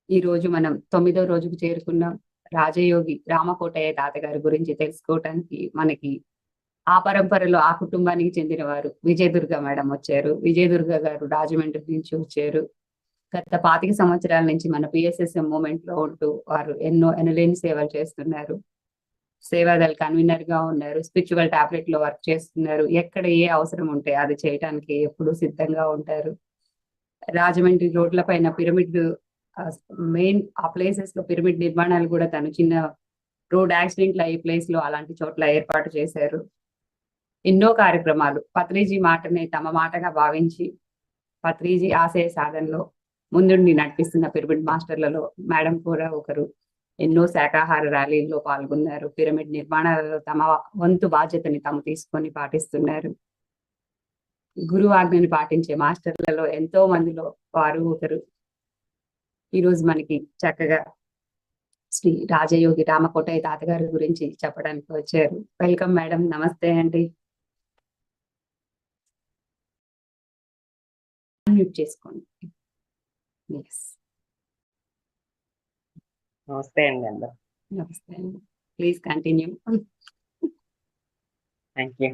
ఈ రోజు మనం 9వ రోజుకు చేరుకున్నాం. రాజయోగి రామకోటయ్య తాతగారి గురించి తెలుసుకోవటానికి మనకి ఆ పరంపరలో ఆ కుటుంబానికి చెందిన వారు విజయదుర్గ మేడం వచ్చారు. విజయదుర్గ గారు రాజమండ్రి నుంచి వచ్చారు. గత 25 సంవత్సరాల నుంచి మన పిఎస్ఎస్ఎం మూవ్మెంట్ లో ఉంటూ వారు ఎన్నో ఎనలేని సేవలు చేస్తున్నారు. సేవాదల్ కన్వీనర్ గా ఉన్నారు. స్పిరిచువల్ టాబ్లెట్ లో వర్క్ చేస్తున్నారు. ఎక్కడ ఏ అవసరం ఉంటే అది చేయడానికి ఎప్పుడూ సిద్ధంగా ఉంటారు. రాజమండ్రి రోడ్ల పైన పిరమిడ్ మెయిన్ ఆ ప్లేసెస్ లో పిరమిడ్ నిర్మాణాలు కూడా తను చిన్న రోడ్ యాక్సిడెంట్లు అయ్యే ప్లేస్ లో అలాంటి చోట్ల ఏర్పాటు చేశారు. ఎన్నో కార్యక్రమాలు పత్రిజీ మాటని తమ మాటగా భావించి పత్రిజీ ఆశయ సాధనలో ముందుండి నడిపిస్తున్న పిరమిడ్ మాస్టర్లలో మేడం కూడా ఒకరు. ఎన్నో శాకాహార ర్యాలీల్లో పాల్గొన్నారు. పిరమిడ్ నిర్మాణాలలో తమ వంతు బాధ్యతని తాము తీసుకొని పాటిస్తున్నారు. గురువు ఆజ్ఞని పాటించే మాస్టర్లలో ఎంతో మందిలో వారు ఒకరు. ఈరోజు మనకి చక్కగా శ్రీ రాజయోగి రామకోటయ్య తాతగారి గురించి చెప్పడానికి వచ్చారు. Welcome madam. నమస్తే అండి. మ్యూట్ చేసుకోండి. ఎస్. నమస్తే అండి అందరూ. నమస్తే అండి. Please continue. Thank you.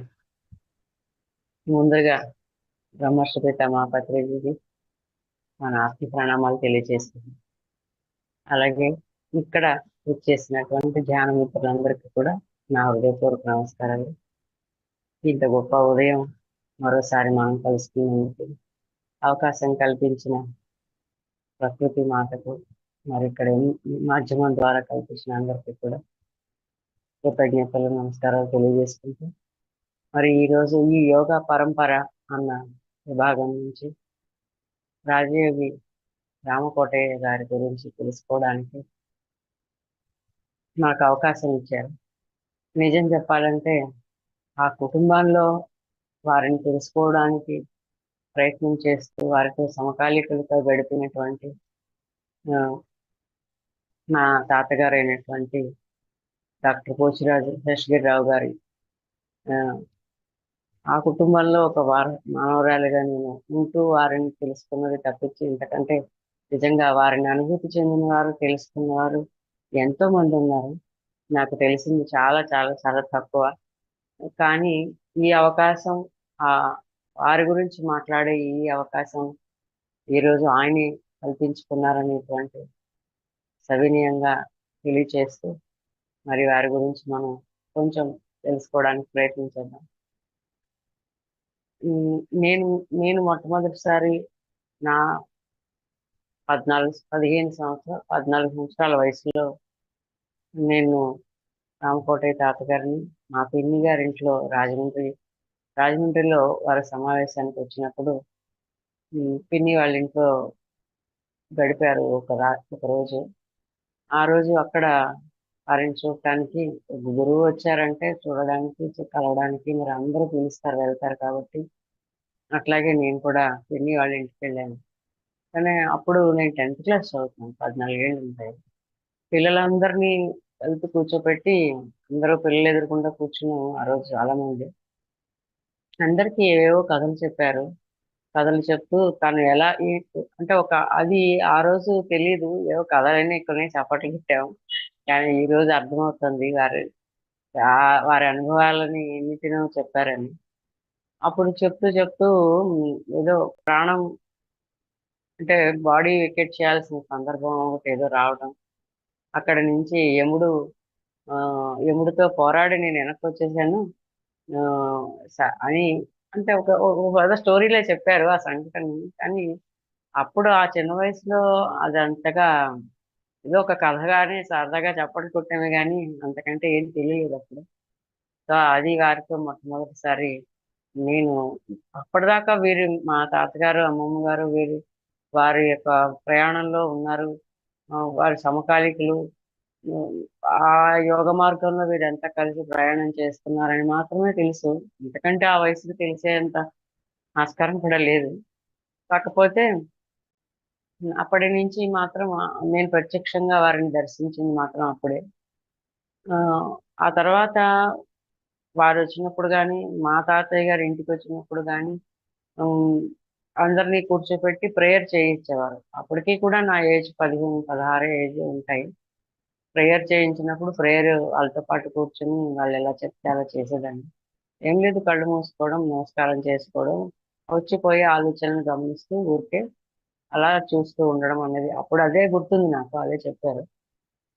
ముందుగా బ్రహ్మర్షి పితామహ పత్రిజీకి మన ఆస్తి ప్రణామాలు తెలియజేస్తున్నాం. అలాగే ఇక్కడ వచ్చేసినటువంటి ధ్యాన మిత్రులందరికీ కూడా నా హృదయపూర్వక నమస్కారాలు. ఇంత గొప్ప ఉదయం మరోసారి మనం కలుసుకునేందుకు అవకాశం కల్పించిన ప్రకృతి మాతకు, మరి ఇక్కడ మాధ్యమం ద్వారా కల్పించిన అందరికీ కూడా కృతజ్ఞతలు, నమస్కారాలు తెలియజేసుకుంటూ, మరి ఈరోజు ఈ యోగా పరంపర అన్న విభాగం నుంచి రాజయోగి రామకోటయ్య గారి గురించి తెలుసుకోవడానికి నాకు అవకాశం ఇచ్చారు. నిజం చెప్పాలంటే ఆ కుటుంబంలో వారిని తెలుసుకోవడానికి ప్రయత్నం చేస్తూ వారితో సమకాలీకులతో గడిపినటువంటి నా తాతగారు అయినటువంటి డాక్టర్ పోచిరాజు శేషగిరిరావు గారి ఆ కుటుంబంలో ఒక మానవరాలిగా నేను ఉంటూ వారిని తెలుసుకున్నది తప్పించి ఇంతకంటే నిజంగా వారిని అనుభూతి చెందిన వారు, తెలుసుకున్నవారు ఎంతో మంది ఉన్నారు. నాకు తెలిసింది చాలా చాలా చాలా తక్కువ. కానీ ఈ అవకాశం, ఆ వారి గురించి మాట్లాడే ఈ అవకాశం ఈరోజు ఆయనే కల్పించుకున్నారనేటువంటి సవినయంగా తెలియచేస్తూ, మరి వారి గురించి మనం కొంచెం తెలుసుకోవడానికి ప్రయత్నించేద్దాం. నేను నేను మొట్టమొదటిసారి నా 15 సంవత్సరాల వయసులో నేను రామకోటయ్య తాతగారిని మా పిన్ని గారింట్లో రాజమండ్రిలో వారి సమావేశానికి వచ్చినప్పుడు పిన్ని వాళ్ళ ఇంట్లో గడిపారు ఒక రోజు. ఆ రోజు అక్కడ వారిని చూడటానికి గురువు వచ్చారంటే చూడడానికి, కలవడానికి మరి అందరూ పిలుస్తారు, వెళ్తారు కాబట్టి అట్లాగే నేను కూడా పిన్ని వాళ్ళ ఇంటికి వెళ్ళాను. కానీ అప్పుడు నేను 10th క్లాస్ చదువుతున్నాను, 14 ఏళ్ళు ఉంటాయి. పిల్లలందరినీ కలిపి కూర్చోపెట్టి అందరూ పిల్లలు ఎదురుకుండా కూర్చున్నాం ఆ రోజు చాలా మంది. అందరికీ ఏవేవో కథలు చెప్పారు. కథలు చెప్తూ తను ఎలా అంటే అది ఆ రోజు తెలియదు, ఏవో కథలన్నీ కొన్ని చప్పట్లు పెట్టాము. కానీ ఈ రోజు అర్థమవుతుంది వారి అనుభవాలని ఎన్నిటినో చెప్పారని. అప్పుడు చెప్తూ చెప్తూ ఏదో ప్రాణం అంటే బాడీ వెకేట్ చేయాల్సిన సందర్భం ఒకటి ఏదో రావడం, అక్కడ నుంచి యముడితో పోరాడి నేను వెనక్కి వచ్చేసాను అని అంటే ఒక స్టోరీలో చెప్పారు ఆ సంఘటనని. కానీ అప్పుడు ఆ చిన్న వయసులో అది అంతగా ఏదో ఒక కథగానే సరదాగా చప్పట్లు కొట్టామే కానీ అంతకంటే ఏం తెలియదు అప్పుడు. సో అది వారితో మొట్టమొదటిసారి నేను. అప్పటిదాకా మా తాతగారు, అమ్మమ్మ గారు వారి యొక్క ప్రయాణంలో ఉన్నారు, వారి సమకాలీకులు. ఆ యోగ మార్గంలో వీరంతా కలిసి ప్రయాణం చేస్తున్నారని మాత్రమే తెలుసు. ఎందుకంటే ఆ వయసులో తెలిసేంత ఆస్కారం కూడా లేదు. కాకపోతే అప్పటి నుంచి మాత్రం నేను ప్రత్యక్షంగా వారిని దర్శించింది మాత్రం అప్పుడే. ఆ తర్వాత వారు వచ్చినప్పుడు కానీ, మా తాతయ్య గారి ఇంటికి వచ్చినప్పుడు కానీ అందరినీ కూర్చోపెట్టి ప్రేయర్ చేయించేవారు. అప్పటికి కూడా నా ఏజ్ 15, 16 ఏజ్ ఉంటాయి. ప్రేయర్ చేయించినప్పుడు ప్రేయర్ వాళ్ళతో పాటు కూర్చొని వాళ్ళు ఎలా చెప్తే అలా చేసేదాన్ని. ఏం లేదు, కళ్ళు మూసుకోవడం, నమస్కారం చేసుకోవడం, వచ్చిపోయే ఆలోచనలు గమనిస్తూ ఊరికే అలా చూస్తూ ఉండడం అనేది అప్పుడు అదే గుర్తుంది నాకు. అదే చెప్పారు.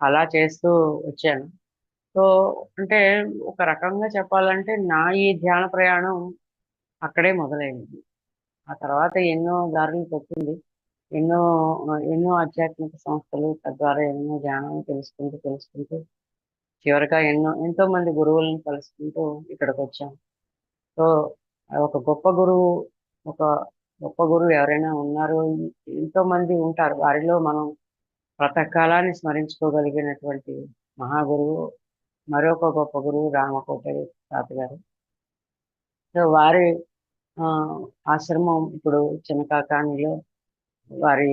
అలా చేస్తూ వచ్చాను. సో అంటే ఒక రకంగా చెప్పాలంటే నా ఈ ధ్యాన ప్రయాణం అక్కడే మొదలైంది. ఆ తర్వాత ఎన్నో దారులు తొక్కింది. ఎన్నో ఎన్నో ఆధ్యాత్మిక సంస్థలు తద్వారా ఎన్నో జ్ఞానం తెలుసుకుంటూ చివరగా ఎంతో మంది గురువులను కలుసుకుంటూ ఇక్కడికి వచ్చాం. సో ఒక గొప్ప గురువు ఒక గొప్ప గురువు ఎవరైనా ఉన్నారు, ఎంతో మంది ఉంటారు. వారిలో మనం ప్రాతకాలాన్ని స్మరించుకోగలిగినటువంటి మహాగురువు మరొక గొప్ప గురువు రామకోటయ్య తాత గారు. సో వారి ఆ, ఆశ్రమం ఇప్పుడు చిన్నకాకానిలో వారి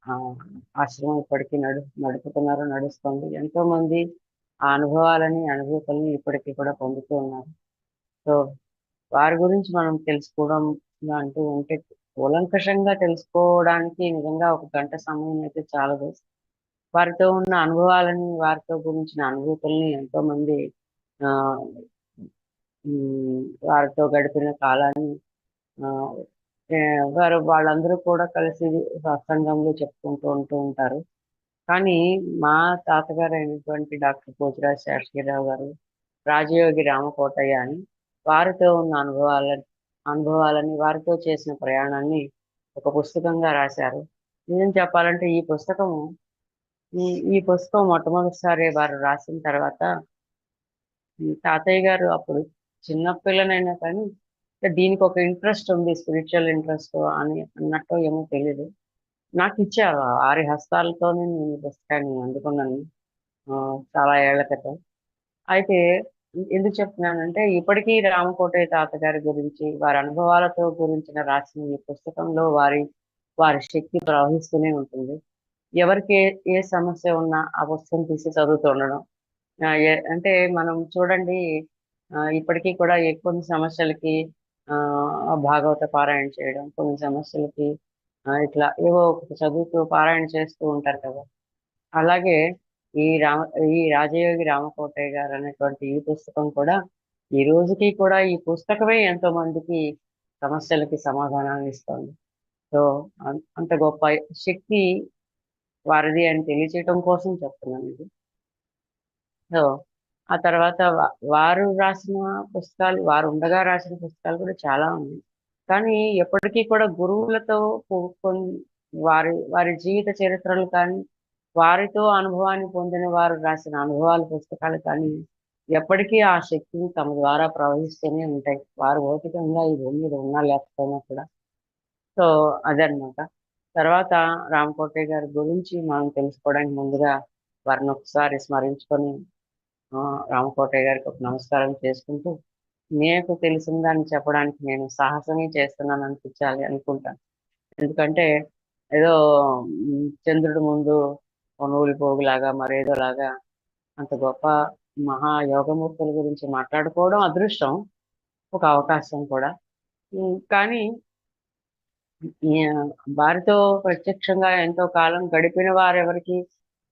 ఆ, ఆశ్రమం ఇప్పటికీ నడుస్తుంది. ఎంతో మంది ఆ అనుభవాలని అనుభూతులని ఇప్పటికీ కూడా పొందుతూ ఉన్నారు. సో వారి గురించి మనం తెలుసుకోవడం అంటూ ఉంటే కూలంకషంగా తెలుసుకోవడానికి నిజంగా ఒక గంట సమయం అయితే చాలదు. వారితో ఉన్న అనుభవాలని, వారితో గురించిన అనుభూతుల్ని ఎంతో మంది ఆ వారితో గడిపిన కాలాన్ని ఆ, వాళ్ళందరూ కూడా కలిసి సత్సంగంలో ఉంటూ ఉంటారు. కానీ మా తాతగారు అయినటువంటి డాక్టర్ పోచిరాజు శాస్త్రిరావు గారు, రాజయోగి రామకోటయ్య అని వారితో ఉన్న అనుభవాలని వారితో చేసిన ప్రయాణాన్ని ఒక పుస్తకంగా రాశారు. నిజం చెప్పాలంటే ఈ పుస్తకం మొట్టమొదటిసారి వారు రాసిన తర్వాత తాతయ్య గారు అప్పుడు చిన్న పిల్లనైనా కానీ దీనికి ఒక ఇంట్రెస్ట్ ఉంది, స్పిరిచువల్ ఇంట్రెస్ట్ అని అన్నట్టు ఏమో తెలియదు. నాకు ఇచ్చారు వారి హస్తాలతోనే నేను ఈ పుస్తకాన్ని అందుకున్నాను ఆ, చాలా ఏళ్ల క్రితం. అయితే ఎందుకు చెప్తున్నానంటే ఇప్పటికీ రామకోటయ్య తాతగారి గురించి వారి అనుభవాలతో గురించిన రాసిన ఈ పుస్తకంలో వారి శక్తి ప్రవహిస్తూనే ఉంటుంది. ఎవరికి ఏ సమస్య ఉన్నా ఆ పుస్తకం తీసి చదువుతూ ఉండడం. అంటే మనం చూడండి, ఇప్పటికీ కూడా కొన్ని సమస్యలకి ఆ భాగవత పారాయణ చేయడం, కొన్ని సమస్యలకి ఇట్లా ఏవో ఒకటి చదువుతూ పారాయణ చేస్తూ ఉంటారు కదా. అలాగే ఈ రామ ఈ రాజయోగి రామకోటయ్య గారు అనేటువంటి ఈ పుస్తకం కూడా ఈ రోజుకి కూడా ఈ పుస్తకమే ఎంతో మందికి సమస్యలకి సమాధానాన్ని ఇస్తుంది. సో అంత గొప్ప శక్తి వారిది అని తెలియచేయటం కోసం చెప్తున్నాను ఇది. సో ఆ తర్వాత వారు రాసిన పుస్తకాలు, వారు ఉండగా రాసిన పుస్తకాలు కూడా చాలా ఉన్నాయి. కానీ ఎప్పటికీ కూడా గురువులతో వారి వారి జీవిత చరిత్రలు కానీ, వారితో అనుభవాన్ని పొందిన వారు రాసిన అనుభవాల పుస్తకాలు కానీ ఎప్పటికీ ఆ శక్తిని తమ ద్వారా ప్రవహిస్తూనే ఉంటాయి. వారు భౌతికంగా ఈ భూమి మీద ఉన్నా లేకపోయినా కూడా. సో అదనమాట. తర్వాత రామకోటయ్య గారి గురించి మనం తెలుసుకోవడానికి ముందుగా వారిని ఒకసారి స్మరించుకొని ఆ, రామకోటయ్య గారికి ఒక నమస్కారం చేసుకుంటూ నాకు తెలిసిన దాన్ని చెప్పడానికి నేను సాహసమే చేస్తున్నాను అనిపించాలి అనుకుంటాను. ఎందుకంటే ఏదో చంద్రుడి ముందు ఓ నూలు పోగులాగా మరేదోలాగా అంత గొప్ప మహాయోగమూర్తుల గురించి మాట్లాడుకోవడం అదృష్టం, ఒక అవకాశం కూడా. కానీ ఈ, వారితో ప్రత్యక్షంగా ఎంతో కాలం గడిపిన వారెవరికి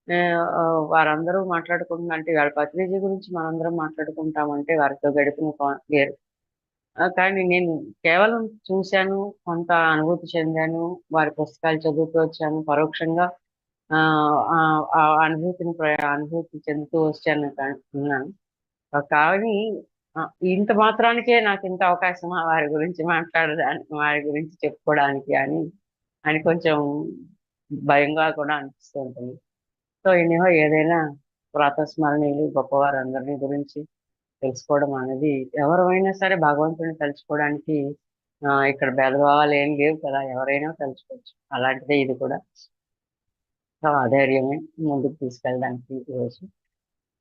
ఆ, ఆ, వారందరూ మాట్లాడుకుంటున్నా అంటే వాళ్ళ పత్రిజీ గురించి మనందరం మాట్లాడుకుంటామంటే వారితో గడిపిన వేరు. కానీ నేను కేవలం చూశాను, కొంత అనుభూతి చెందాను, వారి పుస్తకాలు చదువుతూ వచ్చాను, పరోక్షంగా ఆ ఆ ఆ అనుభూతి చెందుతూ వచ్చాను ఉన్నాను. కానీ ఆ, ఇంత మాత్రానికే నాకు ఇంత అవకాశమా వారి గురించి మాట్లాడడానికి, వారి గురించి చెప్పుకోవడానికి అని కొంచెం భయంగా కూడా అనిపిస్తూ ఉంటుంది. సో ఎనీహో ఏదైనా ప్రాతస్మరణీయులు గొప్పవారు అందరినీ గురించి తెలుసుకోవడం అనేది ఎవరైనా సరే భగవంతుని తలుచుకోవడానికి ఇక్కడ భేదభావాలు ఏం లేవు కదా, ఎవరైనా తలుచుకోవచ్చు. అలాంటిదే ఇది కూడా. సో ఆ ధైర్యమే ముందుకు తీసుకెళ్ళడానికి ఈరోజు.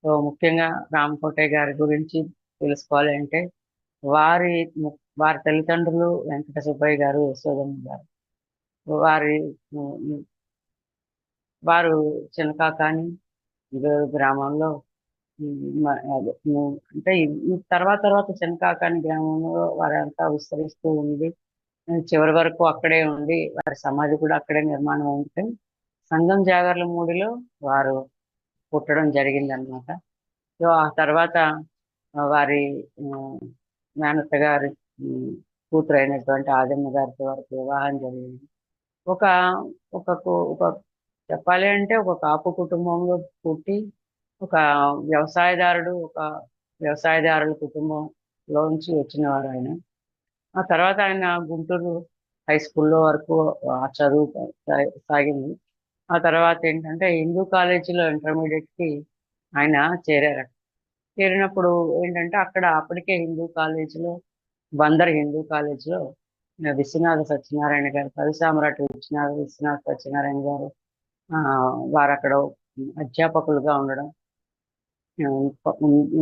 సో ముఖ్యంగా రామకోటయ్య గారి గురించి తెలుసుకోవాలి అంటే వారి వారి తల్లిదండ్రులు వెంకట సుబ్బయ్య గారు, యశోదమ్మ గారు. వారి ఉమ్, వారు చిన్నకాకాని గ్రామంలో అంటే ఈ తర్వాత తర్వాత చెనకాకాని గ్రామంలో వారంతా విస్తరిస్తూ ఉంది. చివరి వరకు అక్కడే ఉండి వారి సమాధి కూడా అక్కడే నిర్మాణం అయింది. సంగం జాగర్ల మూడిలో వారు పుట్టడం జరిగిందనమాట. సో ఆ తర్వాత వారి మేనత్త గారి కూతురు అయినటువంటి ఆదమ్మ గారితో వారికి వివాహం జరిగింది. ఒక ఒక చెప్పాలి అంటే ఒక కాపు కుటుంబంలో పుట్టి ఒక వ్యవసాయదారుల కుటుంబంలోంచి వచ్చినవారు ఆయన. ఆ తర్వాత ఆయన గుంటూరు హై స్కూల్లో వరకు చదువు సాగింది. ఆ తర్వాత ఏంటంటే హిందూ కాలేజీలో ఇంటర్మీడియట్కి ఆయన చేరారు. చేరినప్పుడు ఏంటంటే అక్కడ అప్పటికే హిందూ కాలేజీలో విశ్వనాథ సత్యనారాయణ గారు, కవి సామ్రాట్ విశ్వనాథ సత్యనారాయణ గారు వారు అక్కడ అధ్యాపకులుగా ఉండడం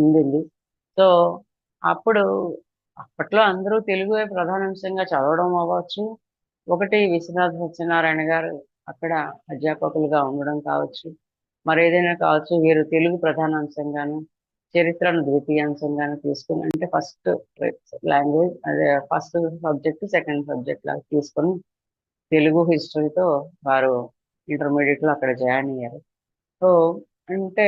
ఉండింది. సో అప్పుడు అప్పట్లో అందరూ తెలుగు ప్రధానాంశంగా చదవడం అవ్వచ్చు, ఒకటి విశ్వనాథ సత్యనారాయణ గారు అక్కడ అధ్యాపకులుగా ఉండడం కావచ్చు, మరేదైనా కావచ్చు. వీరు తెలుగు ప్రధానాంశంగాను, చరిత్రను ద్వితీయాంశంగాను తీసుకుని, అంటే ఫస్ట్ లాంగ్వేజ్ అదే ఫస్ట్ సబ్జెక్ట్, సెకండ్ సబ్జెక్ట్ లాగా తీసుకొని తెలుగు హిస్టరీతో వారు ఇంటర్మీడియట్లో అక్కడ జాయిన్ అయ్యారు. సో అంటే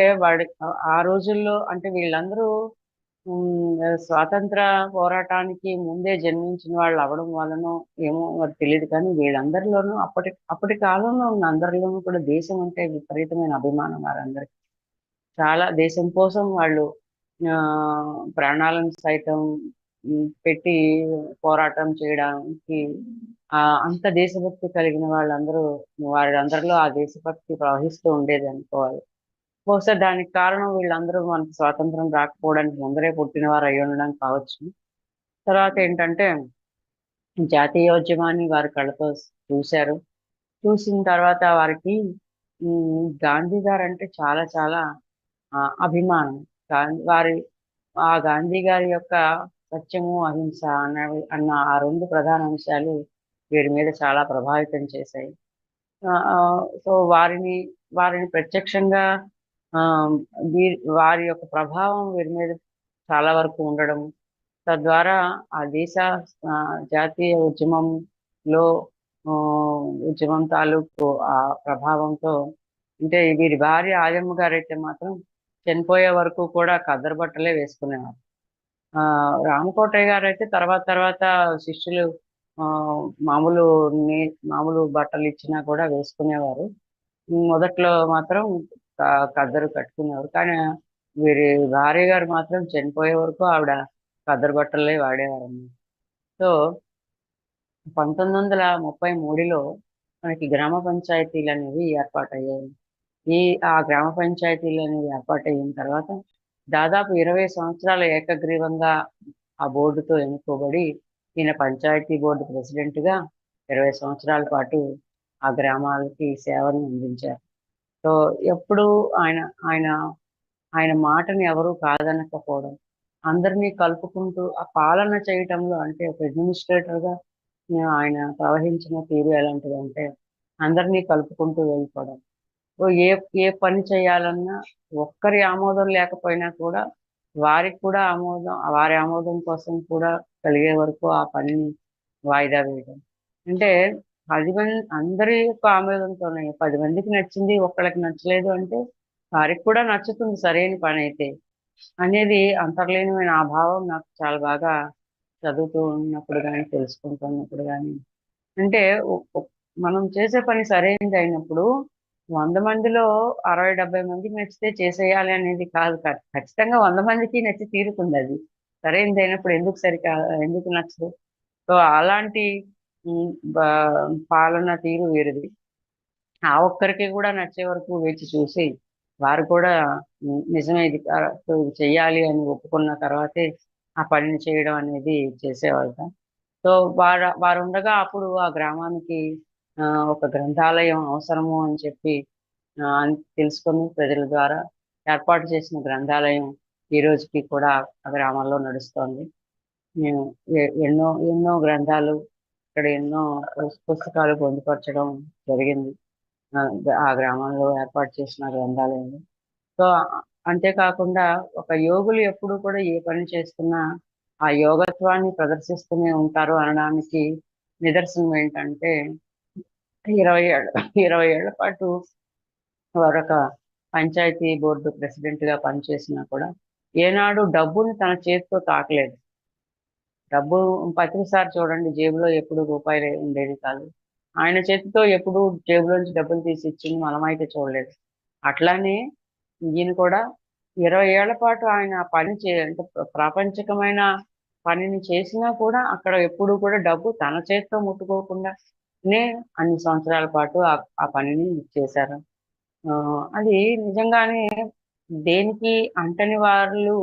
ఆ రోజుల్లో అంటే వీళ్ళందరూ స్వాతంత్ర పోరాటానికి ముందే జన్మించిన వాళ్ళు అవడం వలన ఏమో మరి తెలియదు, కానీ వీళ్ళందరిలోనూ అప్పటి కాలంలో ఉన్న అందరిలోనూ కూడా దేశం అంటే విపరీతమైన అభిమానం వారందరికీ. చాలా దేశం కోసం వాళ్ళు ప్రాణాలను సైతం పెట్టి పోరాటం చేయడానికి అంత దేశభక్తి కలిగిన వారందరిలో ఆ దేశభక్తి ప్రవహిస్తూ ఉండేది అనుకోవాలి. బహుశా దానికి కారణం వీళ్ళందరూ మనకు స్వాతంత్రం రాకపోవడానికి ముందరే పుట్టినవారు అయి ఉండడం కావచ్చు. తర్వాత ఏంటంటే జాతీయోద్యమాన్ని వారి కళ్ళతో చూశారు. చూసిన తర్వాత వారికి గాంధీ గారు అంటే చాలా చాలా అభిమానం. గాంధీ గారి యొక్క సత్యము, అహింస అన్న ఆ రెండు ప్రధాన అంశాలు వీరి మీద చాలా ప్రభావితం చేశాయి. సో వారిని ప్రత్యక్షంగా వారి యొక్క ప్రభావం వీరి మీద చాలా వరకు ఉండడం, తద్వారా ఆ దేశ జాతీయ ఉద్యమం తాలూకు ఆ ప్రభావంతో, అంటే వీరి భార్య ఆదమ్మ గారైతే మాత్రం చనిపోయే వరకు కూడా ఖద్దరు బట్టలే వేసుకునేవారు. రామకోటయ్య గారు అయితే తర్వాత శిష్యులు మామూలు బట్టలు ఇచ్చినా కూడా వేసుకునేవారు. మొదట్లో మాత్రం ఖద్దరు కట్టుకునేవారు. కానీ వీరి భార్య గారు మాత్రం చనిపోయే వరకు ఆవిడ ఖద్దరు బట్టలే వాడేవారు. సో 1933లో మనకి గ్రామ పంచాయతీలు అనేవి ఏర్పాటయ్యాయి. ఆ గ్రామ పంచాయతీలు అనేవి ఏర్పాటయిన తర్వాత దాదాపు 20 సంవత్సరాల ఏకగ్రీవంగా ఆ బోర్డుతో ఎన్నుకోబడి ఈయన పంచాయతీ బోర్డు ప్రెసిడెంట్గా 20 సంవత్సరాల పాటు ఆ గ్రామాలకి సేవను అందించారు. సో ఎప్పుడు ఆయన ఆయన ఆయన మాటని ఎవరూ కాదనకపోవడం, అందరినీ కలుపుకుంటూ ఆ పాలన చేయటంలో, అంటే ఒక అడ్మినిస్ట్రేటర్గా ఆయన ప్రవహించిన తీరు ఎలాంటిదంటే అందరినీ కలుపుకుంటూ వెళ్ళిపోవడం. ఏ ఏ పని చేయాలన్నా ఒక్కరి ఆమోదం లేకపోయినా కూడా వారి ఆమోదం కోసం కూడా కలిగే వరకు ఆ పనిని వాయిదా వేయడం. అంటే 10 మంది అందరి యొక్క ఆమోదంతోనే 10 మందికి నచ్చింది ఒక్కళ్ళకి నచ్చలేదు అంటే వారికి కూడా నచ్చుతుంది సరైన పని అయితే అనేది అంతర్లీనమైన ఆ భావం నాకు చాలా బాగా చదువుతూ ఉన్నప్పుడు కానీ, తెలుసుకుంటున్నప్పుడు కానీ. అంటే మనం చేసే పని సరైనది అయినప్పుడు 100 మందిలో 60-70 మందికి నచ్చితే చేసేయాలి అనేది కాదు. ఖచ్చితంగా 100 మందికి నచ్చి తీరుతుంది అది. సరైనది అయినప్పుడు ఎందుకు నచ్చదు? సో అలాంటి పాలన తీరు వీరిది. ఆ ఒక్కరికి కూడా నచ్చే వరకు వేచి చూసి వారు కూడా నిజమే ఇది చెయ్యాలి అని ఒప్పుకున్న తర్వాతే ఆ పనిని చేయడం అనేది చేసేవాళ్ళట. సో వారు ఉండగా అప్పుడు ఆ గ్రామానికి ఒక గ్రంథాలయం అవసరము అని చెప్పి తెలుసుకొని ప్రజల ద్వారా ఏర్పాటు చేసిన గ్రంథాలయం ఈ రోజుకి కూడా ఆ గ్రామాల్లో నడుస్తోంది. ఎన్నో ఎన్నో గ్రంథాలు ఇక్కడ ఎన్నో పుస్తకాలు పొందుపరచడం జరిగింది ఆ గ్రామంలో ఏర్పాటు చేసిన గ్రంథాలయం. సో అంతేకాకుండా ఒక యోగులు ఎప్పుడు కూడా ఏ పని చేస్తున్నా ఆ యోగత్వాన్ని ప్రదర్శిస్తూనే ఉంటారు అనడానికి నిదర్శనం ఏంటంటే 20 ఏళ్ల పాటు వారొక పంచాయతీ బోర్డు ప్రెసిడెంట్ గా పనిచేసినా కూడా ఏనాడు డబ్బుని తన చేతితో తాకలేదు. డబ్బు ప్రతిసారి చూడండి జేబులో ఎప్పుడు రూపాయలు ఉండేది కాదు. ఆయన చేతితో ఎప్పుడు జేబులోంచి డబ్బులు తీసి ఇచ్చింది మనమైతే చూడలేదు. అట్లానే ఈయన కూడా 20 ఏళ్ల పాటు ఆయన పని అంటే ప్రాపంచికమైన పనిని చేసినా కూడా అక్కడ ఎప్పుడు కూడా డబ్బు తన చేతితో ముట్టుకోకుండానే అన్ని సంవత్సరాల పాటు ఆ పనిని చేశారు. అది నిజంగానే దేనికి అంటని వాళ్ళు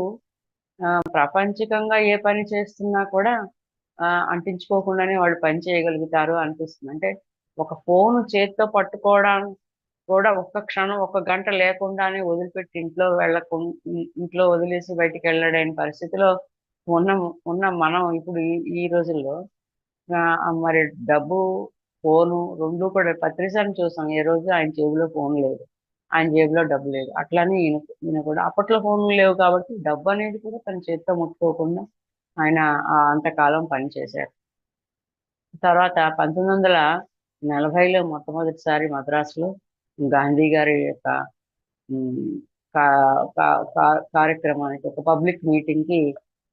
ప్రాపంచికంగా ఏ పని చేస్తున్నా కూడా అంటించుకోకుండానే వాళ్ళు పని చేయగలుగుతారు అనిపిస్తుంది. అంటే ఒక ఫోన్ చేతితో పట్టుకోవడం కూడా ఒక్క క్షణం, ఒక గంట లేకుండానే వదిలిపెట్టి ఇంట్లో వదిలేసి బయటికి వెళ్ళలేని పరిస్థితిలో ఉన్న ఉన్న మనం ఇప్పుడు ఈ రోజుల్లో మరి డబ్బు, ఫోను 2 కూడా ప్రతిసారి చూసాం. ఏ రోజు ఆయన జేబులో ఫోన్ లేదు. ఆయన జేబులో డబ్బు లేదు. అట్లానే ఈయన కూడా అప్పట్లో ఫోన్లు లేవు కాబట్టి డబ్బు అనేది కూడా తన చేతితో ముట్టుకోకుండా ఆయన అంతకాలం పనిచేశారు. తర్వాత 1940లో మొట్టమొదటిసారి మద్రాసులో గాంధీ గారి యొక్క ఉమ్, కా- కా- కార్యక్రమానికి ఒక పబ్లిక్ మీటింగ్ కి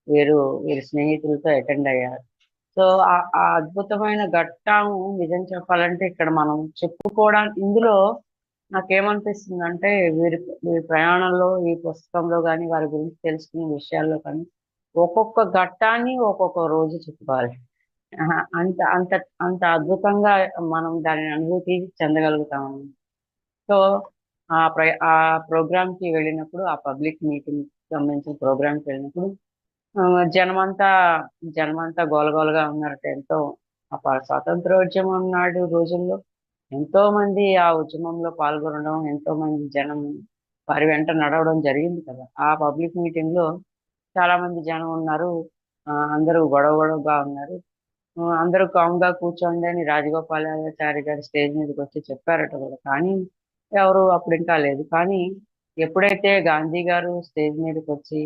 వీరి స్నేహితులతో అటెండ్ అయ్యారు. సో ఆ అద్భుతమైన ఘట్టం నిజం చెప్పాలంటే ఇక్కడ మనం చెప్పుకోవడానికి ఇందులో నాకేమనిపిస్తుందంటే వీరి ప్రయాణంలో ఈ పుస్తకంలో కానీ వారి గురించి తెలుసుకునే విషయాల్లో కానీ ఒక్కొక్క ఘట్టాన్ని ఒక్కొక్క రోజు చెప్పుకోవాలి. అంత అంత అంత అద్భుతంగా మనం దాని అనుభూతి చెందగలుగుతాం. సో ఆ ప్రోగ్రామ్ కి వెళ్ళినప్పుడు, ఆ పబ్లిక్ మీటింగ్ సంబంధించిన ప్రోగ్రామ్ కి వెళ్ళినప్పుడు ఆ, జనమంతా జనమంతా గోలగోలగా ఉన్నారట. ఎంతో స్వాతంత్రోద్యమం నాడు రోజుల్లో ఎంతో మంది ఆ ఉద్యమంలో పాల్గొనడం, ఎంతో మంది జనం వారి వెంట నడవడం జరిగింది కదా. ఆ పబ్లిక్ మీటింగ్ లో చాలా మంది జనం ఉన్నారు. అందరూ గొడవ గొడవగా ఉన్నారు. అందరూ కామ్గా కూర్చోండి అని రాజగోపాలాచారి గారు స్టేజ్ మీదకి వచ్చి చెప్పారట కూడా. కానీ ఎవరు అప్పుడు ఇంకా లేదు. కానీ ఎప్పుడైతే గాంధీ గారు స్టేజ్ మీదకి వచ్చి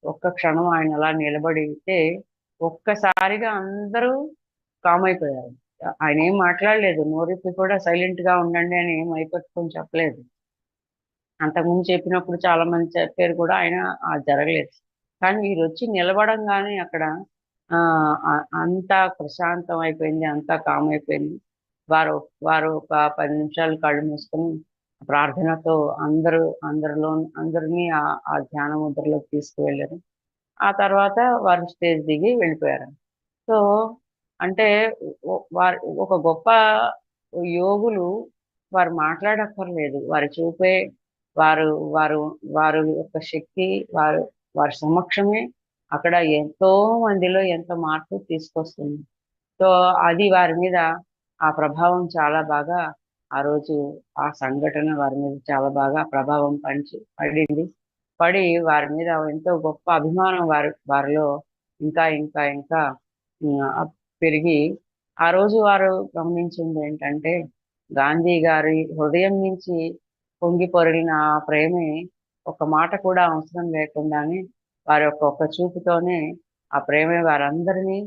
ఒక్క క్షణం ఆయన అలా నిలబడితే ఒక్కసారిగా అందరూ కామ్ అయిపోయారు. ఆయన ఏం మాట్లాడలేదు, నోరిప్పి కూడా సైలెంట్ గా ఉండండి అని ఏం అయిపెట్టుకొని చెప్పలేదు. అంతకుముందు చెప్పినప్పుడు చాలా మంది చెప్పారు కూడా, ఆయన జరగలేదు. కానీ వీరు వచ్చి నిలబడంగానే అక్కడ అంతా ప్రశాంతం అయిపోయింది, అంతా కామ్ అయిపోయింది. వారు వారు ఒక 10 నిమిషాలు కళ్ళు మూసుకొని ప్రార్థనతో అందరినీ ఆ ధ్యాన ముద్రలోకి తీసుకువెళ్ళారు. ఆ తర్వాత వారు స్టేజ్ దిగి వెళ్ళిపోయారు. సో అంటే వారు ఒక గొప్ప యోగులు వారు మాట్లాడక్కర్లేదు. వారి చూపే వారు వారు వారి యొక్క శక్తి, వారి సమక్షమే అక్కడ ఎంతో మందిలో ఎంతో మార్పు తీసుకొస్తుంది. సో అది వారి మీద ఆ ప్రభావం చాలా బాగా ఆ రోజు ఆ సంఘటన వారి మీద చాలా బాగా ప్రభావం పడింది. పడి వారి మీద ఎంతో గొప్ప అభిమానం వారిలో ఇంకా ఇంకా ఇంకా పెరిగి ఆ రోజు వారు గమనించింది ఏంటంటే గాంధీ గారి హృదయం నుంచి పొంగి పొరిగిన ఆ ప్రేమే ఒక మాట కూడా అవసరం లేకుండానే వారి యొక్క ఒక్క చూపుతోనే ఆ ప్రేమే వారందరినీ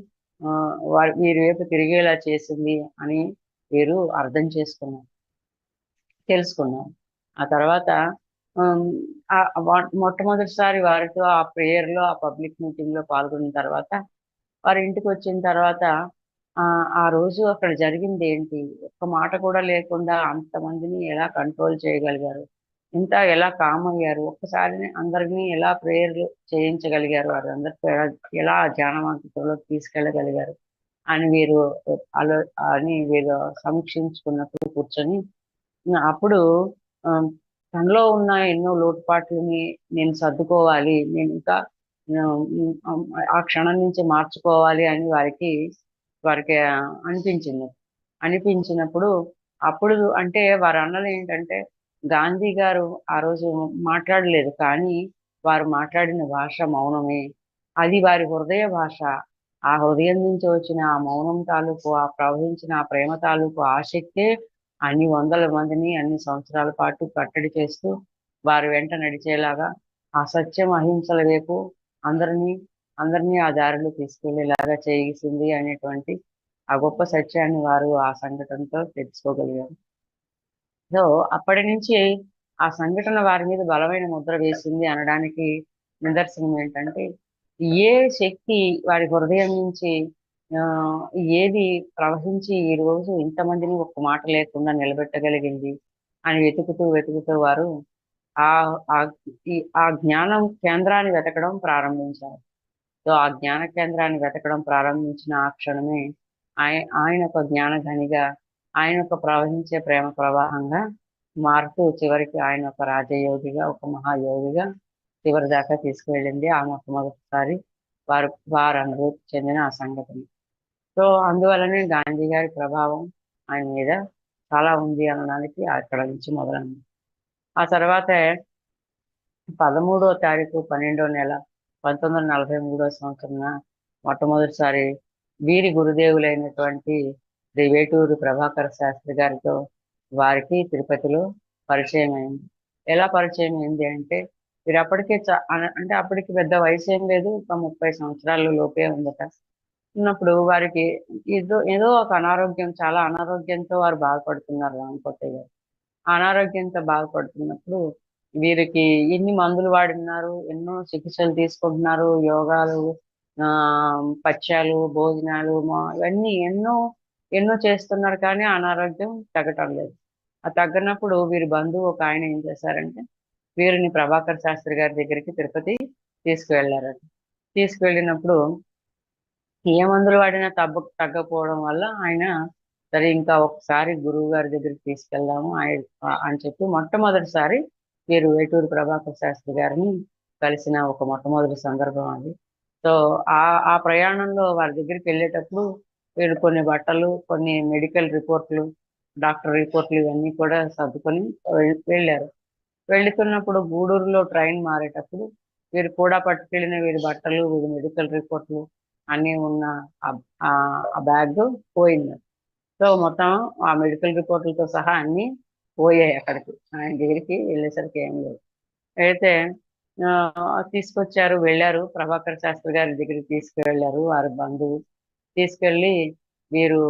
వీరి వైపు తిరిగేలా చేసింది అని వీరు అర్థం తెలుసుకున్నారు. ఆ తర్వాత మొట్టమొదటిసారి వారితో ఆ ప్రేయర్ లో, ఆ పబ్లిక్ మీటింగ్ లో పాల్గొన్న తర్వాత వారి ఇంటికి వచ్చిన తర్వాత ఆ రోజు అక్కడ జరిగింది ఏంటి, ఒక్క మాట కూడా లేకుండా అంతమందిని ఎలా కంట్రోల్ చేయగలిగారు, ఎలా కామ్ అయ్యారు, ఒక్కసారి అందరినీ ఎలా ప్రేయర్లు చేయించగలిగారు, వారు అందరితో ఎలా ధ్యానవంతులోకి తీసుకెళ్ళగలిగారు అని అలో వీరు సమీక్షించుకున్నప్పుడు కూర్చొని అప్పుడు తనలో ఉన్న ఎన్నో లోటుపాట్లని నేను సర్దుకోవాలి, నేను ఇంకా ఆ క్షణం నుంచి మార్చుకోవాలి అని వారికి అనిపించినప్పుడు అప్పుడు అంటే వారు అన్నది ఏంటంటే గాంధీ గారు ఆ రోజు మాట్లాడలేదు, కానీ వారు మాట్లాడిన భాష మౌనమే. అది వారి హృదయ భాష. ఆ హృదయం నుంచి వచ్చిన ఆ మౌనం తాలూకు, ఆ ప్రవహించిన ఆ ప్రేమ తాలూకు ఆసక్తే అన్ని వందల మందిని అన్ని సంవత్సరాల పాటు కట్టడి చేస్తూ వారి వెంట నడిచేలాగా ఆ సత్యం అహింసల వైపు అందరినీ అందరినీ ఆ దారిలో తీసుకెళ్లేలాగా చేసింది అనేటువంటి ఆ గొప్ప సత్యాన్ని వారు ఆ సంఘటనతో తెలుసుకోగలిగారు. సో అప్పటి నుంచి ఆ సంఘటన వారి మీద బలమైన ముద్ర వేసింది అనడానికి నిదర్శనం ఏంటంటే, ఏ శక్తి వారి హృదయం నుంచి ఏది ప్రవహించి ఈ రోజు ఇంతమందిని ఒక్క మాట లేకుండా నిలబెట్టగలిగింది అని వెతుకుతూ వెతుకుతూ వారు ఆ ఆ ఆ జ్ఞానం కేంద్రాన్ని వెతకడం ప్రారంభించారు. సో ఆ జ్ఞాన కేంద్రాన్ని వెతకడం ప్రారంభించిన ఆ క్షణమే ఆయన ఒక జ్ఞానధనిగా, ఆయన ఒక ప్రవహించే ప్రేమ ప్రవాహంగా మారుతూ చివరికి ఆయన ఒక రాజయోగిగా, ఒక మహాయోగిగా చివరి దాకా తీసుకువెళ్ళింది ఆ మొట్టమొదటిసారి వారు అనుభూతి చెందిన ఆ సంఘటన. సో అందువల్లనే గాంధీ గారి ప్రభావం ఆయన మీద చాలా ఉంది అనడానికి అక్కడ నుంచి మొదలైంది. ఆ తర్వాత 13వ తారీఖు 12వ నెల 1943 సంవత్సరాన మొట్టమొదటిసారి వీరి గురుదేవులైనటువంటి శ్రీ వేటూరి ప్రభాకర శాస్త్రి గారితో వారికి తిరుపతిలో పరిచయం అయింది. ఎలా పరిచయం అయింది అంటే, వీరు అప్పటికే అంటే అప్పటికి పెద్ద వయసు ఏం లేదు, ఒక 30 సంవత్సరాల లోపే ఉందట. ఉన్నప్పుడు వారికి ఏదో ఏదో ఒక అనారోగ్యం, చాలా అనారోగ్యంతో వారు బాధపడుతున్నారు రామకోటయ్య గారు. ఆ అనారోగ్యంతో బాధపడుతున్నప్పుడు వీరికి ఎన్ని మందులు వాడినారు, ఎన్నో చికిత్సలు తీసుకుంటున్నారు, యోగాలు, పథ్యాలు, భోజనాలు, ఇవన్నీ ఎన్నో ఎన్నో చేస్తున్నారు, కానీ ఆ అనారోగ్యం తగ్గటం లేదు. ఆ తగ్గనప్పుడు వీరి బంధువు ఒక ఆయన ఏం చేశారంటే, వీరిని ప్రభాకర్ శాస్త్రి గారి దగ్గరికి తిరుపతి తీసుకువెళ్ళారట. తీసుకువెళ్ళినప్పుడు ఏ మందులు వాడినా తగ్గకపోవడం వల్ల ఆయన, సరే ఇంకా ఒకసారి గురువు గారి దగ్గరికి తీసుకెళ్దాము అని చెప్పి మొట్టమొదటిసారి వీరు వేటూరి ప్రభాకర్ శాస్త్రి గారిని కలిసిన ఒక మొట్టమొదటి సందర్భం అది. సో ఆ ఆ ప్రయాణంలో వారి దగ్గరికి వెళ్ళేటప్పుడు వీళ్ళు కొన్ని బట్టలు, కొన్ని మెడికల్ రిపోర్ట్లు, డాక్టర్ రిపోర్ట్లు ఇవన్నీ కూడా సర్దుకొని వెళ్ళారు. వెళ్తున్నప్పుడు గూడూరులో ట్రైన్ మారేటప్పుడు వీరు కూడా పట్టుకెళ్ళిన వీరి బట్టలు, వీరి మెడికల్ రిపోర్ట్లు అన్నీ ఉన్న ఆ బ్యాగ్ పోయింది. సో మొత్తం ఆ మెడికల్ రిపోర్ట్లతో సహా అన్నీ పోయాయి అక్కడికి. ఆయన దగ్గరికి వెళ్ళేసరికి ఏం లేదు. అయితే తీసుకొచ్చారు, వెళ్ళారు. ప్రభాకర్ శాస్త్రి గారి దగ్గరికి తీసుకువెళ్ళారు వారి బంధువు. తీసుకెళ్ళి వీరు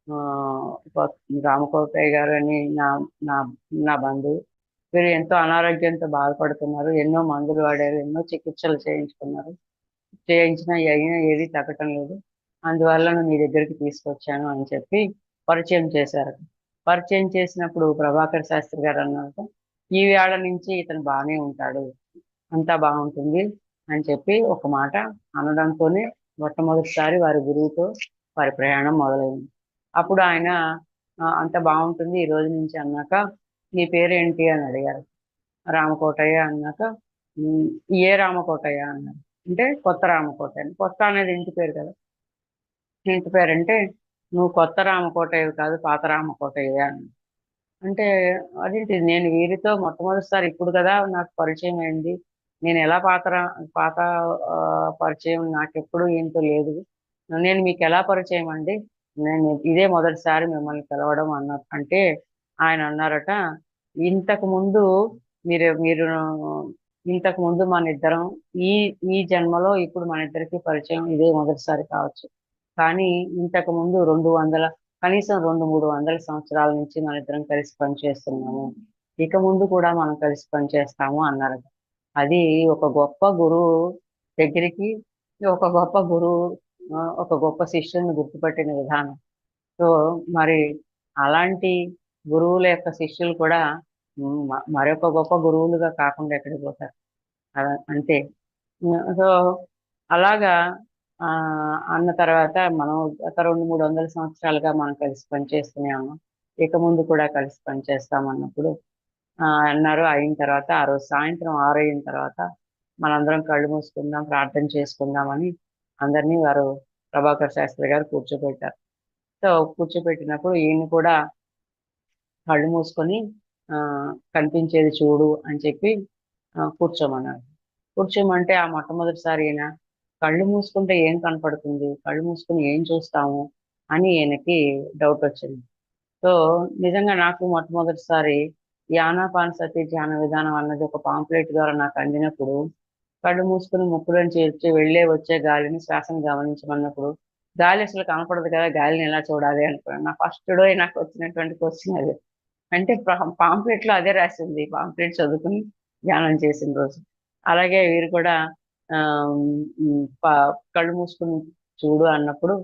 ఆహ్, రామకోటయ్య గారు అని నా నా నా బంధువు. వీరు ఎంతో అనారోగ్యంతో బాధపడుతున్నారు. ఎన్నో మందులు వాడారు, ఎన్నో చికిత్సలు చేయించుకున్నారు. చేయించినా అయినా ఏది తగ్గటం లేదు. అందువల్ల మీ దగ్గరికి తీసుకొచ్చాను అని చెప్పి పరిచయం చేశారు. పరిచయం చేసినప్పుడు ప్రభాకర్ శాస్త్రి గారు అన్నారు, "ఈ వేళ నుంచి ఇతను బానే ఉంటాడు. అంతా బాగుంటుంది" అని చెప్పి ఒక మాట అనడంతోనే మొట్టమొదటిసారి వారి గురువుతో వారి ప్రయాణం మొదలైంది. అప్పుడు ఆయన "అంతా బాగుంటుంది ఈ రోజు నుంచి" అన్నాక, "నీ పేరేంటి" అని అడిగారు. రామకోటయ్య అన్నాక, "హ్మ్. ఏ రామకోటయ్య" అన్నారు. అంటే కొత్త రామకోటయ్య. కొత్త అనేది ఇంటి పేరు కదా! ఇంటి పేరంటే, "నువ్వు కొత్త రామకోటయ్యవి కాదు, పాత రామకోటయ్యవే" అన్నారు. అంటే అదేంటి, నేను వీరితో మొట్టమొదటిసారి ఇప్పుడు కదా నాకు పరిచయం అయింది. నేనెలా పాత పరిచయం నాకెప్పుడు ఏంటో లేదు. నేను మీకెలా పరిచయం అండి? నేను ఇదే మొదటిసారి మిమ్మల్ని కలవడం అంటే ఆయన అన్నారట, "ఇంతకు ముందు మీరు మీరు ఇంతకు ముందు మనిద్దరం ఈ ఈ జన్మలో ఇప్పుడు మనిద్దరికీ పరిచయం ఇదే మొదటిసారి కావచ్చు. కానీ ఇంతకు ముందు 200 కనీసం 2, 300 సంవత్సరాల నుంచి మనిద్దరం కలిసి పనిచేస్తున్నాము. ఇక ముందు కూడా మనం కలిసి పనిచేస్తాము" అన్నారట. అది ఒక గొప్ప గురువు దగ్గరికి ఒక గొప్ప గురువు ఒక గొప్ప శిష్యుడిని గుర్తుపట్టిన విధానం. సో, మరి అలాంటి గురువుల యొక్క శిష్యులు కూడా మరొక గొప్ప గురువులుగా కాకుండా ఎక్కడికి పోతారు. అంతే. సో, అలాగా అన్న తర్వాత మనం గత 2, 300 సంవత్సరాలుగా మనం కలిసి పనిచేస్తూనే ఉన్నాం. ఇక ముందు కూడా కలిసి పనిచేస్తామన్నప్పుడు అన్నారు. అయిన తర్వాత ఆ రోజు సాయంత్రం 6 అయిన తర్వాత మనందరం కళ్ళు మూసుకుందాం, ప్రార్థన చేసుకుందామని అందరినీ వారు ప్రభాకర్ శాస్త్రి గారు కూర్చోబెట్టారు. సో, కూర్చోబెట్టినప్పుడు ఈయన్ని కూడా కళ్ళు మూసుకొని కనిపించేది చూడు అని చెప్పి కూర్చోమన్నారు. కూర్చోమంటే ఆ మొట్టమొదటిసారి ఈయన కళ్ళు మూసుకుంటే ఏం కనపడుతుంది? కళ్ళు మూసుకొని ఏం చూస్తాము? అని ఈయనకి డౌటొచ్చింది. సో, నిజంగా నాకు మొట్టమొదటిసారి ఈ ఆనాపానసతి ధ్యాన విధానం అన్నది ఒక పాంప్లెట్ ద్వారా నాకు అందినప్పుడు, కళ్ళు మూసుకొని ముక్కులోంచి వచ్చే వెళ్ళే వచ్చే గాలిని, శ్వాసను గమనించమన్నప్పుడు గాలి అసలు కనపడదు కదా, గాలిని ఎలా చూడాలి అనుకున్నాను. నా ఫస్ట్ డే నాకు వచ్చినటువంటి క్వశ్చన్ అది. అంటే పాంప్లెట్ లో అదే రాసింది, పాంప్లెట్ చదువుకుని ధ్యానం చేసిన రోజు. అలాగే వీరు కూడా ఆ కళ్ళు మూసుకుని చూడు అన్నప్పుడు,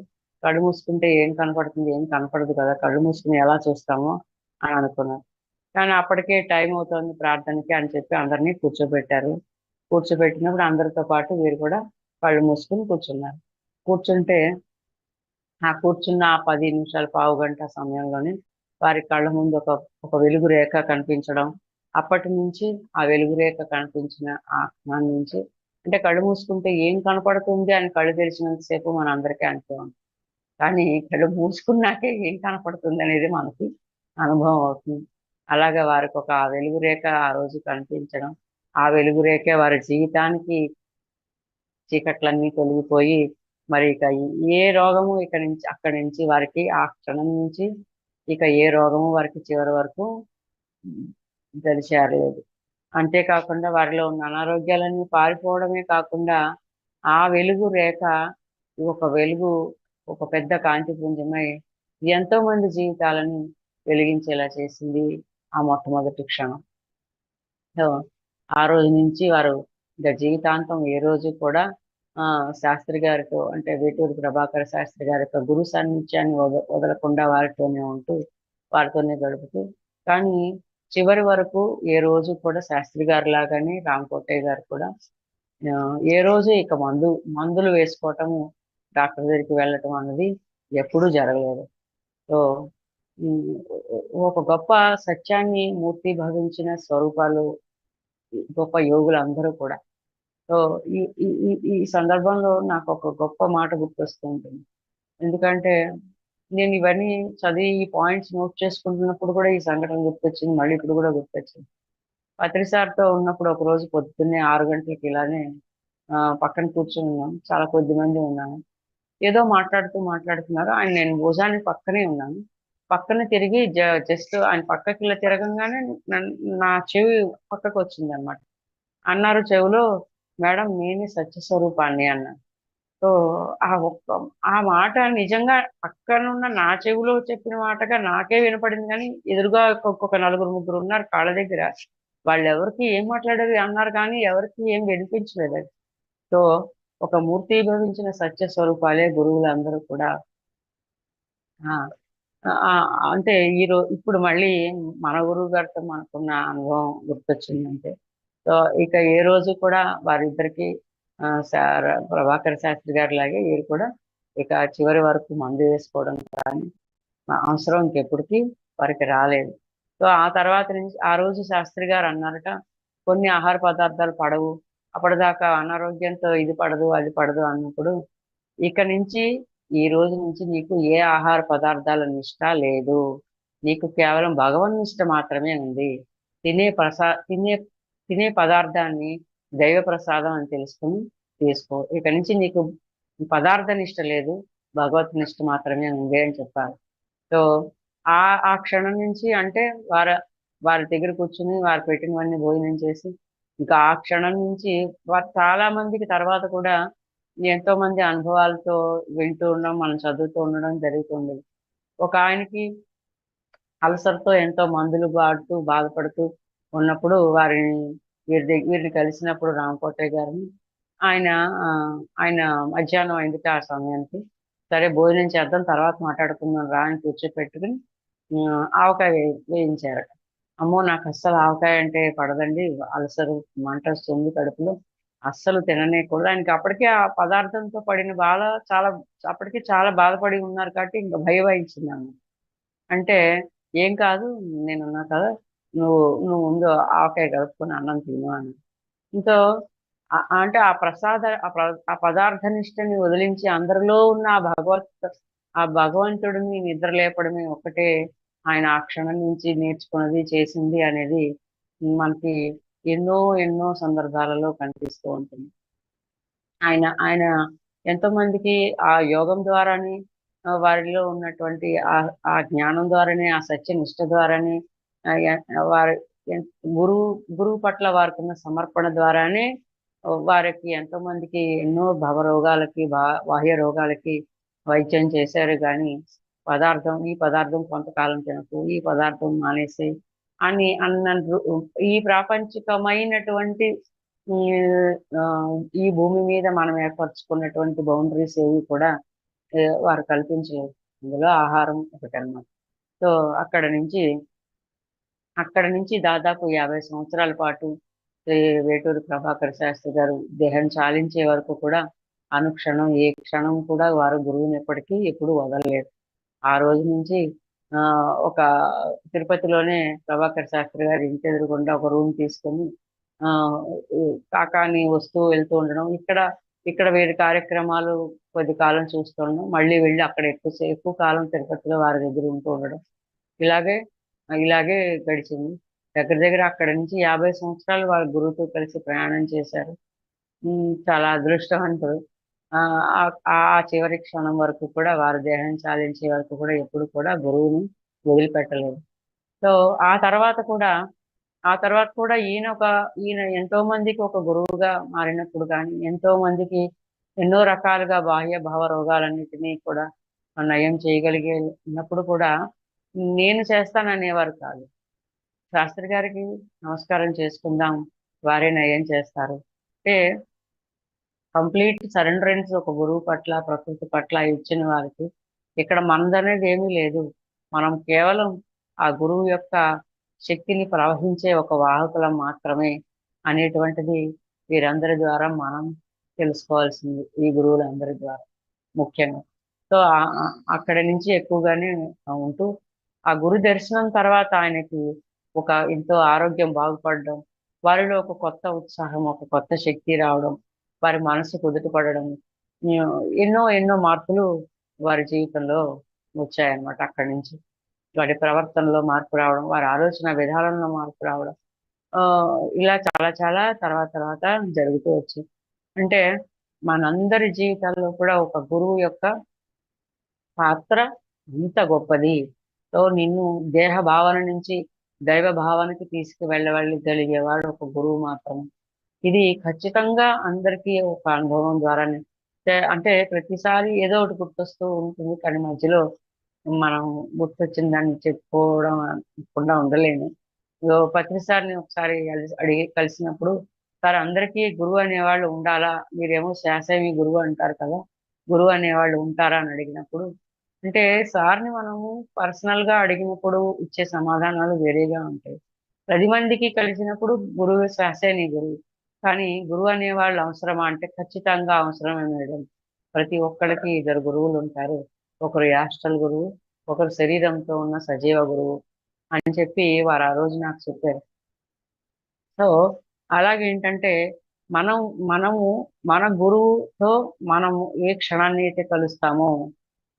కళ్ళు మూసుకుంటే ఏం కనపడుతుంది, ఏం కనపడదు కదా, కళ్ళు మూసుకుని ఎలా చూస్తామో అని అనుకున్నాను. కానీ అప్పటికే టైం అవుతోంది ప్రార్థనకి అని చెప్పి అందరినీ కూర్చోబెట్టారు. కూర్చోబెట్టినప్పుడు అందరితో పాటు వీరు కూడా కళ్ళు మూసుకుని కూర్చున్నారు. కూర్చుంటే ఆ కూర్చున్న ఆ 10 నిమిషాలు, పావుగంట సమయంలోనే వారి కళ్ళ ముందు ఒక వెలుగు రేఖ కనిపించడం. అప్పటి నుంచి ఆ వెలుగు రేఖ కనిపించిన ఆ క్షణం నుంచి, అంటే కళ్ళు మూసుకుంటే ఏం కనపడుతుంది అని కళ్ళు తెరిచినంత సేపు మనందరికీ అనుభవం. కానీ కళ్ళు మూసుకున్నాకే ఏం కనపడుతుంది అనేది మనకి అనుభవం అవుతుంది. అలాగే వారికి ఒక వెలుగు రేఖ ఆ రోజు కనిపించడం. ఆ వెలుగు రేఖే వారి జీవితానికి చీకట్లన్నీ తొలగిపోయి, మరి ఇక ఏ రోగము అక్కడి నుంచి వారికి ఆ క్షణం నుంచి ఇక ఏ రోగము వారికి చివరి వరకు దరిచేరలేదు. అంతేకాకుండా వారిలో ఉన్న అనారోగ్యాలన్నీ పారిపోవడమే కాకుండా, ఆ వెలుగు రేఖ ఒక వెలుగు, ఒక పెద్ద కాంతి పుంజమై ఎంతో మంది జీవితాలను వెలిగించేలా చేసింది ఆ మొట్టమొదటి క్షణం. సో, ఆ రోజు నుంచి వారు ఇక జీవితాంతం ఏ రోజు కూడా శాస్త్రి గారితో, అంటే వేటూరి ప్రభాకర శాస్త్రి గారి యొక్క గురు సాన్నిధ్యాన్ని వదలకుండా వారితోనే ఉంటూ, వారితోనే గడుపుతూ, కానీ చివరి వరకు ఏ రోజు కూడా శాస్త్రి గారి లాగానే రామకోటయ్య గారు కూడా ఏ రోజు ఇక మందులు వేసుకోవటము, డాక్టర్ దగ్గరికి వెళ్ళటం అన్నది ఎప్పుడూ జరగలేదు. సో, హ్మ్, ఒక గొప్ప సత్యాన్ని మూర్తీభవించిన స్వరూపాలు గొప్ప యోగులందరూ కూడా. సో, ఈ ఈ ఈ ఈ సందర్భంలో నాకొక గొప్ప మాట గుర్తొస్తూ ఉంటుంది. ఎందుకంటే, నేను ఇవన్నీ చదివి ఈ పాయింట్స్ నోట్ చేసుకుంటున్నప్పుడు కూడా ఈ సంఘటన గుర్తొచ్చింది. మళ్ళీ ఇప్పుడు కూడా గుర్తొచ్చింది. పత్రి సార్‌తో ఉన్నప్పుడు ఒకరోజు పొద్దున్నే 6 గంటలకి ఇలానే పక్కన కూర్చొని ఉన్నాం. చాలా కొద్ది మంది ఉన్నాము. ఏదో మాట్లాడుతున్నారు. నేను భుజానికి పక్కనే ఉన్నాను. పక్కన తిరిగి జస్ట్ ఆయన పక్కకి ఇలా తిరగంగానే నన్ నా చెవి పక్కకొచ్చిందనమాట. అన్నారు చెవిలో, "మేడం నేనే సత్యస్వరూపాన్ని" అన్నారు. సో, ఆ ఒక్క ఆ మాట నిజంగా పక్కనున్న నా చెవిలో చెప్పిన మాటగా నాకే వినపడింది గానీ, ఎదురుగా ఇంకొక నలుగురు, ముగ్గురు ఉన్నారు కాళ్ళ దగ్గర. వాళ్ళెవరికీ ఏం మాట్లాడారు అన్నారు కానీ, ఎవరికీ ఏం వినిపించలేదది. సో, ఒక మూర్తీభవించిన సత్య స్వరూపాలే గురువులందరూ కూడా. ఆ! అంటే ఇప్పుడు మళ్ళీ మన గురువు గారితో మనకున్న అనుభవం గుర్తొచ్చిందంటే, సో, ఇక ఏ రోజు కూడా వారిద్దరికీ ప్రభాకర్ శాస్త్రి గారిలాగే వీరు కూడా ఇక చివరి వరకు మందు వేసుకోవడం కానీ, అవసరం ఇంకెప్పటికీ వారికి రాలేదు. సో, ఆ తర్వాత నుంచి ఆ రోజు శాస్త్రి గారు అన్నారట, కొన్ని ఆహార పదార్థాలు పడవు. అప్పటిదాకా అనారోగ్యంతో ఇది పడదు, అది పడదు అన్నప్పుడు, ఇక నుంచి ఈ రోజు నుంచి నీకు ఏ ఆహార పదార్థాల నిష్ట లేదు. నీకు కేవలం భగవన్నిష్ట మాత్రమే ఉంది. తినే ప్రసా తినే తినే పదార్థాన్ని దైవ ప్రసాదం అని తెలుసుకొని తీసుకో. ఇక నుంచి నీకు పదార్థ నిష్ట లేదు. భగవత్ నిష్ట మాత్రమే ఉంది అని చెప్పారు. సో, ఆ ఆ క్షణం నుంచి అంటే వారి దగ్గర కూర్చొని వారు పెట్టినవన్నీ భోజనం చేసి, ఇంకా ఆ క్షణం నుంచి వారు చాలా మందికి తర్వాత కూడా ఎంతో మంది అనుభవాలతో వింటూ ఉండడం, మనం చదువుతూ ఉండడం జరుగుతుండేది. ఒక ఆయనకి అల్సర్‌తో ఎంతో మందులు వాడుతూ బాధపడుతూ ఉన్నప్పుడు వీరిని కలిసినప్పుడు రామకోటయ్య గారిని ఆయన ఆయన మధ్యాహ్నం అయిందట ఆ సమయానికి. సరే భోజనం చేద్దాం తర్వాత మాట్లాడుకుందాం రా అని కూర్చోపెట్టుకొని ఆవకాయ వేయించారట. అమ్మో! నాకస్సలు ఆవకాయ అంటే పడదండి. అల్సరు మంటొస్తుంది కడుపులో. అస్సలు తిననీయకూడదు. ఆయనకి అప్పటికే ఆ పదార్థంతో పడిన బాధ చాలా, అప్పటికే చాలా బాధపడి ఉన్నారు కాబట్టి ఇంక భయమేసిందన్నమాట. అంటే, "ఏం కాదు నేనున్నా కదా! నువ్వు నువ్వు ముందు ఆవకాయ కలుపుకొని అన్నం తిను" అని. సో, అంటే ఆ పదార్థ నిష్టని వదిలించి అందరిలో ఉన్న ఆ భగవంతుడిని నిద్ర లేపడమే ఒక్కటే ఆయన ఆ క్షణం నుంచి నేర్చుకున్నది, చేసింది అనేది మనకి ఎన్నో ఎన్నో సందర్భాలలో కనిపిస్తూ ఉంటుంది. ఆయన ఆయన ఎంతో మందికి ఆ యోగం ద్వారానే, వారిలో ఉన్నటువంటి ఆ జ్ఞానం ద్వారానే, ఆ సత్యనిష్ట ద్వారానే, ఆహ్, య వారి ఎన్ గురువు గురువు పట్ల వారికున్న సమర్పణ ద్వారానే వారికి ఎంతో మందికి ఎన్నో భవరోగాలకి, బాహ్య రోగాలకి వైద్యం చేశారు కానీ ఈ పదార్థం కొంతకాలం తినకు, ఈ పదార్థం మానేసి అని అన్నట్లు ఈ ప్రాపంచికమైనటువంటి ఈ ఆ, ఈ భూమి మీద మనం ఏర్పరచుకున్నటువంటి బౌండరీస్ ఏవి కూడా వారు కల్పించలేదు. అందులో ఆహారం ఒకటి అన్నమాట. సో అక్కడ నుంచి దాదాపు 50 సంవత్సరాల పాటు ఈ వేటూరి ప్రభాకర్ శాస్త్రి గారు దేహం చాలించే వరకు కూడా అనుక్షణం ఏ క్షణం కూడా వారు గురువుని ఎప్పుడు వదలలేదు. ఆ రోజు నుంచి ఆ ఒక తిరుపతిలోనే ప్రభాకర్ శాస్త్రి గారి ఇంటి ఎదురుగుండా ఒక రూమ్ తీసుకొని ఆ ఈ కాకాని వస్తూ వెళ్తూ ఉండడం, ఇక్కడ వీరి కార్యక్రమాలు కొద్ది కాలం చూస్తుండడం, మళ్ళీ వెళ్ళి అక్కడ ఎక్కువ కాలం తిరుపతిలో వారి దగ్గర ఉంటూ ఉండడం. ఇలాగే ఇలాగే గడిచింది. దగ్గర దగ్గర అక్కడ నుంచి 50 సంవత్సరాలు వాళ్ళ గురువుతో కలిసి ప్రయాణం చేశారు. చాలా అదృష్టవంతుడు. ఆ చివరి క్షణం వరకు కూడా వారు దేహం చాలించే వరకు కూడా ఎప్పుడు కూడా గురువుని వదిలిపెట్టలేదు. సో ఆ తర్వాత కూడా ఈయన ఎంతో మందికి ఒక గురువుగా మారినప్పుడు కానీ, ఎంతో మందికి ఎన్నో రకాలుగా బాహ్య భావ రోగాలన్నిటినీ కూడా నయం చేయగలిగినప్పుడు కూడా నేను చేస్తాననేవారు కాదు. శాస్త్రి గారికి నమస్కారం చేసుకుందాం, వారే నయం చేస్తారు అంటే కంప్లీట్ సరెండరెన్స్ ఒక గురువు పట్ల, ప్రకృతి పట్ల ఇచ్చిన వారికి ఇక్కడ మనదనేది ఏమీ లేదు. మనం కేవలం ఆ గురువు యొక్క శక్తిని ప్రవహించే ఒక వాహకులం మాత్రమే అనేటువంటిది వీరందరి ద్వారా మనం తెలుసుకోవాల్సింది, ఈ గురువులందరి ద్వారా ముఖ్యంగా. సో అక్కడి నుంచి ఎక్కువగానే ఉంటూ ఆ గురు దర్శనం తర్వాత ఆయనకి ఎంతో ఆరోగ్యం బాగుపడడం, వారిలో ఒక కొత్త ఉత్సాహం, ఒక కొత్త శక్తి రావడం, వారి మనసు కుదుటపడడం, ఎన్నో ఎన్నో మార్పులు వారి జీవితంలో వచ్చాయన్నమాట. అక్కడి నుంచి వారి ప్రవర్తనలో మార్పు రావడం, వారి ఆలోచన విధానంలో మార్పు రావడం, ఆ ఇలా చాలా చాలా తర్వాత జరుగుతూ వచ్చింది. అంటే మనందరి జీవితాల్లో కూడా ఒక గురువు యొక్క పాత్ర ఇంత గొప్పది. సో నిన్ను దేహ భావన నుంచి దైవ భావనకి తీసుకువెళ్ళగలిగేవాడు ఒక గురువు మాత్రమే. ఇది ఖచ్చితంగా అందరికీ ఒక అనుభవం ద్వారానే. అంటే ప్రతిసారి ఏదో ఒకటి గుర్తొస్తూ ఉంటుంది, కానీ మధ్యలో మనం గుర్తొచ్చిన దాన్ని చెప్పుకోవడం అనకుండా ఉండలేము. ప్రతిసారిని ఒకసారి అడిగి కలిసినప్పుడు, సార్ అందరికీ గురువు అనేవాళ్ళు ఉండాలా, మీరేమో శాస్త్రీయ గురువు అంటారు కదా, గురువు అనేవాళ్ళు ఉంటారా అని అడిగినప్పుడు, అంటే సార్ని మనము పర్సనల్ గా అడిగినప్పుడు ఇచ్చే సమాధానాలు వేరేగా ఉంటాయి. 10 మందికి కలిసినప్పుడు గురువు శాస్త్రీయ గురువు, కానీ గురువు అనేవాళ్ళు అవసరమా అంటే ఖచ్చితంగా అవసరమే మేడం. ప్రతి ఒక్కరికి ఇద్దరు గురువులు ఉంటారు. ఒకరు యాస్ట్రల్ గురువు, ఒకరు శరీరంతో ఉన్న సజీవ గురువు అని చెప్పి వారు ఆ రోజు నాకు చెప్పారు. సో అలాగేంటంటే మనం మనము మన గురువుతో మనము ఏ క్షణాన్ని అయితే కలుస్తామో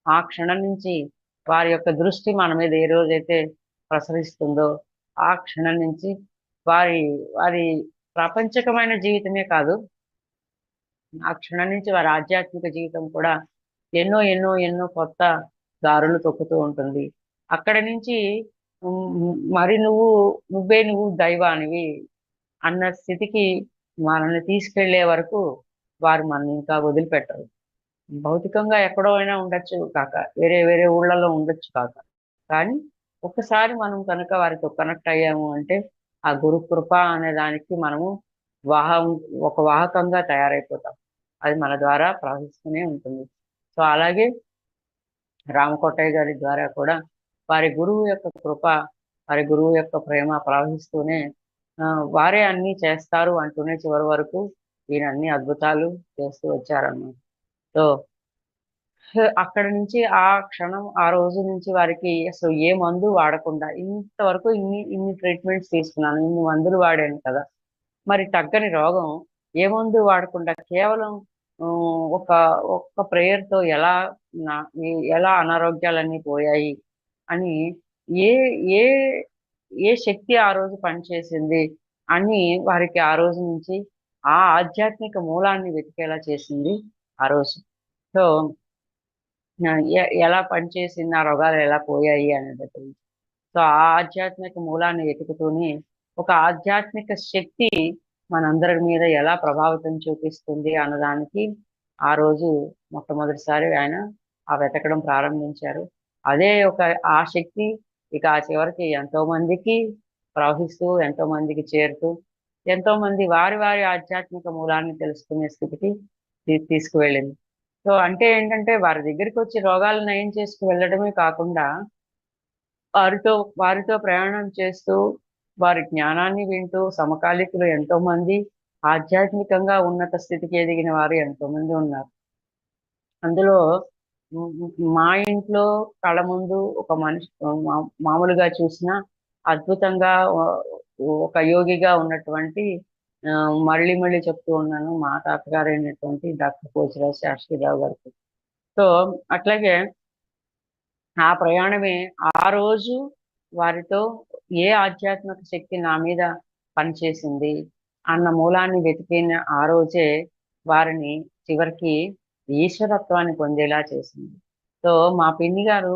ఆ క్షణం నుంచి వారి యొక్క దృష్టి మన మీద ఏ రోజైతే ప్రసరిస్తుందో ఆ క్షణం నుంచి వారి వారి ప్రాపంచికమైన జీవితమే కాదు, ఆ క్షణం నుంచి వారి ఆధ్యాత్మిక జీవితం కూడా ఎన్నో ఎన్నో ఎన్నో కొత్త దారులు తొక్కుతూ ఉంటుంది. అక్కడ నుంచి మరి నువ్వు దైవానివి అన్న స్థితికి మనల్ని తీసుకెళ్లే వరకు వారు మనల్ని ఇంకా వదిలిపెట్టరు. భౌతికంగా ఎక్కడో అయినా ఉండొచ్చు కాక, వేరే వేరే ఊళ్ళలో ఉండొచ్చు కాక, కానీ ఒక్కసారి మనం కనుక వారితో కనెక్ట్ అయ్యాము అంటే ఆ గురు కృప అనే దానికి మనము వాహం ఒక వాహకంగా తయారైపోతాం. అది మన ద్వారా ప్రవహిస్తూనే ఉంటుంది. సో అలాగే రామకోటయ్య గారి ద్వారా కూడా వారి గురువు యొక్క కృప, వారి గురువు యొక్క ప్రేమ ప్రవహిస్తూనే వారే అన్ని చేస్తారు అంటూనే చివరి వరకు ఈయన అన్ని అద్భుతాలు చేస్తూ వచ్చారన్నమాట. సో అక్కడ నుంచి ఆ రోజు నుంచి వారికి అసలు ఏ మందు వాడకుండా ఇంతవరకు ఇన్ని ట్రీట్మెంట్స్ తీసుకున్నాను, ఇన్ని మందులు వాడాను కదా, మరి తగ్గని రోగం ఏ మందు వాడకుండా కేవలం ఒక ఒక్క ప్రేయర్ తో ఎలా అనారోగ్యాలన్నీ పోయాయి అని ఏ ఏ ఏ శక్తి ఆ రోజు పనిచేసింది అని వారికి ఆ రోజు నుంచి ఆ ఆధ్యాత్మిక మూలాన్ని వెతికేలా చేసింది ఆ రోజు. సో ఎలా పనిచేసింది, ఆ రోగాలు ఎలా పోయాయి అనేది గురించి. సో ఆ ఆధ్యాత్మిక మూలాన్ని వెతుకుతూనే ఒక ఆధ్యాత్మిక శక్తి మనందరి మీద ఎలా ప్రభావితం చూపిస్తుంది అన్నదానికి ఆ రోజు మొట్టమొదటిసారి ఆయన ఆ వెతకడం ప్రారంభించారు. అదే ఒక ఆ శక్తి ఇక ఆ చివరికి ఎంతో మందికి ప్రవహిస్తూ, ఎంతో మందికి చేరుతూ, ఎంతో మంది వారి వారి ఆధ్యాత్మిక మూలాన్ని తెలుసుకునే స్థితికి తీసుకువెళ్ళింది. సో, అంటే ఏంటంటే వారి దగ్గరికొచ్చి రోగాలు నయం చేసుకు వెళ్ళడమే కాకుండా వారితో వారితో ప్రయాణం చేస్తూ, వారి జ్ఞానాన్ని వింటూ సమకాలికులు ఎంతోమంది ఆధ్యాత్మికంగా ఉన్నత స్థితికి ఎదిగిన వారు ఎంతోమంది ఉన్నారు. అందులో మా ఇంట్లో కళ్ళ ముందు ఒక మనిషి మామూలుగా చూసినా అద్భుతంగా ఒక యోగిగా ఉన్నటువంటి మళ్ళీ మళ్ళీ చెప్తూ ఉన్నాను మా తాతగారైనటువంటి డాక్టర్ పోచిరాజు శాస్త్రిరావు గారికి. సో, అట్లాగే ఆ ప్రయాణమే ఆ రోజు వారితో ఏ ఆధ్యాత్మిక శక్తి నా మీద పనిచేసింది అన్న మూలాన్ని వెతికిన ఆ రోజే వారిని చివరికి ఈశ్వరత్వాన్ని పొందేలా చేసింది. సో, మా పిన్ని గారు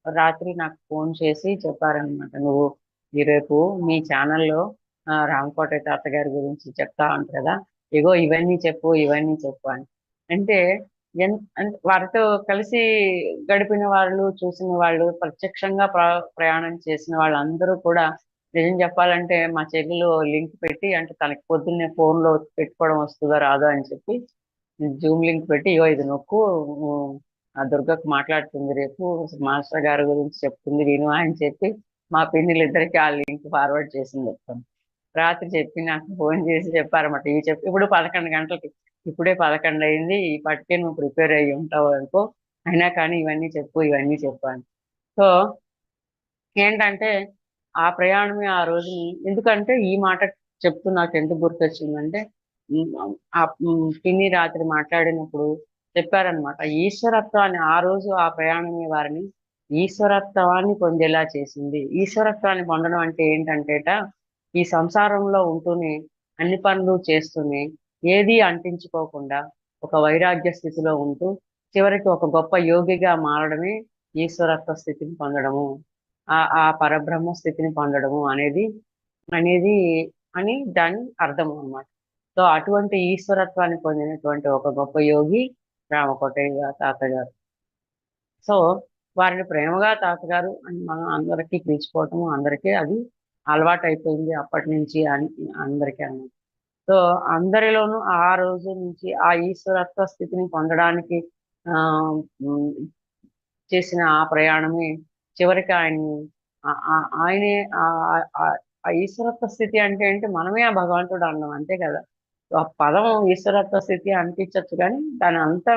రాత్రి నాకు ఫోన్ చేసి చెప్పారనమాట. "నువ్వు ఈ రేపు మీ ఛానల్‌లో రామకోటయ్య తాతగారి గురించి చెప్తా ఉంటారు కదా! ఇగో ఇవన్నీ చెప్పు, ఇవన్నీ చెప్పు" అని. అంటే అంటే వారితో కలిసి గడిపిన వాళ్ళు, చూసిన వాళ్ళు, ప్రత్యక్షంగా ప్రయాణం చేసిన వాళ్ళందరూ కూడా నిజం చెప్పాలంటే మా చెల్లెలు లింక్ పెట్టి అంటే తనకి పొద్దున్నే ఫోన్‌లో పెట్టుకోవడం వస్తదో రాదో అని చెప్పి జూమ్ లింక్ పెట్టి ఇగో ఇది నొక్కు ఆ దుర్గక్క మాట్లాడుతుంది రేపు మాస్టర్ గారి గురించి చెప్తుంది విను అని చెప్పి మా పిన్నిలిద్దరికీ ఆ లింక్ ఫార్వర్డ్ చేసింది. రాత్రి చెప్పి నాకు ఫోన్ చేసి చెప్పారన్నమాట. ఇవి చెప్పి ఇప్పుడు 11 గంటలకి. ఇప్పుడే 11 అయింది. ఇప్పటికే నువ్వు ప్రిపేర్ అయ్యి ఉంటావు అనుకో. అయినా కానీ ఇవన్నీ చెప్పు, ఇవన్నీ చెప్పు అని. సో, ఏంటంటే ఆ ప్రయాణమే ఆ రోజుని ఎందుకంటే ఈ మాట చెప్తూ నాకెందుకు గుర్తొచ్చిందంటే పిన్ని రాత్రి మాట్లాడినప్పుడు చెప్పారనమాట. ఈశ్వరత్వాన్ని ఆ రోజు ఆ ప్రయాణమే వారిని ఈశ్వరత్వాన్ని పొందేలా చేసింది. ఈశ్వరత్వాన్ని పొందడం అంటే ఏంటంటేట ఈ సంసారంలో ఉంటూనే అన్ని పనులు చేస్తూనే ఏదీ అంటించుకోకుండా ఒక వైరాగ్య స్థితిలో ఉంటూ చివరికి ఒక గొప్ప యోగిగా మారడమే ఈశ్వరత్వ స్థితిని పొందడము. ఆ పరబ్రహ్మ స్థితిని పొందడము అనేది అనేది అని దాని అర్థం అన్నమాట. సో, అటువంటి ఈశ్వరత్వాన్ని పొందినటువంటి ఒక గొప్ప యోగి రామకోటయ్య తాతగారు. సో, వారిని ప్రేమగా తాతగారు అని మనం అందరికీ పిలుచుకోవటము అందరికీ అది అలవాటయిపోయింది అప్పటినుంచి అని అందరికీ అన్నమాట. సో, అందరిలోనూ ఆ రోజు నుంచి ఆ ఈశ్వరత్వ స్థితిని పొందడానికి ఆహ్, హ్మ్. చేసిన ఆ ప్రయాణమే చివరికి ఆయన్ని ఆయనే ఆ ఈశ్వరత్వ స్థితి అంటే ఏంటి మనమే ఆ భగవంతుడు అన్నాం అంతే కదా! ఆ పదం ఈశ్వరత్వ స్థితి అనిపించొచ్చు కానీ దాని అంతా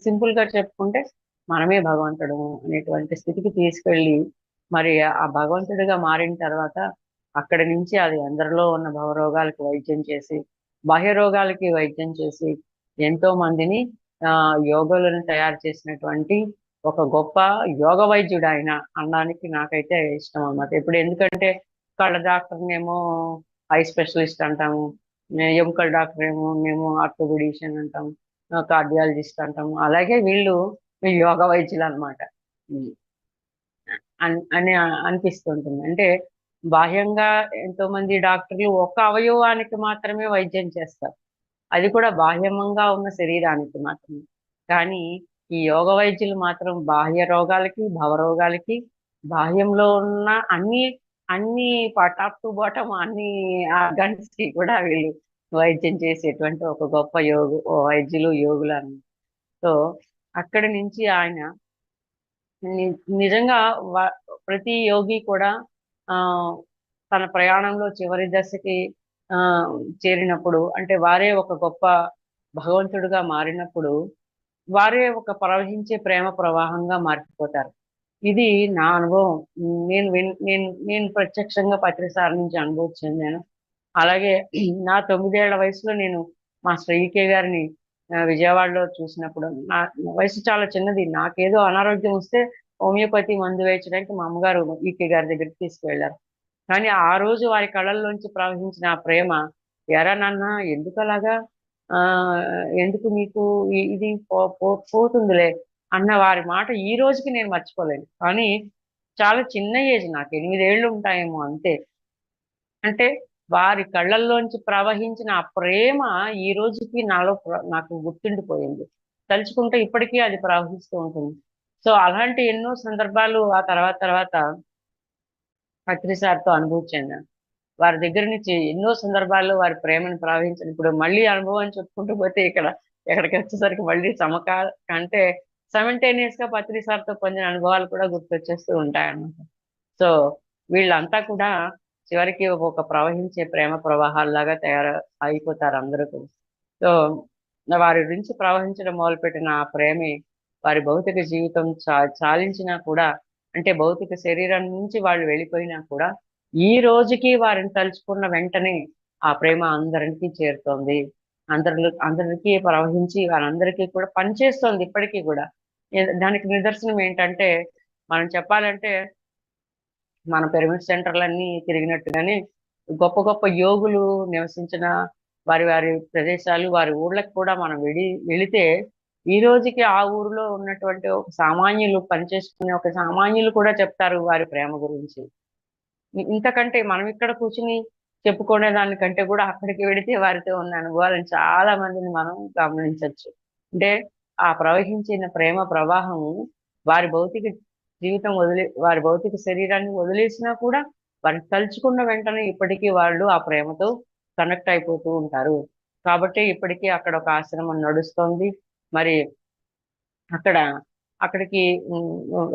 సింపుల్‌గా చెప్పుకుంటే మనమే భగవంతుడము అనేటువంటి స్థితికి తీసుకెళ్ళి మరి ఆ భగవంతుడిగా మారిన తర్వాత అక్కడి నుంచి అది అందరిలో ఉన్న భవరోగాలకి వైద్యం చేసి, బాహ్య రోగాలకి వైద్యం చేసి ఎంతో మందిని యోగులను తయారు చేసినటువంటి ఒక గొప్ప యోగ వైద్యుడాయన అనడానికి నాకైతే ఇష్టం అన్నమాట. ఇప్పుడు ఎందుకంటే కళ్ళ డాక్టర్‌నేమో ఐ స్పెషలిస్ట్ అంటాము. ఎముకల డాక్టరేమో ఆర్థోపెడిషియన్ అంటాం. కార్డియాలజిస్ట్ అంటాము. అలాగే వీళ్ళు యోగ వైద్యులనమాట. హ్మ్. అని అనిపిస్తుంటుంది. అంటే బాహ్యంగా ఎంతోమంది డాక్టర్లు ఒక అవయవానికి మాత్రమే వైద్యం చేస్తారు. అది కూడా బాహ్యంగా ఉన్న శరీరానికి మాత్రమే. కానీ ఈ యోగ వైద్యులు మాత్రం బాహ్య రోగాలకి, భవరోగాలకి, బాహ్యంలో ఉన్న అన్ని టాప్ టు బాటమ్ అన్ని ఆర్గాన్స్‌కి కూడా వీళ్ళు వైద్యం చేసేటువంటి ఒక గొప్ప వైద్యులు, యోగులన్నమాట. సో, అక్కడి నుంచి ఆయన ని నిజంగా వ ప్రతి యోగి కూడా ఆహ్, తన ప్రయాణంలో చివరి దశకి ఆహ్, చేరినప్పుడు అంటే వారే ఒక గొప్ప భగవంతుడుగా మారినప్పుడు, వారే ఒక ప్రవహించే ప్రేమ ప్రవాహంగా మారిపోతారు. ఇది నా అనుభవం. నేను ప్రత్యక్షంగా పత్రిసారి నుంచి అనుభూతి చెందాను. అలాగే నా 9 ఏళ్ల వయసులో నేను మాస్టర్ ఈకే గారిని విజయవాడలో చూసినప్పుడు నా వయసు చాలా చిన్నది. నాకేదో అనారోగ్యం వస్తే హోమియోపతి మందు వేయించడానికి మా అమ్మగారు ఈకే గారి దగ్గరికి తీసుకువెళ్లారు. కానీ ఆ రోజు వారి కళ్ళల్లోంచి ప్రవహించిన ఆ ప్రేమ, "ఏరా నాన్న ఎందుకలాగా? ఆహ్, ఎందుకు నీకు ఇది పోతుందిలే" అన్న వారి మాట ఈ రోజుకి నేను మర్చిపోలేను. కానీ చాలా చిన్న ఏజ్ నాకు 8 ఏళ్ళు ఉంటాయేమో అంతే. అంటే వారి కళ్ళల్లోంచి ప్రవహించిన ఆ ప్రేమ ఈ రోజుకి నాలో నాకు గుర్తుండిపోయింది. తలుచుకుంటే ఇప్పటికీ అది ప్రవహిస్తూ ఉంటుంది. సో అలాంటి ఎన్నో సందర్భాలు ఆ తర్వాత పత్రి సార్తో అనుభూతి చెందాను. వారి దగ్గర నుంచి ఎన్నో సందర్భాల్లో వారి ప్రేమను ప్రవహించాను. ఇప్పుడు మళ్ళీ అనుభవం చెప్పుకుంటూ పోతే ఎక్కడికి వచ్చేసరికి మళ్ళీ అంటే సైమల్టేనియస్ గా పత్రి సార్తో పొందిన అనుభవాలు కూడా గుర్తొచ్చేస్తూ ఉంటాయన్నమాట. సో వీళ్ళంతా కూడా చివరికి ఒక ప్రవహించే ప్రేమ ప్రవాహాల్లాగా అయిపోతారు అందరూ కూడా. సో వారి నుంచి ప్రవహించడం మొదలుపెట్టిన ఆ ప్రేమే వారి భౌతిక జీవితం చాలించినా కూడా, అంటే భౌతిక శరీరం నుంచి వాళ్ళు వెళ్ళిపోయినా కూడా ఈ రోజుకి వారిని తలుచుకున్న వెంటనే ఆ ప్రేమ అందరికీ చేరుతోంది. అందరికీ ప్రవహించి వారందరికీ కూడా పనిచేస్తోంది ఇప్పటికీ కూడా. దానికి నిదర్శనం ఏంటంటే, మనం చెప్పాలంటే మన పిరమిడ్ సెంటర్లన్నీ తిరిగినట్టుగానే గొప్ప గొప్ప యోగులు నివసించిన వారి ప్రదేశాలు, వారి ఊర్లకు కూడా మనం వెళితే ఈ రోజుకి ఆ ఊరిలో ఉన్నటువంటి ఒక సామాన్యులు పనిచేసుకునే ఒక సామాన్యులు కూడా చెప్తారు వారి ప్రేమ గురించి. ఇంతకంటే మనం ఇక్కడ కూర్చుని చెప్పుకునే దానికంటే కూడా అక్కడికి వెళితే వారితో ఉన్న అనుభవాలను చాలా మందిని మనం గమనించొచ్చు. అంటే ఆ ప్రవహించిన ప్రేమ ప్రవాహం వారి భౌతిక వారి భౌతిక శరీరాన్ని వదిలేసినా కూడా వారిని తలుచుకున్న వెంటనే ఇప్పటికీ వాళ్ళు ఆ ప్రేమతో కనెక్ట్ అయిపోతూ ఉంటారు. కాబట్టి ఇప్పటికీ అక్కడ ఒక ఆశ్రమం నడుస్తోంది. మరి అక్కడ అక్కడికి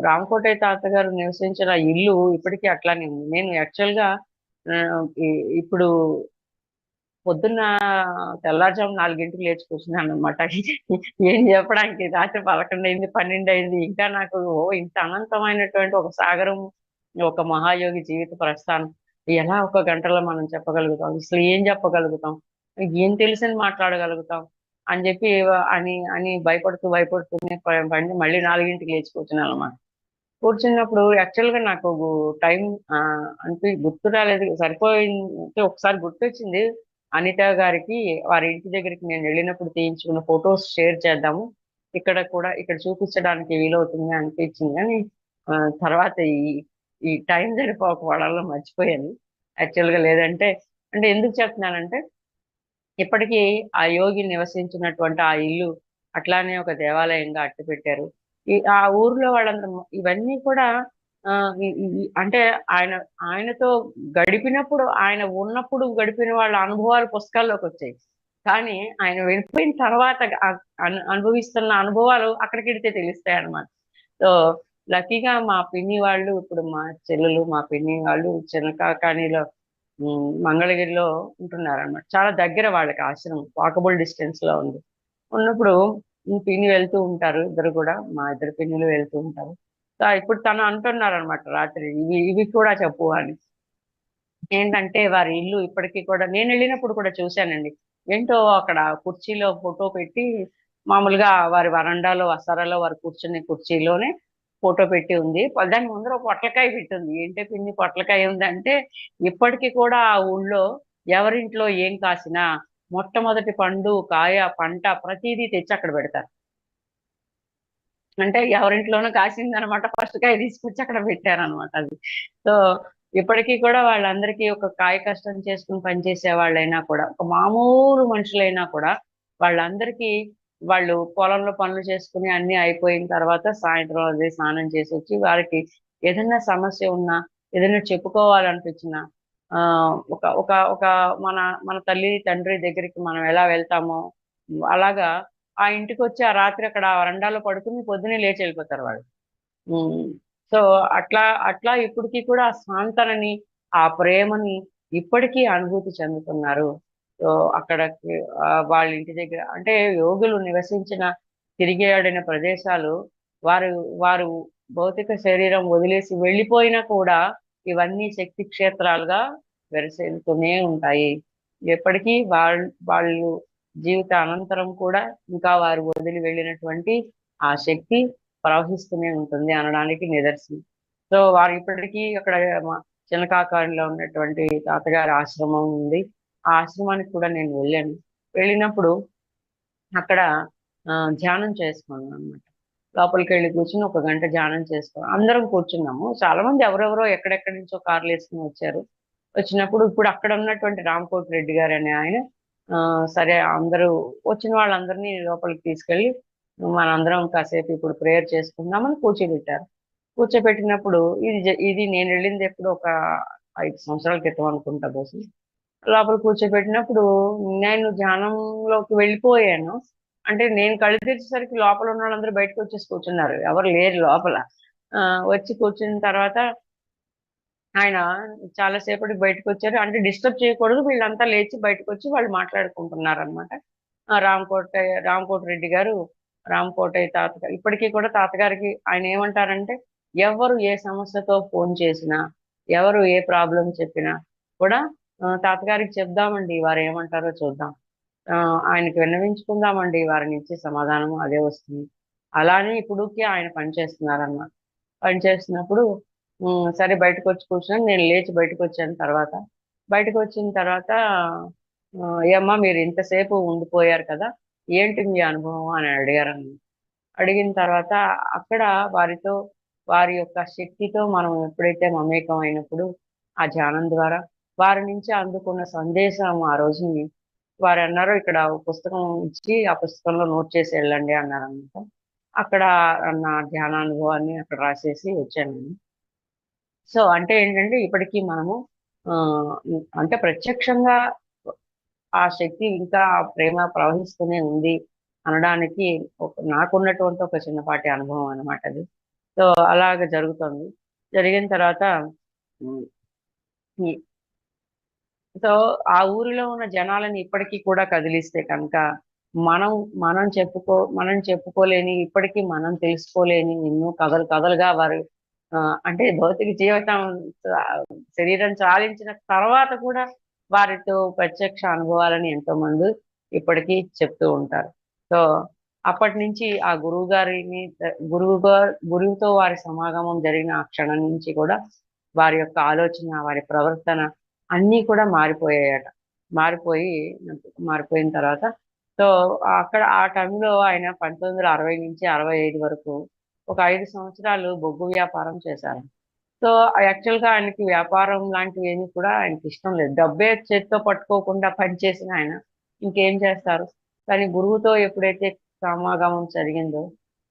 రామకోటయ్య తాతగారు నివసించిన ఇల్లు ఇప్పటికీ అట్లానే ఉంది. నేను యాక్చువల్‌గా ఇప్పుడు పొద్దున్న తెల్లారుజామున 4కి లేచి కూర్చున్నాననమాట. ఏం చెప్పడానికి రాత్రి 11 అయింది, 12 అయింది. ఇంకా నాకు ఇంత అనంతమైనటువంటి ఒక సాగరం, ఒక మహాయోగి జీవిత ప్రస్థానం ఎలా ఒక గంటలో మనం చెప్పగలుగుతాం? అసలు ఏం చెప్పగలుగుతాం? ఏం తెలిసని మాట్లాడగలుగుతాం? అని చెప్పి అని అని భయపడుతూనే పండి మళ్ళీ 4కి లేచి కూర్చున్నాననమాట. కూర్చున్నప్పుడు యాక్చువల్‌గా నాకు టైం గుర్తు రాలేదు. సరిపోయింది. ఒకసారి గుర్తొచ్చింది. అనిత గారికి వారి ఇంటి దగ్గరికి నేను వెళ్ళినప్పుడు తీయించుకున్న ఫోటోస్ షేర్ చేద్దాము. ఇక్కడ చూపించడానికి వీలవుతుంది అనిపించింది గానీ తర్వాత ఈ టైం సరిపోకపోవడంలో మర్చిపోయాను. యాక్చువల్‌గా లేదంటే అంటే ఎందుకు చెప్తున్నానంటే ఇప్పటికీ ఆ యోగి నివసించినటువంటి ఆ ఇల్లు అట్లానే ఒక దేవాలయంగా అట్టిపెట్టారు. ఆ ఊర్లో వాళ్ళందరూ ఇవన్నీ కూడా అంటే ఆయన ఆయనతో గడిపినప్పుడు, ఆయన ఉన్నప్పుడు గడిపిన వాళ్ళ అనుభవాలు పుస్తకాల్లోకొచ్చాయి. కానీ ఆయన వెళ్ళిపోయిన తర్వాత అనుభవిస్తున్న అనుభవాలు అక్కడికెడితే తెలుస్తాయన్నమాట. సో లక్కీగా మా పిన్ని వాళ్ళు ఇప్పుడు మా చెల్లెలు, మా పిన్ని వాళ్ళు చిన్నకాకానిలో మంగళగిరిలో ఉంటున్నారన్నమాట. చాలా దగ్గర వాళ్ళకి ఆశ్రమం. వాకబుల్ డిస్టెన్స్ లో ఉంది. ఉన్నప్పుడు పిన్ని వెళ్తూ ఉంటారు. ఇద్దరు కూడా మా ఇద్దరు పిన్నులు వెళ్తూ ఉంటారు. సో ఇప్పుడు తను అంటున్నారన్నమాట రాత్రి ఇవి కూడా చెప్పు అని. ఏంటంటే వారి ఇల్లు ఇప్పటికీ కూడా నేను వెళ్ళినప్పుడు కూడా చూశానండి. ఏంటో అక్కడ కుర్చీలో ఫోటో పెట్టి మామూలుగా వారి వరండాలో, వసారాలో వారు కూర్చునే కుర్చీలోనే ఫోటో పెట్టి ఉంది. దాని ముందర ఒక పొట్లకాయ పెట్టుంది. ఏంటే పిన్ని పొట్లకాయ ఉందంటే, ఇప్పటికి కూడా ఆ ఊళ్ళో ఎవరింట్లో ఏం కాసినా మొట్టమొదటి పండు, కాయ, పంట ప్రతీదీ తెచ్చి అక్కడ పెడతారు. అంటే ఎవరింట్లోనో కాసిందనమాట. ఫస్ట్ కాయ తీసుకొచ్చి అక్కడ పెట్టారనమాట అది. సో ఇప్పటికీ కూడా వాళ్ళందరికీ ఒక కాయ కష్టం చేసుకొని పనిచేసే వాళ్ళైనా కూడా, ఒక మామూలు మనుషులైనా కూడా వాళ్ళందరికీ వాళ్ళు పొలంలో పనులు చేసుకుని అన్నీ అయిపోయిన తర్వాత సాయంత్రం అది స్నానం చేసొచ్చి వారికి ఏదైనా సమస్య ఉన్నా, ఏదైనా చెప్పుకోవాలనిపించినా ఒక ఒక ఒక మన మన తల్లి, తండ్రి దగ్గరికి మనం ఎలా వెళ్తామో అలాగా ఆ ఇంటికొచ్చి ఆ రాత్రి అక్కడ వరండాలో పడుకుని పొద్దున్నే లేచి వెళ్ళిపోతారు వాళ్ళు. హ్మ్. సో అట్లా ఇప్పటికి కూడా ఆ సాంతనని, ఆ ప్రేమని ఇప్పటికీ అనుభూతి చెందుతున్నారు. సో అక్కడకి వాళ్ళ ఇంటి దగ్గర అంటే యోగులు నివసించిన, తిరిగి ఆడిన ప్రదేశాలు వారు వారు భౌతిక శరీరం వదిలేసి వెళ్ళిపోయినా కూడా ఇవన్నీ శక్తి క్షేత్రాలుగా వెరసిల్లుతూనే ఉంటాయి. ఎప్పటికీ వాళ్ళు జీవిత అనంతరం కూడా ఇంకా వారు వదిలి వెళ్ళినటువంటి ఆ శక్తి ప్రవహిస్తూనే ఉంటుంది అనడానికి నిదర్శనం. సో వారు ఇప్పటికీ అక్కడ చిన్నకాకానిలో ఉన్నటువంటి తాతగారి ఆశ్రమం ఉంది. ఆ ఆశ్రమానికి కూడా నేను వెళ్ళాను. వెళ్ళినప్పుడు అక్కడ ధ్యానం చేసుకున్నానన్నమాట. లోపలికెళ్ళి కూర్చొని ఒక గంట ధ్యానం అందరం కూర్చున్నాము. చాలా మంది ఎవరెవరో ఎక్కడెక్కడి నుంచో కార్లేసుకొని వచ్చారు. వచ్చినప్పుడు ఇప్పుడు అక్కడ ఉన్నటువంటి రామకోటి రెడ్డి గారనే ఆయన సరే అందరూ వచ్చిన వాళ్ళందరినీ లోపలికి తీసుకెళ్ళి మనందరం కాసేపు ఇప్పుడు ప్రేయర్ చేసుకుందామని కూర్చోబెట్టారు. కూర్చోబెట్టినప్పుడు ఇది నేను వెళ్ళింది ఎప్పుడు ఒక 5 సంవత్సరాల క్రితం అనుకుంటా బహుశా. లోపల కూర్చోబెట్టినప్పుడు నేను ధ్యానంలోకి వెళ్ళిపోయాను. అంటే నేను కళ్ళు తెరిచేసరికి లోపల ఉన్న వాళ్ళందరూ బయటకు వచ్చేసి కూర్చున్నారు, ఎవరు లేరు లోపల. వచ్చి కూర్చున్న తర్వాత ఆయన చాలా సేపటికి బయటకు వచ్చారు. అంటే డిస్టర్బ్ చేయకూడదు, వీళ్ళంతా లేచి బయటకు వచ్చి వాళ్ళు మాట్లాడుకుంటున్నారు అనమాట. రామకోటి రెడ్డి గారు, రామకోటయ్య తాతగారు ఇప్పటికీ కూడా తాతగారికి ఆయన ఏమంటారంటే, ఎవరు ఏ సమస్యతో ఫోన్ చేసినా, ఎవరు ఏ ప్రాబ్లం చెప్పినా కూడా తాతగారికి చెప్దామండి, వారు ఏమంటారో చూద్దాం, ఆయనకి విన్నవించుకుందామండి, వారి నుంచి సమాధానం అదే వస్తుంది. అలానే ఇప్పుడుకి ఆయన పనిచేస్తున్నారన్నమాట. పనిచేస్తున్నప్పుడు సరే బయటకు వచ్చి కూర్చున్నాను. నేను లేచి బయటకు వచ్చాను తర్వాత. బయటకు వచ్చిన తర్వాత ఏమ్మా మీరు ఇంతసేపు ఉండిపోయారు కదా, ఏంటి మీ అనుభవం అని అడిగారని. అడిగిన తర్వాత అక్కడ వారితో, వారి యొక్క శక్తితో మనం ఎప్పుడైతే మమేకం అయినప్పుడు ఆ ధ్యానం ద్వారా వారి నుంచి అందుకున్న సందేశం ఆ రోజుని వారు అన్నారు, ఇక్కడ ఒక పుస్తకం ఇచ్చి ఆ పుస్తకంలో నోట్ చేసి వెళ్ళండి అన్నారన్నమాట. అక్కడ నా ధ్యానానుభవాన్ని అక్కడ రాసేసి వచ్చాను నేను. సో అంటే ఏంటంటే ఇప్పటికీ మనము ఆ అంటే ప్రత్యక్షంగా ఆ శక్తి ఇంకా ఆ ప్రేమ ప్రవహిస్తూనే ఉంది అనడానికి నాకున్నటువంటి ఒక చిన్నపాటి అనుభవం అనమాట అది. సో అలాగ జరుగుతుంది. జరిగిన తర్వాత ఉమ్, ఈ- సో ఆ ఊరిలో ఉన్న జనాలని ఇప్పటికీ కూడా కదిలిస్తే కనుక మనం మనం చెప్పుకోలేని, ఇప్పటికీ మనం తెలుసుకోలేని ఎన్నో కథలు కథలుగా వారు ఆ, అంటే భౌతిక జీవితం ఆ, శరీరం చాలించిన తర్వాత కూడా వారితో ప్రత్యక్ష అనుభవాలని ఎంతో మంది ఇప్పటికీ చెప్తూ ఉంటారు. సో అప్పటి నుంచి ఆ గురువు గారిని గురువుతో వారి సమాగమం జరిగిన ఆ క్షణం నుంచి కూడా వారి యొక్క ఆలోచన, వారి ప్రవర్తన అన్నీ కూడా మారిపోయాయట. మారిపోయి మారిపోయిన తర్వాత సో అక్కడ ఆ టైంలో ఆయన 1960 నుంచి 65 వరకు ఒక 5 సంవత్సరాలు బొగ్గు వ్యాపారం చేశారు. సో యాక్చువల్గా ఆయనకి వ్యాపారం లాంటివి ఏమి కూడా ఆయనకి ఇష్టం లేదు. డబ్బే చేత్తో పట్టుకోకుండా పనిచేసిన ఆయన ఇంకేం చేస్తారు. కానీ గురువుతో ఎప్పుడైతే సమాగమం జరిగిందో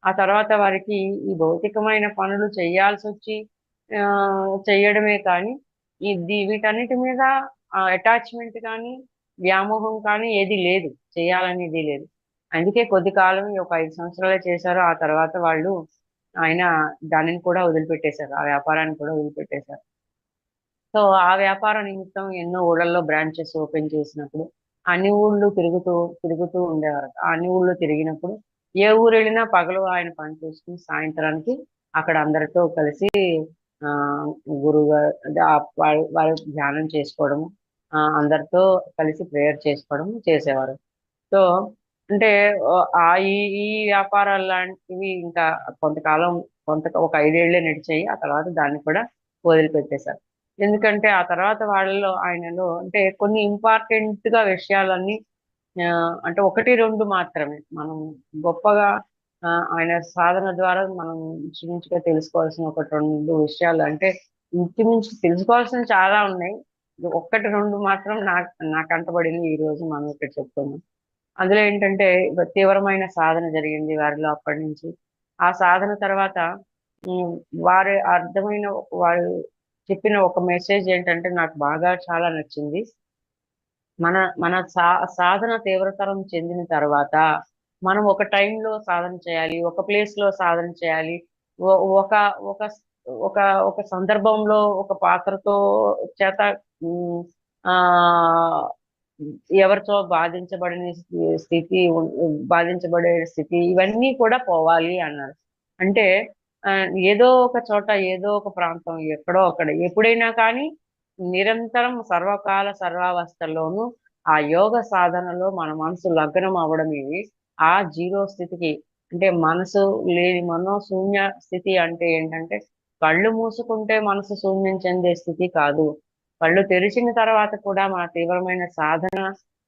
ఆ తర్వాత వారికి ఈ భౌతికమైన పనులు చేయాల్సి వచ్చి ఆ, చెయ్యడమే కానీ వీటన్నిటి మీద అటాచ్మెంట్ కానీ వ్యామోహం కానీ ఏది లేదు, చేయాలనేది లేదు. అందుకే కొద్ది కాలం ఒక 5 సంవత్సరాలే చేశారు. ఆ తర్వాత వాళ్ళు ఆయన దానిని కూడా వదిలిపెట్టేశారు, ఆ వ్యాపారాన్ని కూడా వదిలిపెట్టేశారు. సో ఆ వ్యాపార నిమిత్తం ఎన్నో ఊళ్ళల్లో బ్రాంచెస్ ఓపెన్ చేసినప్పుడు అన్ని ఊళ్ళు తిరుగుతూ తిరుగుతూ ఉండేవారు. ఆ అన్ని ఊళ్ళు తిరిగినప్పుడు ఏ ఊరు వెళ్ళినా పగలు ఆయన పని చూసుకుని సాయంత్రానికి అక్కడ అందరితో కలిసి ఆ గురువుగా అంటే వారు ధ్యానం చేసుకోవడము, అందరితో కలిసి ప్రేయర్ చేసుకోవడం చేసేవారు. సో అంటే ఈ ఈ వ్యాపారాలు లాంటివి ఇంకా కొంతకాలం ఒక 5 ఏళ్లే నడిచాయి. ఆ తర్వాత దాన్ని కూడా వదిలిపెట్టేశారు. ఎందుకంటే ఆ తర్వాత వాళ్ళలో ఆయనలో అంటే కొన్ని ఇంపార్టెంట్ గా విషయాలన్నీ ఆ, అంటే 1, 2 మాత్రమే మనం గొప్పగా ఆయన సాధన ద్వారా మనం ఇంచుమించుగా తెలుసుకోవాల్సిన 1, 2 విషయాలు అంటే ఇంచుమించు తెలుసుకోవాల్సిన చాలా ఉన్నాయి. 1, 2 మాత్రం నాకు అంటబడింది ఈ రోజు మనం ఇక్కడ చెప్తున్నాం. అందులో ఏంటంటే తీవ్రమైన సాధన జరిగింది వారిలో అప్పటి నుంచి. ఆ సాధన తర్వాత ఉమ్, వారి అర్థమైన వారు చెప్పిన ఒక మెసేజ్ ఏంటంటే నాకు బాగా చాలా నచ్చింది. మన మన సాధన తీవ్రతరం చెందిన తర్వాత మనం ఒక టైంలో సాధన చేయాలి, ఒక ప్లేస్ లో సాధన చేయాలి, ఒక ఒక ఒక ఒక సందర్భంలో ఒక పాత్రతో చేత ఉమ్, ఆ ఎవరితో స్థితి బాధించబడే స్థితి ఇవన్నీ కూడా పోవాలి అన్నారు. అంటే ఆ, ఏదో ఒక చోట, ఏదో ఒక ప్రాంతం, ఎక్కడో అక్కడ ఎప్పుడైనా కానీ నిరంతరం సర్వకాల సర్వావస్థల్లోనూ ఆ యోగ సాధనలో మన మనసు లగ్నం అవ్వడమే ఆ జీరో స్థితికి, అంటే మనసు లేని మనోశూన్య స్థితి అంటే ఏంటంటే కళ్ళు మూసుకుంటే మనసు శూన్యం చెందే స్థితి కాదు. కళ్ళు తెరిచిన తర్వాత కూడా మన తీవ్రమైన సాధన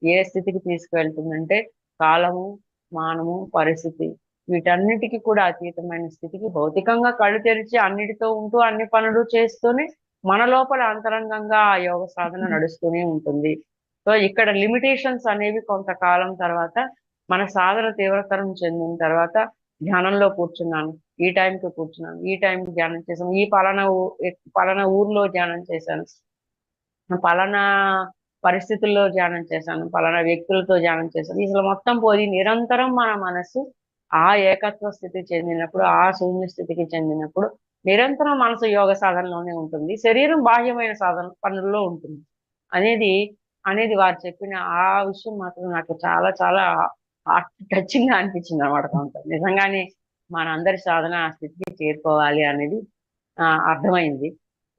ఏ స్థితికి తీసుకువెళ్తుందంటే కాలము, మానము, పరిస్థితి వీటన్నిటికీ కూడా అతీతమైన స్థితికి, భౌతికంగా కళ్ళు తెరిచి అన్నిటితో ఉంటూ అన్ని పనులు చేస్తూనే మన లోపల అంతరంగంగా ఆ యోగ సాధన నడుస్తూనే ఉంటుంది. సో ఇక్కడ లిమిటేషన్స్ అనేవి కొంతకాలం తర్వాత మన సాధన తీవ్రతరం చెందిన తర్వాత ధ్యానంలో కూర్చున్నాను, ఈ టైంకి కూర్చున్నాను, ఈ టైంకి ధ్యానం చేశాను, ఈ పలానా ఊర్లో ధ్యానం చేశాను, పలానా పరిస్థితుల్లో ధ్యానం చేశాను, పలానా వ్యక్తులతో ధ్యానం చేశాను. అసలు మొత్తం పోయి నిరంతరం మన మనసు ఆ ఏకత్వ స్థితి చెందినప్పుడు, ఆ శూన్య స్థితికి చెందినప్పుడు నిరంతరం మనసు యోగ సాధనలోనే ఉంటుంది. శరీరం బాహ్యమైన సాధన పనుల్లో ఉంటుంది అనేది అనేది వారు చెప్పిన ఆ విషయం మాత్రం నాకు చాలా చాలా టచింగ్ గా అనిపించింది అనమాట. కొంత నిజంగానే మనందరి సాధన ఆ స్థితికి చేరుకోవాలి అనేది అర్థమైంది.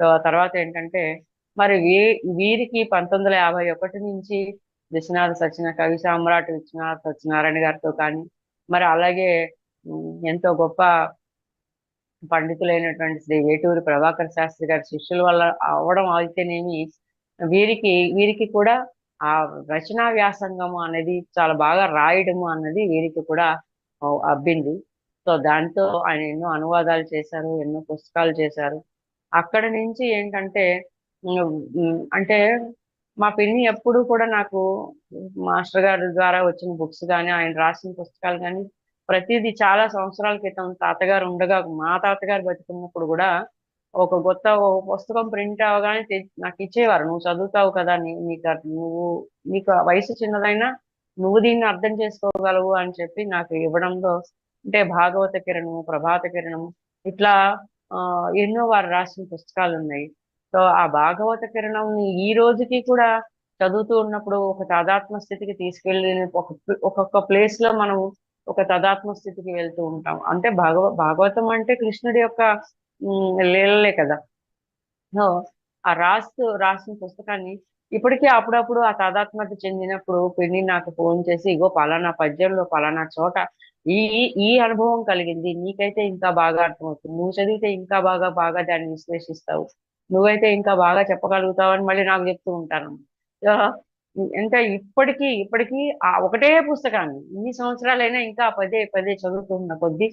సో తర్వాత ఏంటంటే మరి వీరికి 1951 నుంచి కవి సామ్రాట్ విశ్వనాథ సత్యనారాయణ గారితో కానీ, మరి అలాగే ఎంతో గొప్ప పండితులైనటువంటి శ్రీ వేటూరి ప్రభాకర్ శాస్త్రి గారి శిష్యుల వల్ల అవడం అయితేనేమి, వీరికి కూడా ఆ రచనా వ్యాసంగము అనేది చాలా బాగా రాయడము అన్నది వీరికి కూడా అబ్బింది. సో దాంతో ఆయన ఎన్నో అనువాదాలు చేశారు, ఎన్నో పుస్తకాలు చేశారు. అక్కడ నుంచి ఏంటంటే అంటే మా పిన్ని ఎప్పుడు కూడా నాకు మాస్టర్ గారి ద్వారా వచ్చిన బుక్స్ కానీ, ఆయన రాసిన పుస్తకాలు కానీ ప్రతిదీ చాలా సంవత్సరాల క్రితం తాతగారు ఉండగా, మా తాతగారు బతికున్నప్పుడు కూడా ఒక పుస్తకం ప్రింట్ అవగానే నాకు ఇచ్చేవారు. నువ్వు చదువుతావు కదా, నీకు ఆ వయసు చిన్నదైనా నువ్వు దీన్ని అర్థం చేసుకోగలవు అని చెప్పి నాకు ఇవ్వడంలో, అంటే భాగవత కిరణము, ప్రభాత కిరణము, ఇట్లా ఎన్నో వారు రాసిన పుస్తకాలు ఉన్నాయి. సో ఆ భాగవత కిరణం ఈ రోజుకి కూడా చదువుతూ ఉన్నప్పుడు ఒక తాదాత్మ స్థితికి తీసుకెళ్ళి ఒక్కొక్క ప్లేస్ లో మనం ఒక తదాత్మ స్థితికి వెళ్తూ ఉంటాం. అంటే భాగవతం అంటే కృష్ణుడి యొక్క లీలలే కదా. సో ఆ రాసిన పుస్తకాన్ని ఇప్పటికీ అప్పుడప్పుడు ఆ తాదాత్మ్యత చెందినప్పుడు పిన్ని నాకు ఫోన్ చేసి, ఇగో పలానా పద్యంలో పలానా చోట ఈ ఈ అనుభవం కలిగింది, నీకైతే ఇంకా బాగా అర్థమవుతుంది, నువ్వు చదివితే ఇంకా బాగా బాగా దాన్ని విశ్లేషిస్తావు, నువ్వైతే ఇంకా బాగా చెప్పగలుగుతావు అని మళ్ళీ నాకు చెప్తూ ఉంటాను. ఇంకా ఇప్పటికీ ఆ ఒకటే పుస్తకాన్ని ఇన్ని సంవత్సరాలైనా ఇంకా పదే పదే చదువుతున్న కొద్దీ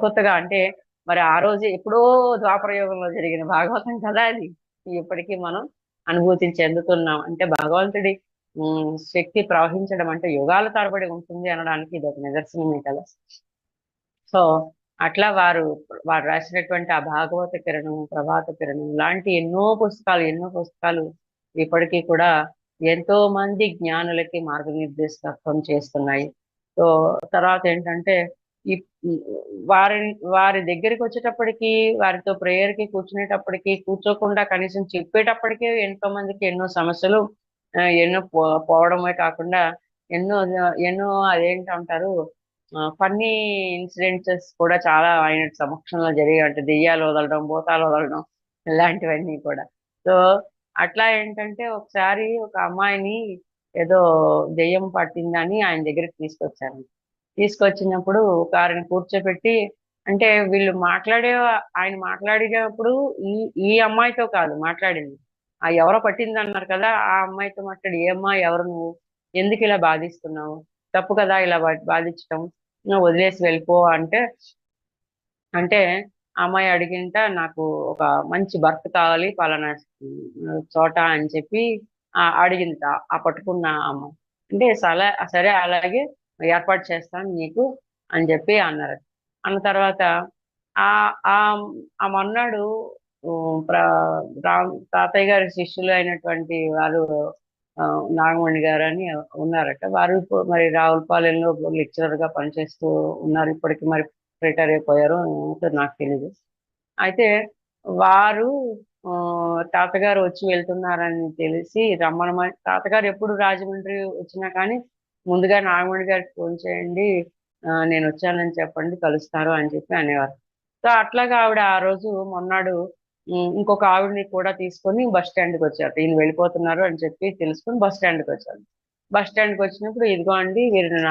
కొత్తగా, అంటే మరి ఆ రోజు ఎప్పుడో ద్వాపరయుగంలో జరిగిన భాగవతం కదా అది, ఇప్పటికీ మనం అనుభూతిని చెందుతున్నాం. అంటే భగవంతుడి శక్తి ప్రవహించడం అంటే యుగాల తరబడి ఉంటుంది అనడానికి ఇది ఒక నిదర్శనమే కదా. సో అట్లా వారు రాసినటువంటి ఆ భాగవత కిరణం, ప్రభాత కిరణం లాంటి ఎన్నో పుస్తకాలు ఇప్పటికీ కూడా ఎంతో మంది జ్ఞానులకి మార్గనిర్దేశకత్వం చేస్తున్నాయి. సో తర్వాత ఏంటంటే ఈ వారి వారి దగ్గరికి వచ్చేటప్పటికి, వారితో ప్రేయర్ కి కూర్చునేటప్పటికి, కూర్చోకుండా కనీసం చెప్పేటప్పటికే ఎంతో మందికి ఎన్నో సమస్యలు ఎన్నో పోవడమే కాకుండా ఎన్నో ఎన్నో అదేంటంటారు ఫన్నీ ఇన్సిడెంట్స్ కూడా చాలా ఆయన సమక్షంలో జరిగాయి. అంటే దెయ్యాలు వదలడం, భూతాలు వదలడం ఇలాంటివన్నీ కూడా. సో అట్లా ఏంటంటే ఒకసారి ఒక అమ్మాయిని ఏదో దెయ్యం పట్టిందని ఆయన దగ్గరికి తీసుకొచ్చారు. తీసుకొచ్చినప్పుడు వారిని కూర్చోబెట్టి, అంటే ఆయన మాట్లాడేటప్పుడు ఈ ఈ అమ్మాయితో కాదు మాట్లాడింది, ఆ ఎవరో పట్టింది అన్నారు కదా, ఆ అమ్మాయితో మాట్లాడి, ఏ అమ్మాయి, ఎవరు నువ్వు, ఎందుకు ఇలా బాధిస్తున్నావు, తప్పు కదా ఇలా బాధించటం, నువ్వు వదిలేసి వెళ్ళిపో అంటే అంటే అమ్మాయి అడిగింట, నాకు ఒక మంచి భర్త కావాలి పలానా చోట అని చెప్పి అడిగింది ఆ పట్టుకున్న అమ్మాయి. అంటే సరే అలాగే ఏర్పాటు చేస్తాను నీకు అని చెప్పి అన్నారు. అన్న తర్వాత ఆ ఆ ఆ మొన్నాడు తాతయ్య గారి శిష్యులు అయినటువంటి వారు నాగమణి గారు అని ఉన్నారట. వారు మరి రావులపాలెంలో లెక్చరర్ గా పనిచేస్తూ ఉన్నారు. ఇప్పటికి మరి రిటైర్ అయిపోయారు, నాకు తెలీదు. అయితే వారు తాతగారు వచ్చి వెళ్తున్నారని తెలిసి రమ్మనమని, తాతగారు ఎప్పుడు రాజమండ్రి వచ్చినా కానీ ముందుగా నాగమణి గారికి ఫోన్ చేయండి, నేను వచ్చానని చెప్పండి, కలుస్తారు అని చెప్పి అనేవారు. సో అట్లాగా ఆవిడ ఆ రోజు మొన్నాడు ఇంకొక ఆవిడని కూడా తీసుకొని బస్ స్టాండ్కి వచ్చారు. ఈయన వెళ్ళిపోతున్నారు అని చెప్పి తెలుసుకుని బస్ స్టాండ్కి వచ్చారు. బస్ స్టాండ్కి వచ్చినప్పుడు, ఇదిగో అండి వీరు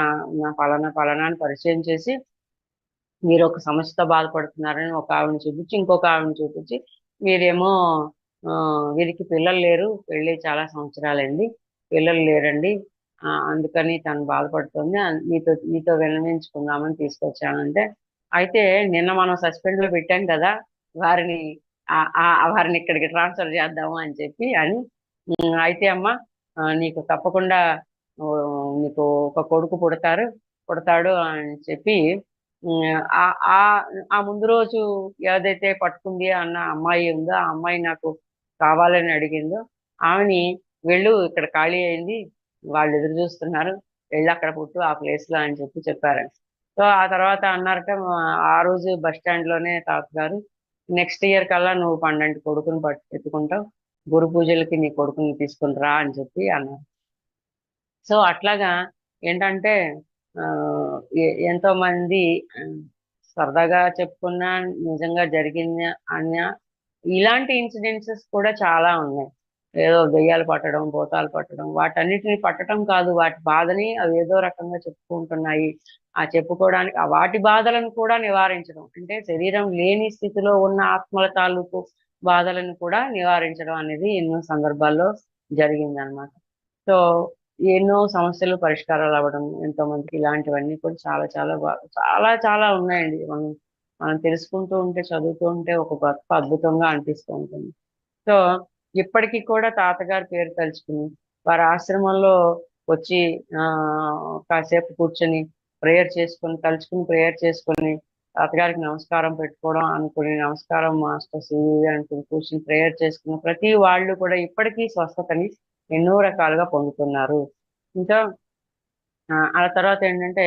నా పలానా అని పరిచయం చేసి, మీరు ఒక సమస్యతో బాధపడుతున్నారని ఒక ఆవిడని చూపించి, ఇంకొక ఆవిడని చూపించి, వీరేమో వీరికి పిల్లలు లేరు, పెళ్ళి చాలా సంవత్సరాలైంది, పిల్లలు లేరండి, అందుకని తను బాధపడుతుంది, మీతో విన్నవించుకుందామని తీసుకొచ్చానంటే, అయితే నిన్న మనం సస్పెండ్ లో పెట్టాం కదా, వారిని వారిని ఇక్కడికి ట్రాన్స్ఫర్ చేద్దాము అని చెప్పి అని, అయితే అమ్మ నీకు తప్పకుండా నీకు ఒక కొడుకు పుడతారు, పుడతాడు అని చెప్పి ఆ ఆ ఆ ముందు రోజు ఏదైతే పట్టుకుంది అన్న అమ్మాయి ఉందో ఆ అమ్మాయి నాకు కావాలని అడిగిందో ఆమెని వెళ్ళు, ఇక్కడ ఖాళీ అయింది, వాళ్ళు ఎదురు చూస్తున్నారు, వెళ్ళి అక్కడ పుట్టు ఆ ప్లేస్ లో అని చెప్పి చెప్పారండి. సో ఆ తర్వాత అన్నారట, ఆ రోజు బస్ స్టాండ్ లోనే తాతగారు నెక్స్ట్ ఇయర్ కల్లా నువ్వు 12 కొడుకుని ఎత్తుకుంటావు, గురు పూజలకి నీ కొడుకుని తీసుకుని రా అని చెప్పి అన్నారు. సో అట్లాగా ఏంటంటే ఆ, ఎంతో మంది ఆ, సరదాగా చెప్పుకున్న నిజంగా జరిగిన అన్న ఇలాంటి ఇన్సిడెన్సెస్ కూడా చాలా ఉన్నాయి. ఏదో దెయ్యాలు పట్టడం, భూతాలు పట్టడం, వాటన్నిటిని పట్టడం కాదు, వాటి బాధని అవి ఏదో రకంగా చెప్పుకుంటున్నాయి. ఆ చెప్పుకోవడానికి ఆ వాటి బాధలను కూడా నివారించడం, అంటే శరీరం లేని స్థితిలో ఉన్న ఆత్మల తాలూకు బాధలను కూడా నివారించడం అనేది ఎన్నో సందర్భాల్లో జరిగిందనమాట. సో ఎన్నో సమస్యలు పరిష్కారాలు అవ్వడం, ఎంతో మందికి ఇలాంటివన్నీ కూడా చాలా చాలా చాలా చాలా ఉన్నాయండి. మనం మనం తెలుసుకుంటూ ఉంటే, చదువుతూ ఉంటే ఒక గొప్ప అద్భుతంగా అనిపిస్తూ ఉంటుంది. సో ఇప్పటికీ కూడా తాతగారి పేరు తలుచుకుని వారి ఆశ్రమంలో వచ్చి ఆ కాసేపు కూర్చొని ప్రేయర్ చేసుకుని, తలుచుకుని ప్రేయర్ చేసుకొని తాతగారికి నమస్కారం పెట్టుకోవడం, అనుకుని నమస్కారం మాస్టర్ శ్రీ అనుకుని కూర్చొని ప్రేయర్ చేసుకున్న ప్రతి వాళ్ళు కూడా ఇప్పటికీ స్వస్థతని ఎన్నో రకాలుగా పొందుతున్నారు. ఇంకా ఆ తర్వాత ఏంటంటే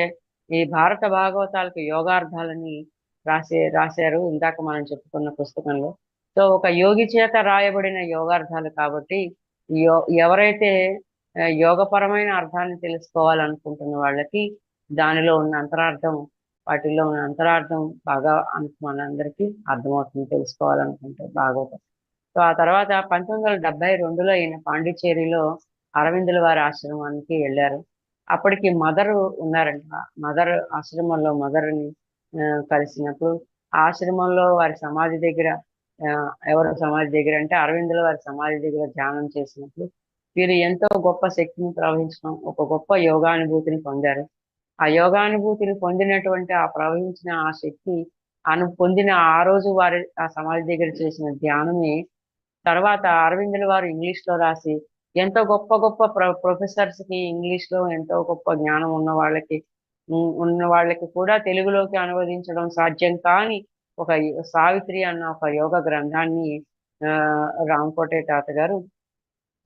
ఈ భారత భాగవతాలకు యోగార్థాలని రాశారు ఇందాక మనం చెప్పుకున్న పుస్తకంలో. సో ఒక యోగి చేత రాయబడిన యోగార్థాలు కాబట్టి యో ఎవరైతే యోగపరమైన అర్థాన్ని తెలుసుకోవాలనుకుంటున్న వాళ్ళకి దానిలో ఉన్న అంతరార్థం, వాటిల్లో ఉన్న అంతరార్థం బాగా మనందరికీ అర్థమవుతుంది తెలుసుకోవాలనుకుంటే భాగవతం. సో ఆ తర్వాత 1972లో ఈయన పాండిచ్చేరిలో అరవిందుల వారి ఆశ్రమానికి వెళ్ళారు. అప్పటికి మదర్ ఉన్నారంట. మదర్ ఆశ్రమంలో మదర్ని కలిసినప్పుడు ఆశ్రమంలో వారి సమాధి దగ్గర ఆ, ఎవరు సమాధి దగ్గర అంటే అరవిందుల వారి సమాధి దగ్గర ధ్యానం చేసినప్పుడు వీరు ఎంతో గొప్ప శక్తిని ప్రవహించడం, ఒక గొప్ప యోగానుభూతిని పొందారు. ఆ యోగానుభూతిని పొందినటువంటి ఆ ప్రవహించిన ఆ శక్తి పొందిన ఆ రోజు వారి ఆ సమాధి దగ్గర చేసిన ధ్యానమే తర్వాత అరవిందుల వారు ఇంగ్లీష్ లో రాసి ఎంతో గొప్ప గొప్ప ప్రొఫెసర్స్ కి ఇంగ్లీష్ లో ఎంతో గొప్ప జ్ఞానం ఉన్న వాళ్ళకి కూడా తెలుగులోకి అనువదించడం సాధ్యం కాని ఒక సావిత్రి అన్న ఒక యోగ గ్రంథాన్ని ఆ రామకోటయ్య తాత గారు,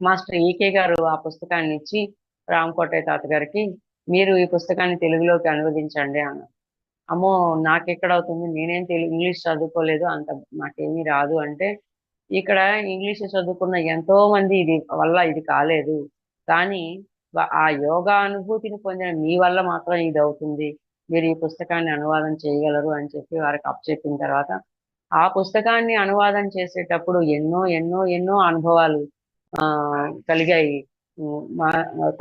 మాస్టర్ ఈకే గారు ఆ పుస్తకాన్ని ఇచ్చి రామకోటయ్య తాత గారికి మీరు ఈ పుస్తకాన్ని తెలుగులోకి అనువదించండి అన్నారు. అమ్మో నాకెక్కడ అవుతుంది, నేనేం ఇంగ్లీష్ చదువుకోలేదు, అంత నాకేమీ రాదు అంటే ఇక్కడ ఇంగ్లీష్ చదువుకున్న ఎంతో మంది ఇది కాలేదు, కానీ ఆ యోగా అనుభూతిని పొందిన మీ వల్ల మాత్రం ఇది అవుతుంది, మీరు ఈ పుస్తకాన్ని అనువాదం చేయగలరు అని చెప్పి వారికి అప్పచెప్పిన తర్వాత ఆ పుస్తకాన్ని అనువాదం చేసేటప్పుడు ఎన్నో ఎన్నో ఎన్నో అనుభవాలు ఆ కలిగాయి మా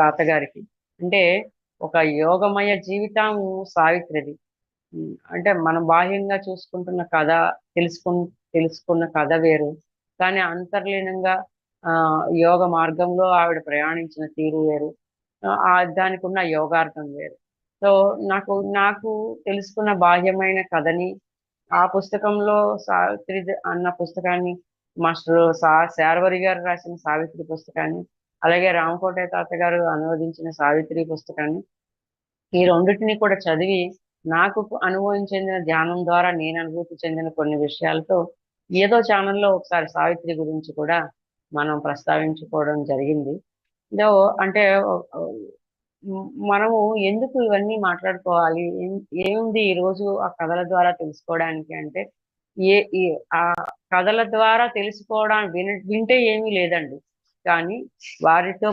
తాతగారికి. అంటే ఒక యోగమయ జీవితం సావిత్రిది. అంటే మనం బాహ్యంగా చూసుకుంటున్న కథ, తెలుసుకున్న కథ వేరు, కానీ అంతర్లీనంగా ఆ యోగ మార్గంలో ఆవిడ ప్రయాణించిన తీరు వేరు, దానికి ఉన్న యోగార్థం వేరు. సో నాకు నాకు తెలుసుకున్న బాహ్యమైన కథని ఆ పుస్తకంలో సావిత్రి అన్న పుస్తకాన్ని, మాస్టర్ శార్వరి గారు రాసిన సావిత్రి పుస్తకాన్ని, అలాగే రామకోటయ్య తాత గారు అనువదించిన సావిత్రి పుస్తకాన్ని, ఈ రెండింటిని కూడా చదివి నాకు అనుభవం చెందిన ధ్యానం ద్వారా నేను అనుభూతి చెందిన కొన్ని విషయాలతో ఏదో ఛానల్లో ఒకసారి సావిత్రి గురించి కూడా మనం ప్రస్తావించుకోవడం జరిగింది. ఇదో అంటే మనము ఎందుకు ఇవన్నీ మాట్లాడుకోవాలి, ఏముంది ఈ రోజు ఆ కథల ద్వారా తెలుసుకోవడానికి అంటే ఏ ఈ ఆ కథల ద్వారా తెలుసుకోవడానికి వింటే ఏమీ లేదండి, కానీ వారితో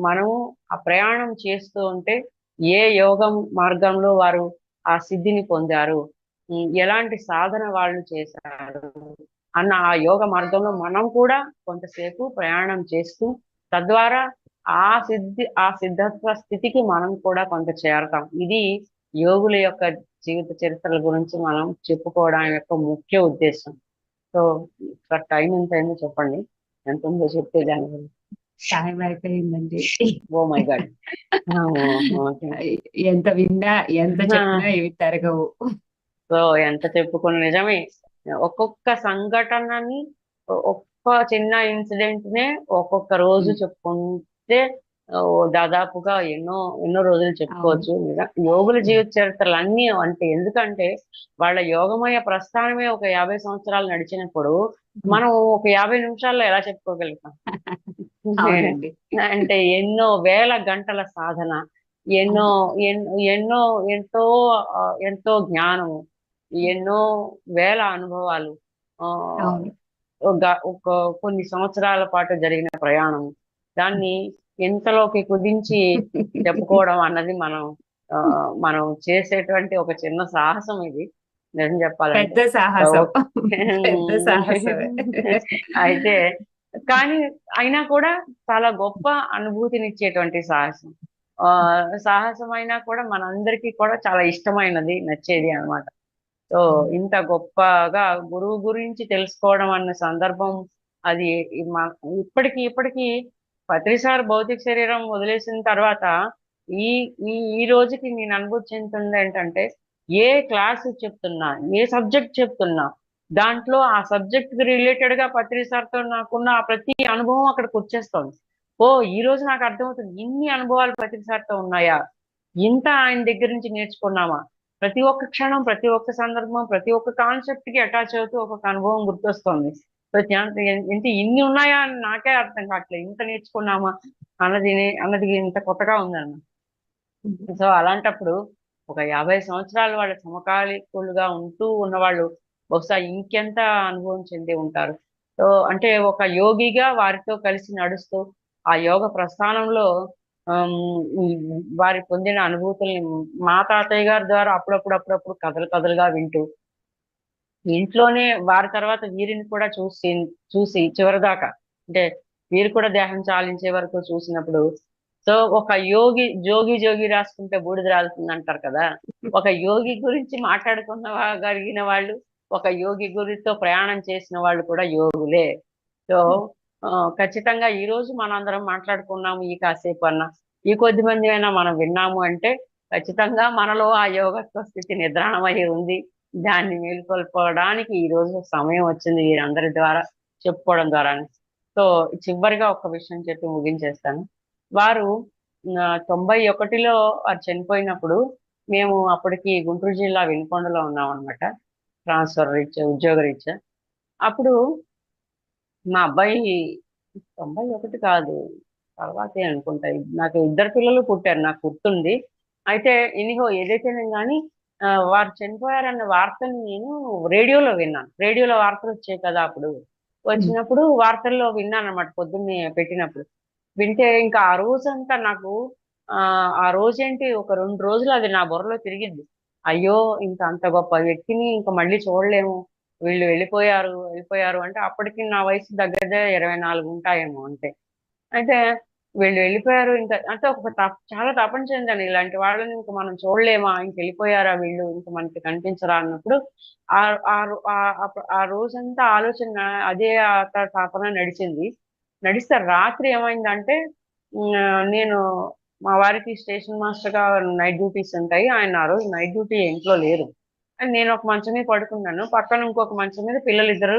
మనము ఆ ప్రయాణం చేస్తూ ఉంటే ఏ యోగం మార్గంలో వారు ఆ సిద్ధిని పొందారు, ఎలాంటి సాధన వాళ్ళు చేశారు అన్న ఆ యోగ మార్గంలో మనం కూడా కొంతసేపు ప్రయాణం చేస్తూ తద్వారా ఆ సిద్ధత్వ స్థితికి మనం కూడా కొంత చేరతాం. ఇది యోగుల యొక్క జీవిత చరిత్రల గురించి మనం చెప్పుకోవడం యొక్క ముఖ్య ఉద్దేశం. సో టైం ఎంత అయిందో చెప్పండి, ఎంత ఉందో చెప్తే దాని గురించి. టైం అయిపోయిందండి. Oh my god. ఎంత విన్నా ఎంత చెప్పినా ఇవి తరగవు. సో ఎంత చెప్పుకున్న నిజమే, ఒక్కొక్క సంఘటనని ఒక్క చిన్న ఇన్సిడెంట్ నే ఒక్కొక్క రోజు చెప్పుకుంటే ఓ దాదాపుగా ఎన్నో ఎన్నో రోజులు అవును. చెప్పుకోవచ్చు. యోగుల జీవిత చరిత్రలు అన్నీ అంటే ఎందుకంటే వాళ్ళ యోగమయ ప్రస్థానమే ఒక 50 సంవత్సరాలు నడిచినప్పుడు హ్మ్. మనం ఒక 50 నిమిషాల్లో ఎలా చెప్పుకోగలుగుతాం? అవునండి. అంటే ఎన్నో వేల గంటల సాధన, ఎన్నో అవును. ఎన్నో ఎంతో ఎంతో జ్ఞానము, ఎన్నో వేల అనుభవాలు, ఆహ్, అవును. ఒక కొన్ని సంవత్సరాల పాటు జరిగిన ప్రయాణం. దాన్ని ఇంతలోకి కుదించి చెప్పుకోవడం అన్నది మనం చేసేటువంటి ఒక చిన్న సాహసం ఇది. నిజం చెప్పాలంటే. పెద్ద సాహసం. ఓకే. పెద్ద సాహసమే. అయితే కానీ అయినా కూడా చాలా గొప్ప అనుభూతినిచ్చేటువంటి సాహసం. సాహసం అయినా కూడా మనందరికీ కూడా చాలా ఇష్టమైనది, నచ్చేది అన్నమాట. సో, అవును. ఇంత గొప్పగా గురువు గురించి తెలుసుకోవడం అన్న సందర్భం అది ఈ మ ఇప్పటికి పత్రిసార్ భౌతిక శరీరం వదిలేసిన తర్వాత ఈ ఈ ఈ రోజుకి నేను అనుభూతి చెందుతుందేంటంటే, ఏ క్లాసు చెప్తున్నా, ఏ సబ్జెక్ట్ చెప్తున్నా, దాంట్లో ఆ సబ్జెక్ట్‌కి రిలేటెడ్‌గా పత్రి సార్‌తో నాకున్న ఆ ప్రతి అనుభవం అక్కడికొచ్చేస్తోంది. ఓహ్! ఈరోజు నాకు అర్థమవుతుంది. ఇన్ని అనుభవాలు పత్రి సార్‌తో ఉన్నాయా? ఇంత ఆయన దగ్గర నుంచి నేర్చుకున్నామా? ప్రతి ఒక్క క్షణం, ప్రతి ఒక్క సందర్భం, ప్రతి ఒక్క కాన్సెప్ట్‌కి అటాచ్ అవుతూ ఒక్కొక్క అనుభవం గుర్తొస్తోంది. ఏంటి ఇన్ని ఉన్నాయా అని నాకే అర్థం కావట్లేదు. ఇంత నేర్చుకున్నామా అన్నది ఇంత కొత్తగా ఉందన్నమాట. హ్మ్. సో, అలాంటప్పుడు ఒక 50 సంవత్సరాలు వాళ్ళ సమకాలీకులుగా ఉంటూ ఉన్నవాళ్ళు బహుశా ఇంకెంత అనుభవం చెంది ఉంటారు. సో, అంటే ఒక యోగిగా వారితో కలిసి నడుస్తూ, ఆ యోగ ప్రస్థానంలో వారి పొందిన అనుభూతుల్ని మా తాతయ్య గారి ద్వారా అప్పుడప్పుడు కథలుగా వింటూ, ఇంట్లోనే వారి తర్వాత వీరిని కూడా చూసి చివరిదాకా అంటే వీరు కూడా దేహం చాలించే వరకు చూసినప్పుడు, సో ఒక జోగి రాసుకుంటే బూడిద రాలుతుందంటారు కదా! ఒక యోగి గురించి గలిగిన వాళ్ళు, ఒక యోగి గురితో ప్రయాణం చేసిన వాళ్ళు కూడా యోగులే. సో, ఖచ్చితంగా ఈరోజు మనందరం మాట్లాడుకున్నాము ఈ కాసేపన్నా. ఈ కొద్ది మందిమైనా మనం విన్నాము అంటే, ఖచ్చితంగా మనలో ఆ యోగత్వ స్థితి నిద్రాణమై ఉంది. దాన్ని మేలుకొల్పడానికి ఈరోజు సమయం వచ్చింది వీరందరి ద్వారా చెప్పుకోవడం ద్వారానే. సో, చివరిగా ఒక విషయం చెప్పి ముగించేస్తాను. వారు 91లో వారు చనిపోయినప్పుడు, మేము అప్పటికి గుంటూరు జిల్లా వినుకొండలో ఉన్నామనమాట. ట్రాన్స్‌ఫర్ రీత్యా, ఉద్యోగరీత్యా. అప్పుడు మా అబ్బాయి 91 కాదు. తర్వాతే అనుకుంటా. నాకు ఇద్దరు పిల్లలు పుట్టారు. నాకు గుర్తుంది. అయితే ఏదైతేనేం గాని వారు చనిపోయారన్న వార్తని నేను రేడియోలో విన్నాను. రేడియోలో వార్తలొచ్చాయి కదా! అప్పుడు. హ్మ్. వచ్చినప్పుడు వార్తల్లో విన్నానన్నమాట పొద్దున్నే పెట్టినప్పుడు. వింటే ఇంకా ఆ రోజంతా నాకు ఆ రోజేంటి ఒక 2 రోజులు అది నా బుర్రలో తిరిగిద్ది. అయ్యో! ఇంక అంత గొప్ప వ్యక్తిని ఇంక మళ్ళీ చూడలేము. వీళ్ళు వెళ్ళిపోయారు అంటే అప్పటికి నా వయసు దగ్గర దగ్గర 24 ఉంటాయేమో అంతే. అయితే వీళ్ళు వెళ్ళిపోయారు ఇంకా అంటే ఒక చాలా తపన చెందాను. ఇలాంటి వాళ్ళని ఇంక మనం చూడలేమా? ఇంకెళ్ళిపోయారా వీళ్ళు? ఇంక మనకి కనిపించరా అన్నప్పుడు ఆహ్, ఆ రో ఆ రోజంతా ఆలోచన అదే తపన నడిచింది. నడిస్తే రాత్రి ఏమైందంటే నేను మా వారికి స్టేషన్ మాస్టర్‌గా నైట్ డ్యూటీస్ ఉంటాయి. ఆయన ఆ రోజు నైట్ డ్యూటీ ఇంట్లో లేరు. నేను ఒక మంచం మీద పడుకున్నాను. పక్కన ఇంకొక మంచం మీద పిల్లలిద్దరు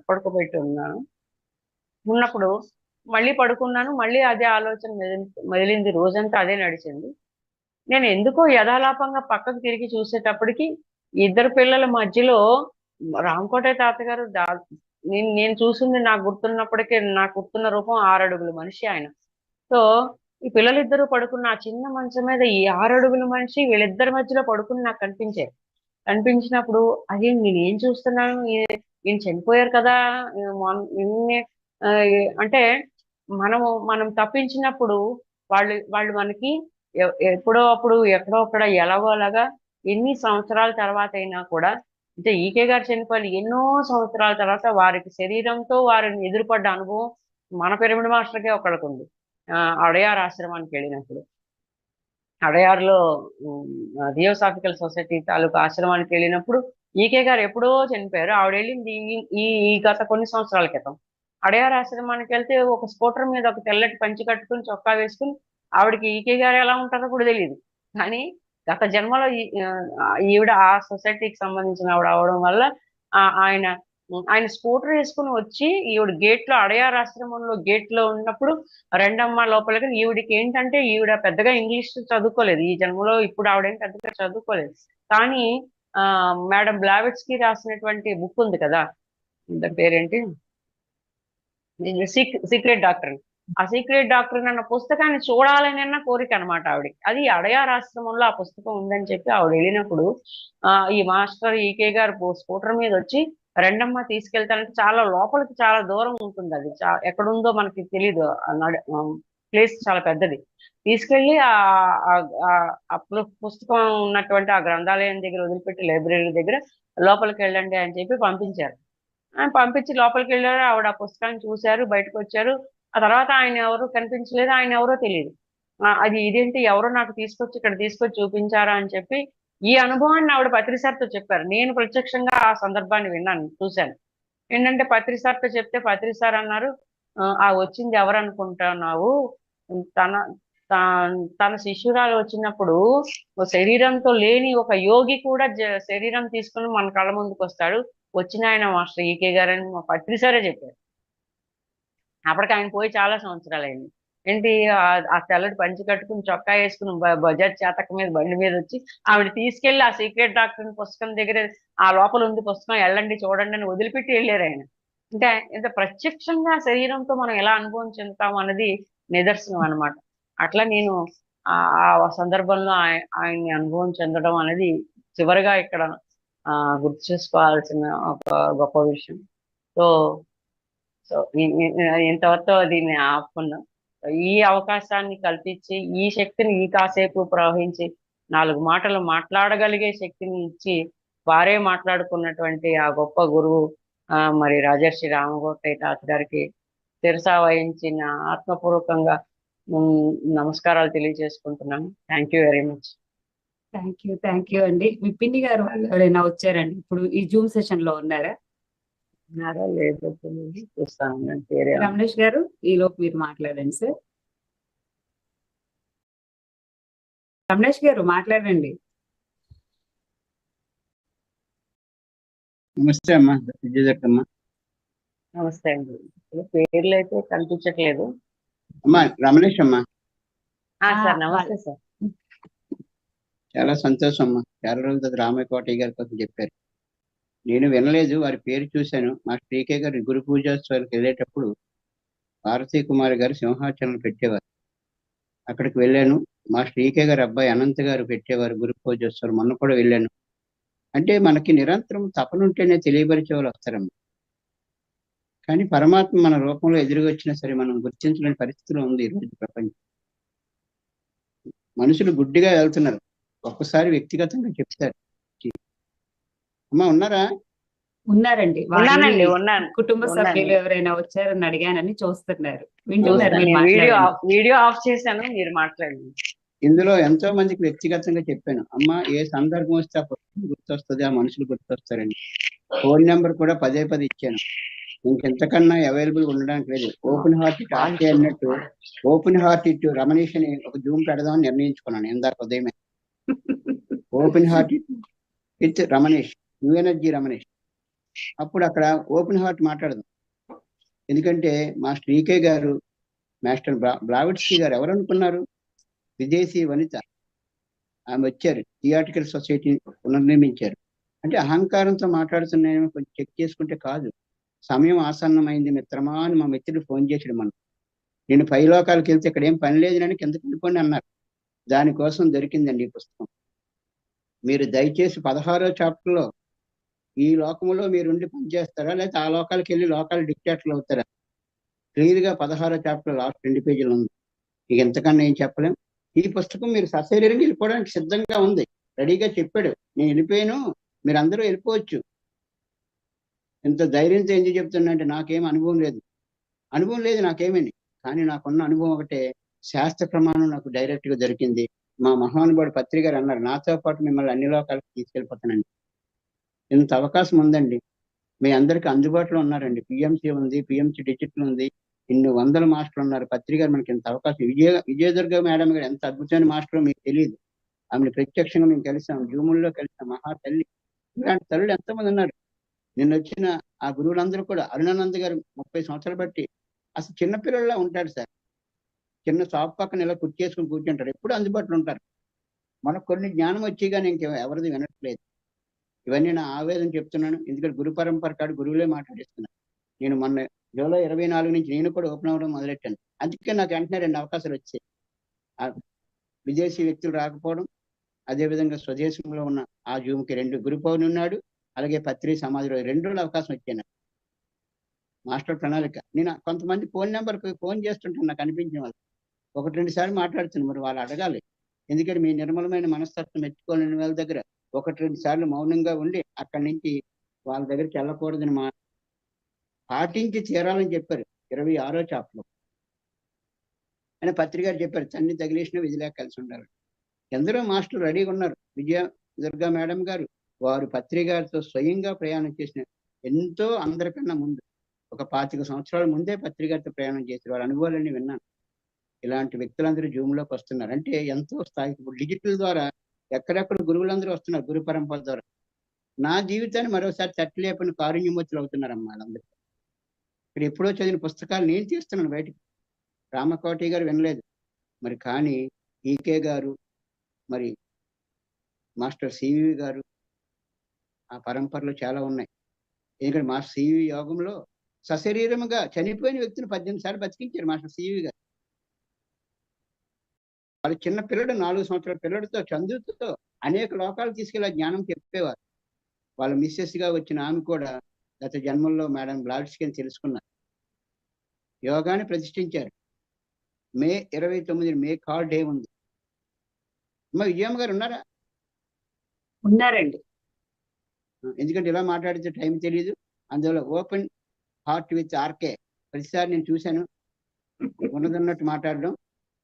పడుకోబెట్టి ఉన్నాను. ఉన్నప్పుడు మళ్ళీ పడుకున్నాను. మళ్ళీ అదే ఆలోచన మెదిలింది. రోజంతా అదే నడిచింది. నేను ఎందుకో యథాలాపంగా పక్కకు తిరిగి చూసేటప్పటికి, ఇద్దరు పిల్లల మధ్యలో రామకోటయ్య తాతగారు నేను నేను చూసింది నాకు గుర్తున్న రూపం 6 అడుగుల మనిషి ఆయన. సో, ఈ పిల్లలిద్దరూ పడుకున్న ఆ చిన్న మంచం మీద ఈ 6 అడుగుల మనిషి వీళ్ళిద్దరి మధ్యలో పడుకొని నాకు కనిపించారు. కనిపించినప్పుడు అదేంటి నేనేం చూస్తున్నాను? ఈయన చనిపోయారు కదా! ఈయన్ని అంటే మనం తప్పించినప్పుడు వాళ్ళు మనకి ఎప్పుడో అప్పుడు ఎక్కడో అక్కడ ఎలాగోలాగా ఎన్ని సంవత్సరాల తర్వాతైనా కూడా అంటే ఈకే గారు చనిపోయిన ఎన్నో సంవత్సరాల తర్వాత వారికి శరీరంతో వారిని ఎదురుపడ్డ అనుభవం మన పిరమిడ్ మాస్టర్‌కే ఒక్కళ్ళకుంది. అడయార్ ఆశ్రమానికెళ్ళినప్పుడు. అడయార్‌లో థియోసాఫికల్ సొసైటీ తాలూకా ఆశ్రమానికెళ్ళినప్పుడు ఈకే గారు ఎప్పుడో చనిపోయారు. ఆవిడెళ్ళింది ఈ ఈ ఈ గత కొన్ని సంవత్సరాల క్రితం. అడయార్ ఆశ్రమానికెళ్తే ఒక స్కూటర్ మీద ఒక తెల్లటి పంచె కట్టుకొని, చొక్కా వేసుకొని ఆవిడకి ఈకే గారు ఎలా ఉంటారో కూడా తెలీదు. కానీ గత జన్మలో ఈవిడ ఆ సొసైటీకి సంబంధించిన ఆవిడ అవ్వడం వల్ల ఆయన ఆయన స్కూటర్ వేసుకుని వచ్చి ఈవిడ గేట్ లో అడయార్ ఆశ్రమంలో గేట్ లో ఉన్నప్పుడు రెండమ్మ లోపలికి ఈవిడికి ఏంటంటే ఈవిడ పెద్దగా ఇంగ్లీష్ చదువుకోలేదు ఈ జన్మలో, ఇప్పుడు ఆవిడేం పెద్దగా చదువుకోలేదు. కానీ మేడం బ్లావెట్స్కి రాసినటువంటి బుక్ ఉంది కదా, దాని పేరేంటి, సీక్రెట్ డాక్టర్. ఆ సీక్రెట్ డాక్టర్ అన్న పుస్తకాన్ని చూడాలని అన్న కోరిక అనమాట ఆవిడకి. అది అడయార్ ఆశ్రమంలో ఆ పుస్తకం ఉందని చెప్పి ఆవిడ వెళ్ళినప్పుడు ఈ మాస్టర్ ఈకే గారు స్కూటర్ మీద వచ్చి రెండమ్మ తీసుకెళ్తానంటే, చాలా లోపలికి చాలా దూరం ఉంటుంది, అది ఎక్కడుందో మనకి తెలీదు, ప్లేస్ చాలా పెద్దది. తీసుకెళ్లి ఆ పుస్తకం ఉన్నటువంటి ఆ గ్రంథాలయం దగ్గర వదిలిపెట్టి లైబ్రరీ దగ్గర లోపలికి వెళ్ళండి అని చెప్పి పంపించారు. ఆయన పంపించి లోపలికి వెళ్ళారు, ఆవిడ ఆ పుస్తకాన్ని చూశారు, బయటకు వచ్చారు. ఆ తర్వాత ఆయన ఎవరు కనిపించలేదు, ఆయన ఎవరో తెలియదు. అది ఇదేంటి, ఎవరో నాకు ఇక్కడ తీసుకొచ్చి చూపించారా అని చెప్పి ఈ అనుభవాన్ని ఆవిడ పత్రిసార్తో చెప్పారు. నేను ప్రత్యక్షంగా ఆ సందర్భాన్ని విన్నాను, చూశాను. ఏంటంటే పత్రిసార్తో చెప్తే పత్రిసార్ అన్నారు, వచ్చింది ఎవరు అనుకుంటున్నావు, తన తన శిష్యురాలు వచ్చినప్పుడు శరీరంతో లేని ఒక యోగి కూడా శరీరం తీసుకుని మన కళ్ళ ముందుకు వస్తాడు, వచ్చిన ఆయన మాస్టర్ ఈకే గారు అని మా పత్రిసారే చెప్పారు. అప్పటికి ఆయన పోయి చాలా సంవత్సరాలు అయింది. ఏంటి ఆ తెల్లటి పంచి కట్టుకుని చొక్కా వేసుకుని బజాజ్ చేతక మీద బండి మీద వచ్చి ఆవిడ తీసుకెళ్లి ఆ సీక్రెట్ డాక్టర్ పుస్తకం దగ్గర ఆ లోపల ఉంది పుస్తకం, వెళ్ళండి చూడండి అని వదిలిపెట్టి వెళ్ళారు ఆయన. అంటే ఇంత ప్రత్యక్షంగా శరీరంతో మనం ఎలా అనుభవం చెందుతాం అన్నది నిదర్శనం అనమాట. అట్లా నేను ఆ సందర్భంలో ఆయన్ని అనుభవం చెందడం అనేది చివరిగా ఇక్కడ గుర్తు చేసుకోవాల్సిన ఒక గొప్ప విషయం. సో సో ఇంతవరకు దీన్ని ఆపుకున్నాం. ఈ అవకాశాన్ని కల్పించి ఈ శక్తిని ఈ కాసేపు ప్రవహించి 4 మాటలు మాట్లాడగలిగే శక్తిని ఇచ్చి వారే మాట్లాడుకున్నటువంటి ఆ గొప్ప గురువు మరి రాజర్షి రామకోటయ్య తాత గారికి శిరసా వహించిన ఆత్మపూర్వకంగా నమస్కారాలు తెలియజేసుకుంటున్నాను. Thank you very much. Thank you అండి. మీ పిన్ని గారు వాళ్ళు ఎవరైనా వచ్చారండి ఇప్పుడు ఈ జూమ్ సెషన్ లో ఉన్నారా? లేదు, చూస్తాను. రమణేష్ గారు ఈలోపు మీరు మాట్లాడండి సార్. రమణేష్ గారు మాట్లాడండి. నమస్తే అమ్మా, విజయదుర్గమ్మ. నమస్తే అండి. పేర్లు అయితే కనిపించట్లేదు. అమ్మా రమణేష్ అమ్మా. సార్ నమస్తే సార్. చాలా సంతోషం అమ్మా, చాలా రోజుల తర్వాత రామయ్య కోటయ్య గారి కోసం చెప్పారు. నేను వినలేదు, వారి పేరు చూశాను. మా శ్రీకే గారి గురు పూజోత్సవాలకు వెళ్ళేటప్పుడు భారతీ కుమారి గారు సింహాచలం పెట్టేవారు, అక్కడికి వెళ్ళాను. మా శ్రీకే గారి అబ్బాయి అనంత్ గారు పెట్టేవారు గురు పూజోత్సవాలు, మొన్న కూడా వెళ్ళాను. అంటే మనకి నిరంతరం తపనుంటేనే తెలియపరిచే వాళ్ళు వస్తారమ్మా. కానీ పరమాత్మ మన రూపంలో ఎదురుగా వచ్చినా సరే మనం గుర్తించలేని పరిస్థితిలో ఉంది ఈరోజు ప్రపంచం. మనుషులు గుడ్డిగా వెళ్తున్నారు, ఒక్కసారి వ్యక్తిగతంగా చెప్తారు. అమ్మా ఉన్నారా? ఉన్నారండి, కుటుంబ సభ్యులు ఎవరైనా వచ్చారని అడిగానని చూస్తున్నారు, వింటున్నారు. వీడియో ఆఫ్ చేశాను, మీరు మాట్లాడండి. ఇందులో ఎంతో మందికి వ్యక్తిగతంగా చెప్పాను, అమ్మ ఏ సందర్భం వస్తే ఆ పుస్తకం గుర్తొస్తుంది, ఆ మనుషులు గుర్తొస్తారండి. ఫోన్ నెంబర్ కూడా పదే ఇచ్చాను, ఇంకెంతకన్నా అవైలబుల్ ఉండడానికి లేదు. ఓపెన్ హార్ట్ ఇట్ ఆర్కే అన్నట్టు ఓపెన్ హార్ట్ ఇట్ రమణేష్ అని ఒక జూమ్ పెడదామని నిర్ణయించుకున్నాను ఇందాక ఉదయమే. Open heart with Ramanesh, new energy Ramanesh. అప్పుడు అక్కడ ఓపెన్ హార్ట్ మాట్లాడదాం. ఎందుకంటే మా శ్రీకే గారు, మాస్టర్ బ్లావెట్స్కీ గారు ఎవరు అనుకున్నారు, విదేశీ వనిత. ఆమె వచ్చారు, థియాట్రికల్ సొసైటీ పునర్నిర్మించారు. అంటే అహంకారంతో మాట్లాడుతున్నాయేమో కొంచెం చెక్ చేసుకుంటే కాదు. సమయం ఆసన్నమైంది మిత్రమా అని మా మిత్రుడు ఫోన్ చేసాడు. మనం నేను పైలోకాలకు వెళ్తే ఇక్కడ ఏం పని లేదు అని కిందకి వెళ్ళిపోండి అన్నారు. దానికోసం దొరికిందండి ఈ పుస్తకం. మీరు దయచేసి 16వ చాప్టర్లో ఈ లోకంలో మీరుండి పనిచేస్తారా, లేకపోతే ఆ లోకాలకు వెళ్ళి లోకాలు డిక్టేటర్లు అవుతారా, క్లియర్గా 16వ చాప్టర్ లాస్ట్ 2 పేజీలు ఉంది. ఇక ఎంతకన్నా ఏం చెప్పలేం. ఈ పుస్తకం మీరు సశరీరంగా వెళ్ళిపోవడానికి సిద్ధంగా ఉంది, రెడీగా చెప్పాడు. నేను వెళ్ళిపోయాను, మీరు అందరూ వెళ్ళిపోవచ్చు. ఎంత ధైర్యంతో ఎందుకు చెప్తున్నా అంటే నాకేం అనుభవం లేదు నాకేమని. కానీ నాకున్న అనుభవం ఒకటే, శాస్త్ర ప్రమాణం నాకు డైరెక్ట్గా దొరికింది. మా మహానుభావుడు పత్రిక గారు అన్నారు, నాతో పాటు మిమ్మల్ని అన్ని లోకాలకు తీసుకెళ్ళిపోతానండి. ఇంత అవకాశం ఉందండి, మీ అందరికీ అందుబాటులో ఉన్నారండి. పిఎంసి ఉంది, పిఎంసి డిజిటల్ ఉంది, ఇన్ని వందల మాస్టర్లు ఉన్నారు. పత్రిక గారు మనకి ఇంత అవకాశం. విజయదుర్గ మేడం గారు ఎంత అద్భుతమైన మాస్టరో మీకు తెలియదు. ఆమెను ప్రత్యక్షంగా మేము కలిసాం, జూముల్లో కలిసాం. మహా తల్లి. ఇలాంటి తల్లులు ఎంతమంది ఉన్నారు. నిన్న వచ్చిన ఆ గురువులందరూ కూడా అరుణానంద గారు 30 సంవత్సరాలు బట్టి అసలు చిన్నపిల్లల్లా ఉంటాడు సార్. చిన్న షాప్ పక్కన ఇలా కుర్చేసుకుని కూర్చుంటారు. ఎప్పుడు అందుబాటులో ఉంటారు. మనకు కొన్ని జ్ఞానం వచ్చి గానీ ఎవరిది వినట్లేదు. ఇవన్నీ నా ఆవేదన చెప్తున్నాను. ఎందుకంటే గురు పరంపర కాదు, గురువులే మాట్లాడిస్తున్నారు. నేను మొన్న జూలై 24 నుంచి నేను కూడా ఓపెన్ అవ్వడం మొదలెట్టాను. అందుకే నాకు వెంటనే 2 అవకాశాలు వచ్చాయి. విదేశీ వ్యక్తులు రాకపోవడం, అదేవిధంగా స్వదేశంలో ఉన్న ఆ జూమ్‌కి 2 గురు పౌర్ణమి నాడు, అలాగే పత్రి సమాధి రోజు 2 రోజులు అవకాశం వచ్చాయి నాకు. మాస్టర్ ప్రణాళిక. నేను కొంతమంది ఫోన్ నంబర్‌కి ఫోన్ చేస్తుంటాను నాకు అనిపించిన వాళ్ళు. 1, 2 సార్లు మాట్లాడుతున్నాను. మరి వాళ్ళు అడగాలి. ఎందుకంటే మీ నిర్మలమైన మనస్తత్వం మెచ్చుకోలేని వాళ్ళ దగ్గర 1, 2 సార్లు మౌనంగా ఉండి అక్కడి నుంచి వాళ్ళ దగ్గరికి వెళ్ళకూడదని పాటించి తీరాలని చెప్పారు 26వ చాప్టర్‌లో. ఆయన పత్రి గారు చెప్పారు తన్ని తగిలేసినా విధిలేక కలిసి ఉండాలి. ఎందరో మాస్టర్లు రెడీగా ఉన్నారు. విజయ దుర్గా మేడం గారు వారు పత్రి గారితో స్వయంగా ప్రయాణం చేసిన ఎంతో అందరికన్నా ముందు ఒక 25 సంవత్సరాల ముందే పత్రి గారితో ప్రయాణం చేశారు. వాళ్ళ అనుభవాలన్నీ విన్నాను. ఇలాంటి వ్యక్తులందరూ జూమ్‌లోకి వస్తున్నారు. అంటే ఎంతో స్థాయికి ఇప్పుడు డిజిటల్ ద్వారా ఎక్కడెక్కడ గురువులందరూ వస్తున్నారు గురు పరంపర ద్వారా. నా జీవితాన్ని మరోసారి తట్టి లేపని కారుణ్యమూర్తులు అవుతున్నారమ్మా వాళ్ళందరూ. ఇక్కడ ఎప్పుడో చదివిన పుస్తకాలు నేను తీస్తున్నాను బయటికి. రామకోటి గారు వినలేదు. మరి కానీ ఈకే గారు, మరి మాస్టర్ సివి గారు ఆ పరంపరలో చాలా ఉన్నాయి. ఎందుకంటే మాస్టర్ సివి యోగంలో సశరీరముగా చనిపోయిన వ్యక్తిని 18 సార్లు బతికించారు మాస్టర్ సివి గారు. వాళ్ళ చిన్న పిల్లడు 4 సంవత్సరాల పిల్లడితో చందుతో అనేక లోకాలు తీసుకెళ్ళి జ్ఞానం చెప్పేవారు. వాళ్ళ మిస్సెస్ గా వచ్చిన ఆమె కూడా గత జన్మల్లో మేడం బ్లాడ్స్కి అని తెలుసుకున్నారు. యోగాని ప్రతిష్ఠించారు. మే 29 మే కాల్ డే ఉంది. అమ్మ విజయమ్మ గారు ఉన్నారా? ఉన్నారండి. ఎందుకంటే ఇలా మాట్లాడితే టైం తెలియదు. అందువల్ల ఓపెన్ హార్ట్ విత్ ఆర్కే ప్రతిసారి నేను చూశాను. ఉన్నదన్నట్టు మాట్లాడడం.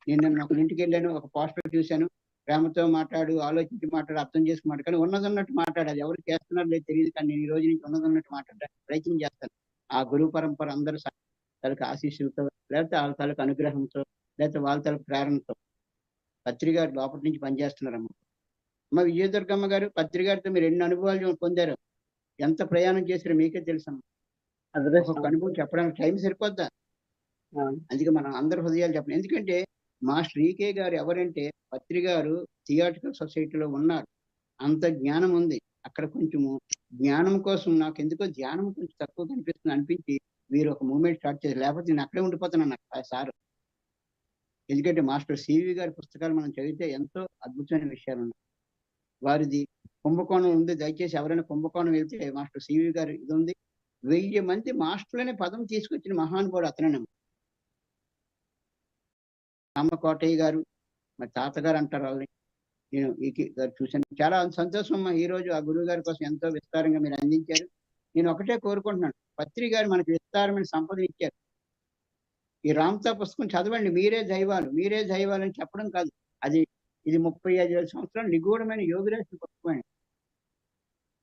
నేను నిన్న ఒక ఇంటికి వెళ్ళాను, ఒక పోస్టర్ చూశాను. ప్రేమతో మాట్లాడు, ఆలోచించి మాట్లాడు, అర్థం చేసుకుని మాట్లాడు. కానీ ఉన్నదన్నట్టు మాట్లాడాలి. ఎవరు చేస్తున్నారో లేదు తెలియదు. కానీ నేను ఈ రోజు నుంచి ఉన్నదన్నట్టు మాట్లాడడానికి ప్రయత్నం చేస్తాను. ఆ గురువు పరంపర అందరూ తాలూకు ఆశీస్సులతో, లేకపోతే వాళ్ళ తాలూకు అనుగ్రహంతో, లేకపోతే వాళ్ళ తాలూకు ప్రేరణతో పత్రి గారు లోపటి నుంచి పనిచేస్తున్నారమ్మ. అమ్మ విజయదుర్గమ్మ గారు పత్రి గారితో మీరు ఎన్ని అనుభవాలు పొందారు, ఎంత ప్రయాణం చేశారో మీకే తెలుసమ్మా. ఒక్కొక్క అనుభవం చెప్పడానికి టైం సరిపోద్దా? అందుకే మనం అందరి హృదయాలు చెప్పండి. ఎందుకంటే మాస్టర్ ఈకే గారు ఎవరంటే పత్రి గారు థియాట్రికల్ సొసైటీలో ఉన్నారు. అంత జ్ఞానం ఉంది. అక్కడ కొంచెము జ్ఞానం కోసం నాకు ఎందుకో ధ్యానం కొంచెం తక్కువ కనిపిస్తుంది అనిపించి మీరు ఒక మూమెంట్ స్టార్ట్ చేశారు. లేకపోతే నేను అక్కడే ఉండిపోతున్నాను సార్. ఎందుకంటే మాస్టర్ సివి గారి పుస్తకాలు మనం చదివితే ఎంతో అద్భుతమైన విషయాలు ఉన్నాయి. వారిది కుంభకోణం ఉంది. దయచేసి ఎవరైనా కుంభకోణం వెళ్తే మాస్టర్ సివి గారు ఇది ఉంది. 1000 మంది మాస్టర్లనే పదం తీసుకొచ్చిన మహానుభావుడు అతనేనమ్మ. రామకోటయ్య గారు, మరి తాతగారు అంటారు వాళ్ళని. నేను ఈకే గారు చూశాను. చాలా సంతోషం అమ్మా. ఈ రోజు ఆ గురువు గారి కోసం ఎంతో విస్తారంగా మీరు అందించారు. నేను ఒకటే కోరుకుంటున్నాను, పత్రి గారు మనకి విస్తారమైన సంపద ఇచ్చారు. ఈ రామ్తా పుస్తకం చదవండి. మీరే దైవాలు అని చెప్పడం కాదు. ఇది 35,000 సంవత్సరాలు నిగూఢమైన యోగిరాజు పుస్తకం.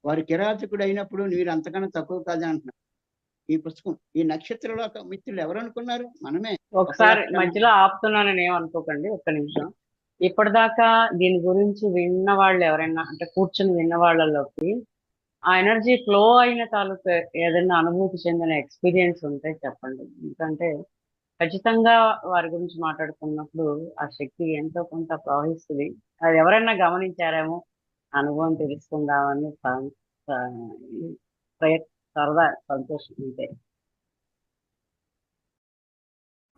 వారు కిరాతకుడు అయినప్పుడు మీరు అంతకన్నా తక్కువ కాదని అంటున్నారు. ఈ పుస్తకం ఈ నక్షత్రంలో మిత్రులు ఎవరు అనుకున్నారు? మనమే. ఒకసారి మధ్యలో ఆపుతున్నానని ఏమనుకోకండి, ఒక్క నిమిషం. ఇప్పటిదాకా దీని గురించి విన్న వాళ్ళు ఎవరైనా, అంటే కూర్చుని విన్న వాళ్ళలోకి ఆ ఎనర్జీ ఫ్లో అయిన తాలూకు ఏదైనా అనుభూతి చెందిన ఎక్స్పీరియన్స్ ఉంటే చెప్పండి. ఎందుకంటే ఖచ్చితంగా వారి గురించి మాట్లాడుకున్నప్పుడు ఆ శక్తి ఎంతో కొంత ప్రవహిస్తుంది. అది ఎవరైనా గమనించారేమో, అనుభవం తెలుసుకుందామని సరదా సంతోషం అంతే.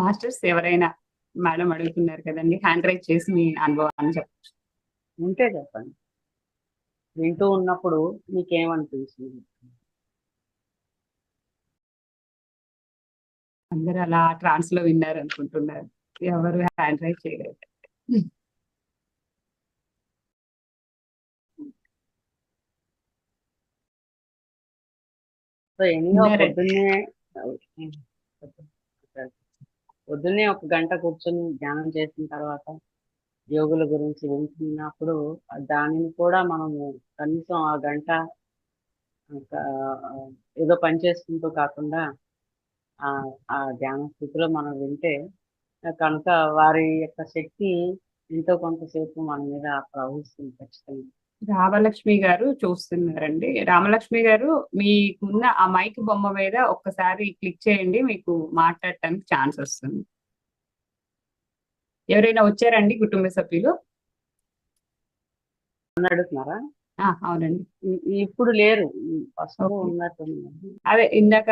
మాస్టర్స్ ఎవరైనా మేడం అడుగుతున్నారు కదండి, హ్యాండ్ రైజ్ చేసి మీ అనుభవాన్ని చెప్పండి. ఉంటే చెప్పండి. వింటూ ఉన్నప్పుడు మీకేమనిపించింది? అందరూ అలా ట్రాన్స్ లో విన్నారు అనుకుంటున్నారు. ఎవరు హ్యాండ్ రైజ్ చేయలేదు. సో ఎన్నో పొద్దున్నే 1 గంట కూర్చొని ధ్యానం చేసిన తర్వాత యోగుల గురించి వింటున్నప్పుడు దానిని కూడా మనము కనీసం ఆ గంట ఏదో పని చేసుకుంటూ కాకుండా ఆ ధ్యాన స్థితిలో మనం వింటే కనుక వారి యొక్క శక్తి ఎంతో కొంతసేపు మన మీద ప్రవహిస్తుంది ఖచ్చితంగా. రామలక్ష్మి గారు చూస్తున్నారండి. రామలక్ష్మి గారు మీకున్న ఆ మైక్ బొమ్మ మీద ఒక్కసారి క్లిక్ చేయండి, మీకు మాట్లాడటానికి ఛాన్స్ వస్తుంది. ఎవరైనా వచ్చారండి కుటుంబ సభ్యులు? అని అడుగుతున్నారా? అవునండి. ఇప్పుడు లేరు, ఫస్ట్ ఓకే. ఉన్నట్టున్నారు. అదే ఇందాక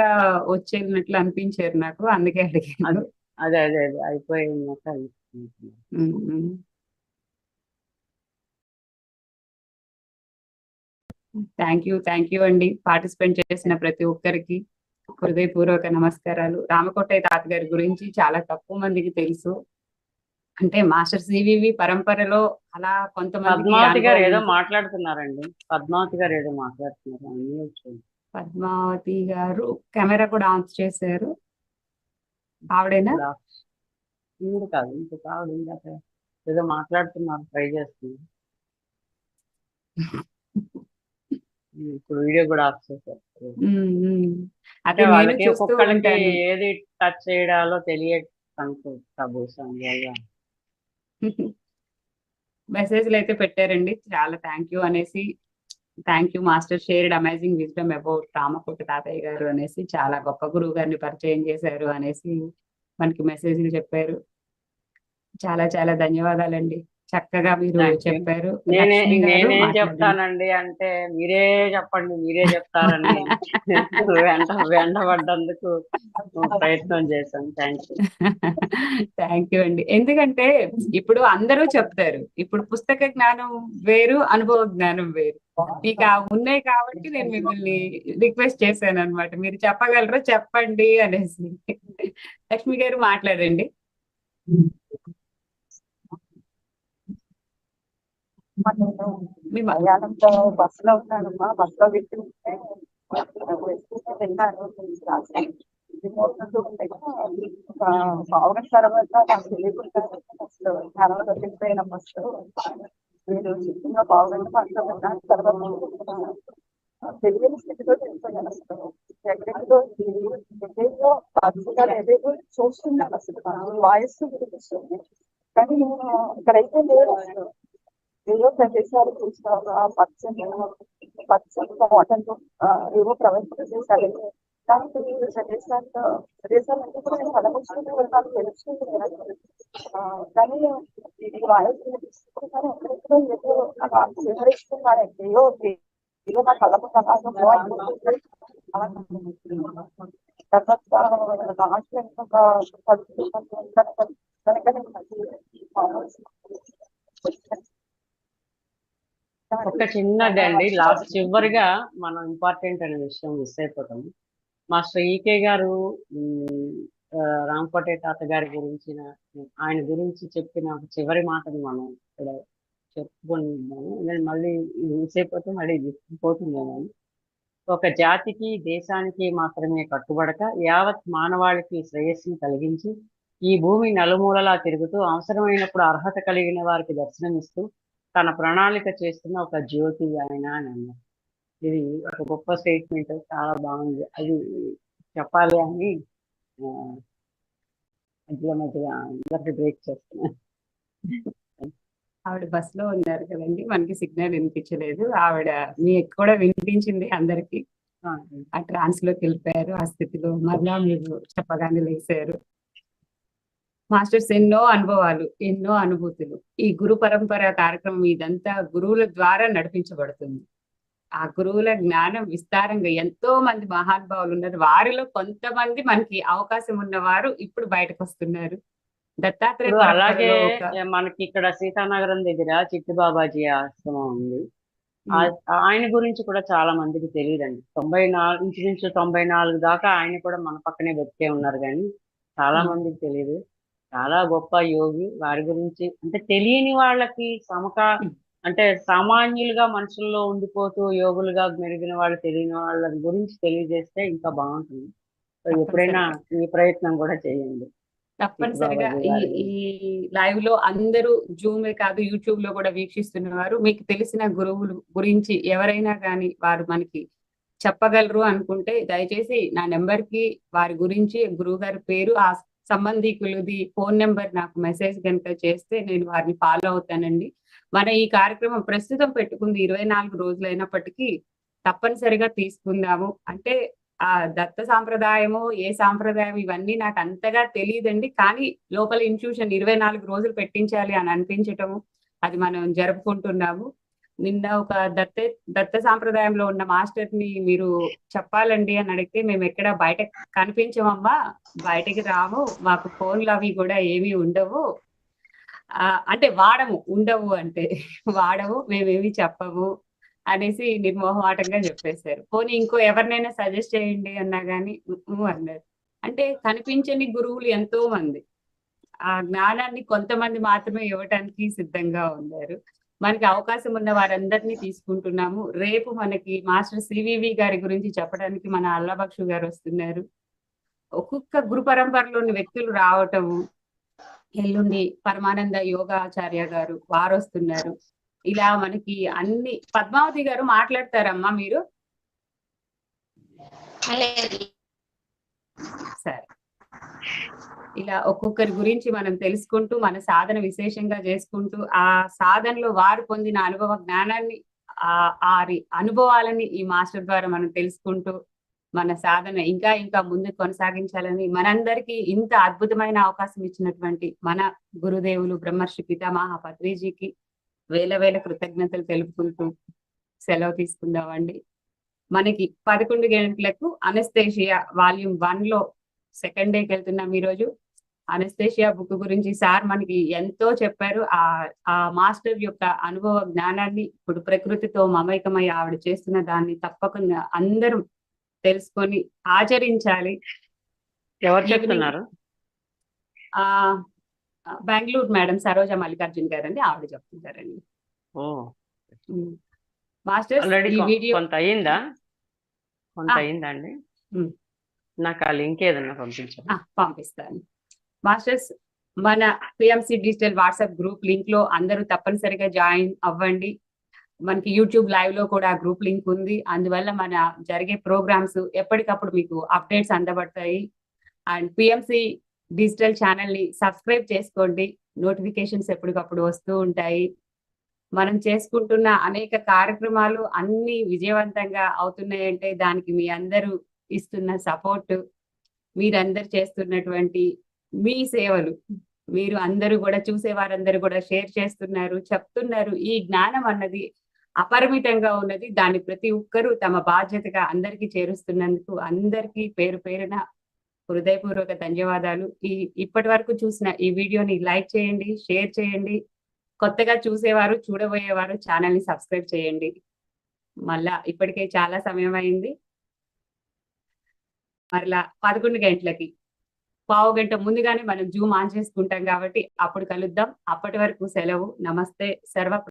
వచ్చేసినట్లు అనిపించారు నాకు, అందుకే అడిగాను. అదే అదే అదే అయిపోయినాక థ్యాంక్ యూ అండి. పార్టిసిపేట్ చేసిన ప్రతి ఒక్కరికి హృదయపూర్వక నమస్కారాలు. రామకోటయ్య తాతగారి గురించి చాలా తక్కువ మందికి తెలుసు. అంటే మాస్టర్ సివివి పరంపరలో అలా కొంతమందికి పద్మావతి గారు అనుభవం ఏదో ఉంది. మాట్లాడుతున్నారండి. పద్మావతి గారు ఏదో మాట్లాడుతున్నారు, అన్నీ వచ్చాయి. పద్మావతి గారు కెమెరా కూడా ఆన్ చేశారు. ఆవిడేనా? ఈవిడ కాదు, ఇంకొక ఆవిడ ఇందాక ఏదో మాట్లాడుతున్నారు, ట్రై చేస్తున్నారు. ఇప్పుడు వీడియో కూడా ఆఫ్ చేశారు. అదే అంటే నేను వాళ్ళకి చూస్తూ ఒక్కొక్కరికి ఉంటాను. ఏది టచ్ చేయడాలో తెలియక బహుశా అందువల్ల. మెసేజ్లు అయితే పెట్టారండి, చాలా థ్యాంక్ యూ అనేసి. Thank you master, shared amazing wisdom about Ramakota తాతయ్య గారు అనేసి, చాలా గొప్ప గురువు గారిని పరిచయం చేశారు అనేసి మనకి మెసేజ్లు చెప్పారు. చాలా చాలా ధన్యవాదాలండి, చక్కగా మీరు Thank you. చెప్పారు. లక్ష్మి గారు నేనేం మాట్లాడండి. చెప్తానండి అంటే, మీరే చెప్పండి, మీరే చెప్తారని వెంటబడ్డందుకు ప్రయత్నం చేశాను. Thank you. థ్యాంక్ యూ అండి. ఎందుకంటే ఇప్పుడు అందరూ చెప్తారు, ఇప్పుడు పుస్తక జ్ఞానం వేరు, అనుభవ జ్ఞానం వేరు. మీకు ఉన్నాయి కాబట్టి నేను మిమ్మల్ని రిక్వెస్ట్ చేశాను అనమాట, మీరు చెప్పగలరో చెప్పండి అనేసి. లక్ష్మి గారు మాట్లాడండి. మీ మలయాళంతో బస్సులో ఉన్నానమ్మా, బస్సులో వింటుంటే విన్నాను. పావుగంట తర్వాత నాకు తెలియకుండా బస్సు తర్వాత వెళ్ళిపోయిన బస్సు మీరు చెప్పిన పావుగంట బస్సులో విన్నాను. తర్వాత తెలియని స్థితిలో వెళ్ళిపోయాను. అసలు ఎక్కడెక్కడో ఏదేదో బస్సుగా ఏదేదో చూస్తున్నాను, అసలు వాయిస్ వినిపిస్తుంది కానీ ఇక్కడైతే లేదు. అసలు ఏవో ప్రదేశాలు చూస్తాను, ఆ పచ్చని వాటర్లు ఏవో ప్రదేశాలు, కానీ ప్రదేశాలన్నీ కూడా నేను కలగొచ్చుకుంటూ వెళ్తాను, తెలుసుకుంటున్నాను. కానీ వాయిస్ కానీ ఎక్కడెక్కడో ఏదో వివరిస్తున్నాను, ఏదో నా కళ్ళకు తర్వాత లాస్ట్ ఒక ఒక చిన్నదండి, లాస్ట్ చివరిగా మనం ఇంపార్టెంట్ అనే విషయం మిస్ అయిపోతాము. మాస్టర్ ఈకే గారు రామకోటయ్య తాత గారి గురించిన, ఆయన గురించి చెప్పిన ఒక చివరి మాటను మనం ఇక్కడ చెప్పుకున్నాము. నేను మళ్ళీ మిస్ అయిపోతే మళ్ళీ పోతున్నాను. ఒక జాతికి దేశానికి మాత్రమే కట్టుబడక యావత్ మానవాళికి శ్రేయస్సును కలిగించి ఈ భూమి నలుమూలలా తిరుగుతూ అవసరమైనప్పుడు అర్హత కలిగిన వారికి దర్శనమిస్తూ తన ప్రణాళిక చేస్తున్న ఒక జ్యోతి ఆయన అని అన్నారు. ఇది ఒక గొప్ప స్టేట్మెంట్, చాలా బాగుంది. అది చెప్పాలి అని మధ్య మధ్యగా అందరికి బ్రేక్ చేస్తున్నాను. ఆవిడ బస్ లో ఉన్నారు కదండి, మనకి సిగ్నల్ వినిపించలేదు. ఆవిడ మీకు కూడా వినిపించింది అందరికి, ఆ ట్రాన్స్ లోకి వెళ్ళిపోయారు. ఆ స్థితిలో మరలా మీరు చెప్పగానే లేచారు. మాస్టర్స్ ఎన్నో అనుభవాలు, ఎన్నో అనుభూతులు. ఈ గురు పరంపర కార్యక్రమం ఇదంతా గురువుల ద్వారా నడిపించబడుతుంది. ఆ గురువుల జ్ఞానం విస్తారంగా ఎంతో మంది మహానుభావులు ఉన్నారు. వారిలో కొంతమంది మనకి అవకాశం ఉన్నవారు ఇప్పుడు బయటకు వస్తున్నారు. దత్తాత్రేయ అలాగే పరంపరలో ఒక మనకి ఇక్కడ సీతానగరం దగ్గర చిట్టి బాబాజీ ఆశ్రమం ఉంది. ఆయన గురించి కూడా చాలా మందికి తెలియదండి. 94 ఇంచుమించు 94 దాకా ఆయన కూడా మన పక్కనే బతికే ఉన్నారు, కానీ చాలా మందికి తెలియదు. చాలా గొప్ప యోగి. వారి గురించి అంటే తెలియని వాళ్ళకి అంటే సామాన్యులుగా మనుషుల్లో ఉండిపోతూ యోగులుగా మెరిగిన వాళ్ళు, తెలియని వాళ్ళ గురించి తెలియజేస్తే ఇంకా బాగుంటుంది. ఎప్పుడైనా ఈ ప్రయత్నం కూడా చేయండి. తప్పనిసరిగా ఈ లైవ్ లో అందరూ జూమే కాదు యూట్యూబ్ లో కూడా వీక్షిస్తున్నవారు, మీకు తెలిసిన గురువులు గురించి ఎవరైనా కానీ వారు మనకి చెప్పగలరు అనుకుంటే దయచేసి నా నెంబర్ కి వారి గురించి, గురువు గారి పేరు, ఆ సంబంధికులది ఫోన్ నెంబర్ నాకు మెసేజ్ కనుక చేస్తే నేను వారిని ఫాలో అవుతానండి. మన ఈ కార్యక్రమం ప్రస్తుతం పెట్టుకుంది 24 రోజులైనప్పటికీ తప్పనిసరిగా తీసుకుందాము. అంటే ఆ దత్త సాంప్రదాయము, ఏ సాంప్రదాయం ఇవన్నీ నాకు అంతగా తెలియదండి. కానీ లోపల ఇన్‌ట్యూషన్ 24 రోజులు పెట్టించాలి అని అనిపించటము, అది మనం జరుపుకుంటున్నాము. నిన్న ఒక దత్త సాంప్రదాయంలో ఉన్న మాస్టర్‌ని మీరు చెప్పాలండి అని అడిగితే, మేమెక్కడ బయట కనిపించమమ్మా, బయటికి రాము, మాకు ఫోన్‌లవి గూడా ఏమీ ఉండవు. అంటే వాడము, ఉండవు అంటే వాడము, మేమేమి చెప్పము అనేసి నిర్మొహమాటంగా చెప్పేశారు. పోనీ ఇంకో ఎవరినైనా సజెస్ట్ చేయండి అన్నా గాని అన్నారు. అంటే కనిపించని గురువులు ఎంతో మంది. ఆ జ్ఞానాన్ని కొంతమంది మాత్రమే ఇవ్వటానికి సిద్ధంగా ఉన్నారు. మనకి అవకాశం ఉన్న వారందరినీ తీసుకుంటున్నాము. రేపు మనకి మాస్టర్ సివివి గారి గురించి చెప్పడానికి మన అల్లాబక్షు గారు వస్తున్నారు. ఒక్కొక్క గురు పరంపరలోని వ్యక్తులు రావటము, ఎల్లుండి పరమానంద యోగాచార్య గారు వారొస్తున్నారు. ఇలా మనకి అన్ని పద్మావతి గారు మాట్లాడతారమ్మా మీరు? సరే. ఇలా ఒక్కొక్కరి గురించి మనం తెలుసుకుంటూ, మన సాధన విశేషంగా చేసుకుంటూ, ఆ సాధనలో వారు పొందిన అనుభవ జ్ఞానాన్ని అనుభవాలని ఈ మాస్టర్ ద్వారా మనం తెలుసుకుంటూ, మన సాధన ఇంకా ఇంకా ముందుకు కొనసాగించాలని మనందరికీ ఇంత అద్భుతమైన అవకాశం ఇచ్చినటువంటి మన గురుదేవులు బ్రహ్మర్షి పితామహ పత్రిజీకి వేల వేల కృతజ్ఞతలు తెలుపుకుంటూ సెలవు తీసుకుందామండి. మనకి 11 గంటలకు అనస్థేషియా వాల్యూమ్ 1 లో సెకండ్ డేకి వెళ్తున్నాం ఈరోజు. అనస్థేషియా బుక్ గురించి సార్ మనకి ఎంతో చెప్పారు. ఆ మాస్టర్ యొక్క అనుభవ జ్ఞానాన్ని ఇప్పుడు ప్రకృతితో మమైకమై ఆవిడ చేస్తున్న దాన్ని తప్పకుండా అందరూ తెలుసుకొని ఆచరించాలి. ఎవరు చెప్తున్నారు? బెంగళూరు మేడం సరోజ మల్లికార్జున్ గారండి, ఆవిడ చెప్తుంటారండి. ఓ మాస్టర్స్ ఆల్రెడీ ఈ వీడియో కొంత అయిందా? కొంత అయిందా అండి? నాకు ఆ లింక్ ఏదన్నా పంపించండి. పంపిస్తాను. మాస్టర్స్ మన PMC digital WhatsApp group link లో అందరూ తప్పనిసరిగా జాయిన్ అవ్వండి. మనకి యూట్యూబ్ లైవ్ లో కూడా గ్రూప్ లింక్ ఉంది. అందువల్ల మన జరిగే ప్రోగ్రామ్స్ ఎప్పటికప్పుడు మీకు అప్డేట్స్ అందబడతాయి. అండ్ పిఎంసి డిజిటల్ ఛానల్ ని సబ్స్క్రైబ్ చేసుకోండి, నోటిఫికేషన్స్ ఎప్పటికప్పుడు వస్తూ ఉంటాయి. మనం చేసుకుంటున్న అనేక కార్యక్రమాలు అన్ని విజయవంతంగా అవుతున్నాయంటే దానికి మీ అందరూ ఇస్తున్న సపోర్ట్, మీరందరూ చేస్తున్నటువంటి మీ సేవలు, మీరు అందరూ కూడా చూసేవారందరూ కూడా షేర్ చేస్తున్నారు, చెప్తున్నారు. ఈ జ్ఞానం అన్నది అపరిమితంగా ఉన్నది. దాన్ని ప్రతి ఒక్కరూ తమ బాధ్యతగా అందరికీ చేరుస్తున్నందుకు అందరికీ పేరు పేరున హృదయపూర్వక ధన్యవాదాలు. ఇప్పటి వరకు చూసిన ఈ వీడియోని లైక్ చేయండి, షేర్ చేయండి. కొత్తగా చూసేవారు, చూడబోయేవారు ఛానల్ ని సబ్స్క్రైబ్ చేయండి. మళ్ళా ఇప్పటికే చాలా సమయం అయింది. మరలా 11 గంటలకి పావు గంట ముందుగానే మనం జూమ్ ఆన్ చేసుకుంటాం కాబట్టి అప్పుడు కలుద్దాం. అప్పటి వరకు సెలవు. నమస్తే. సర్వ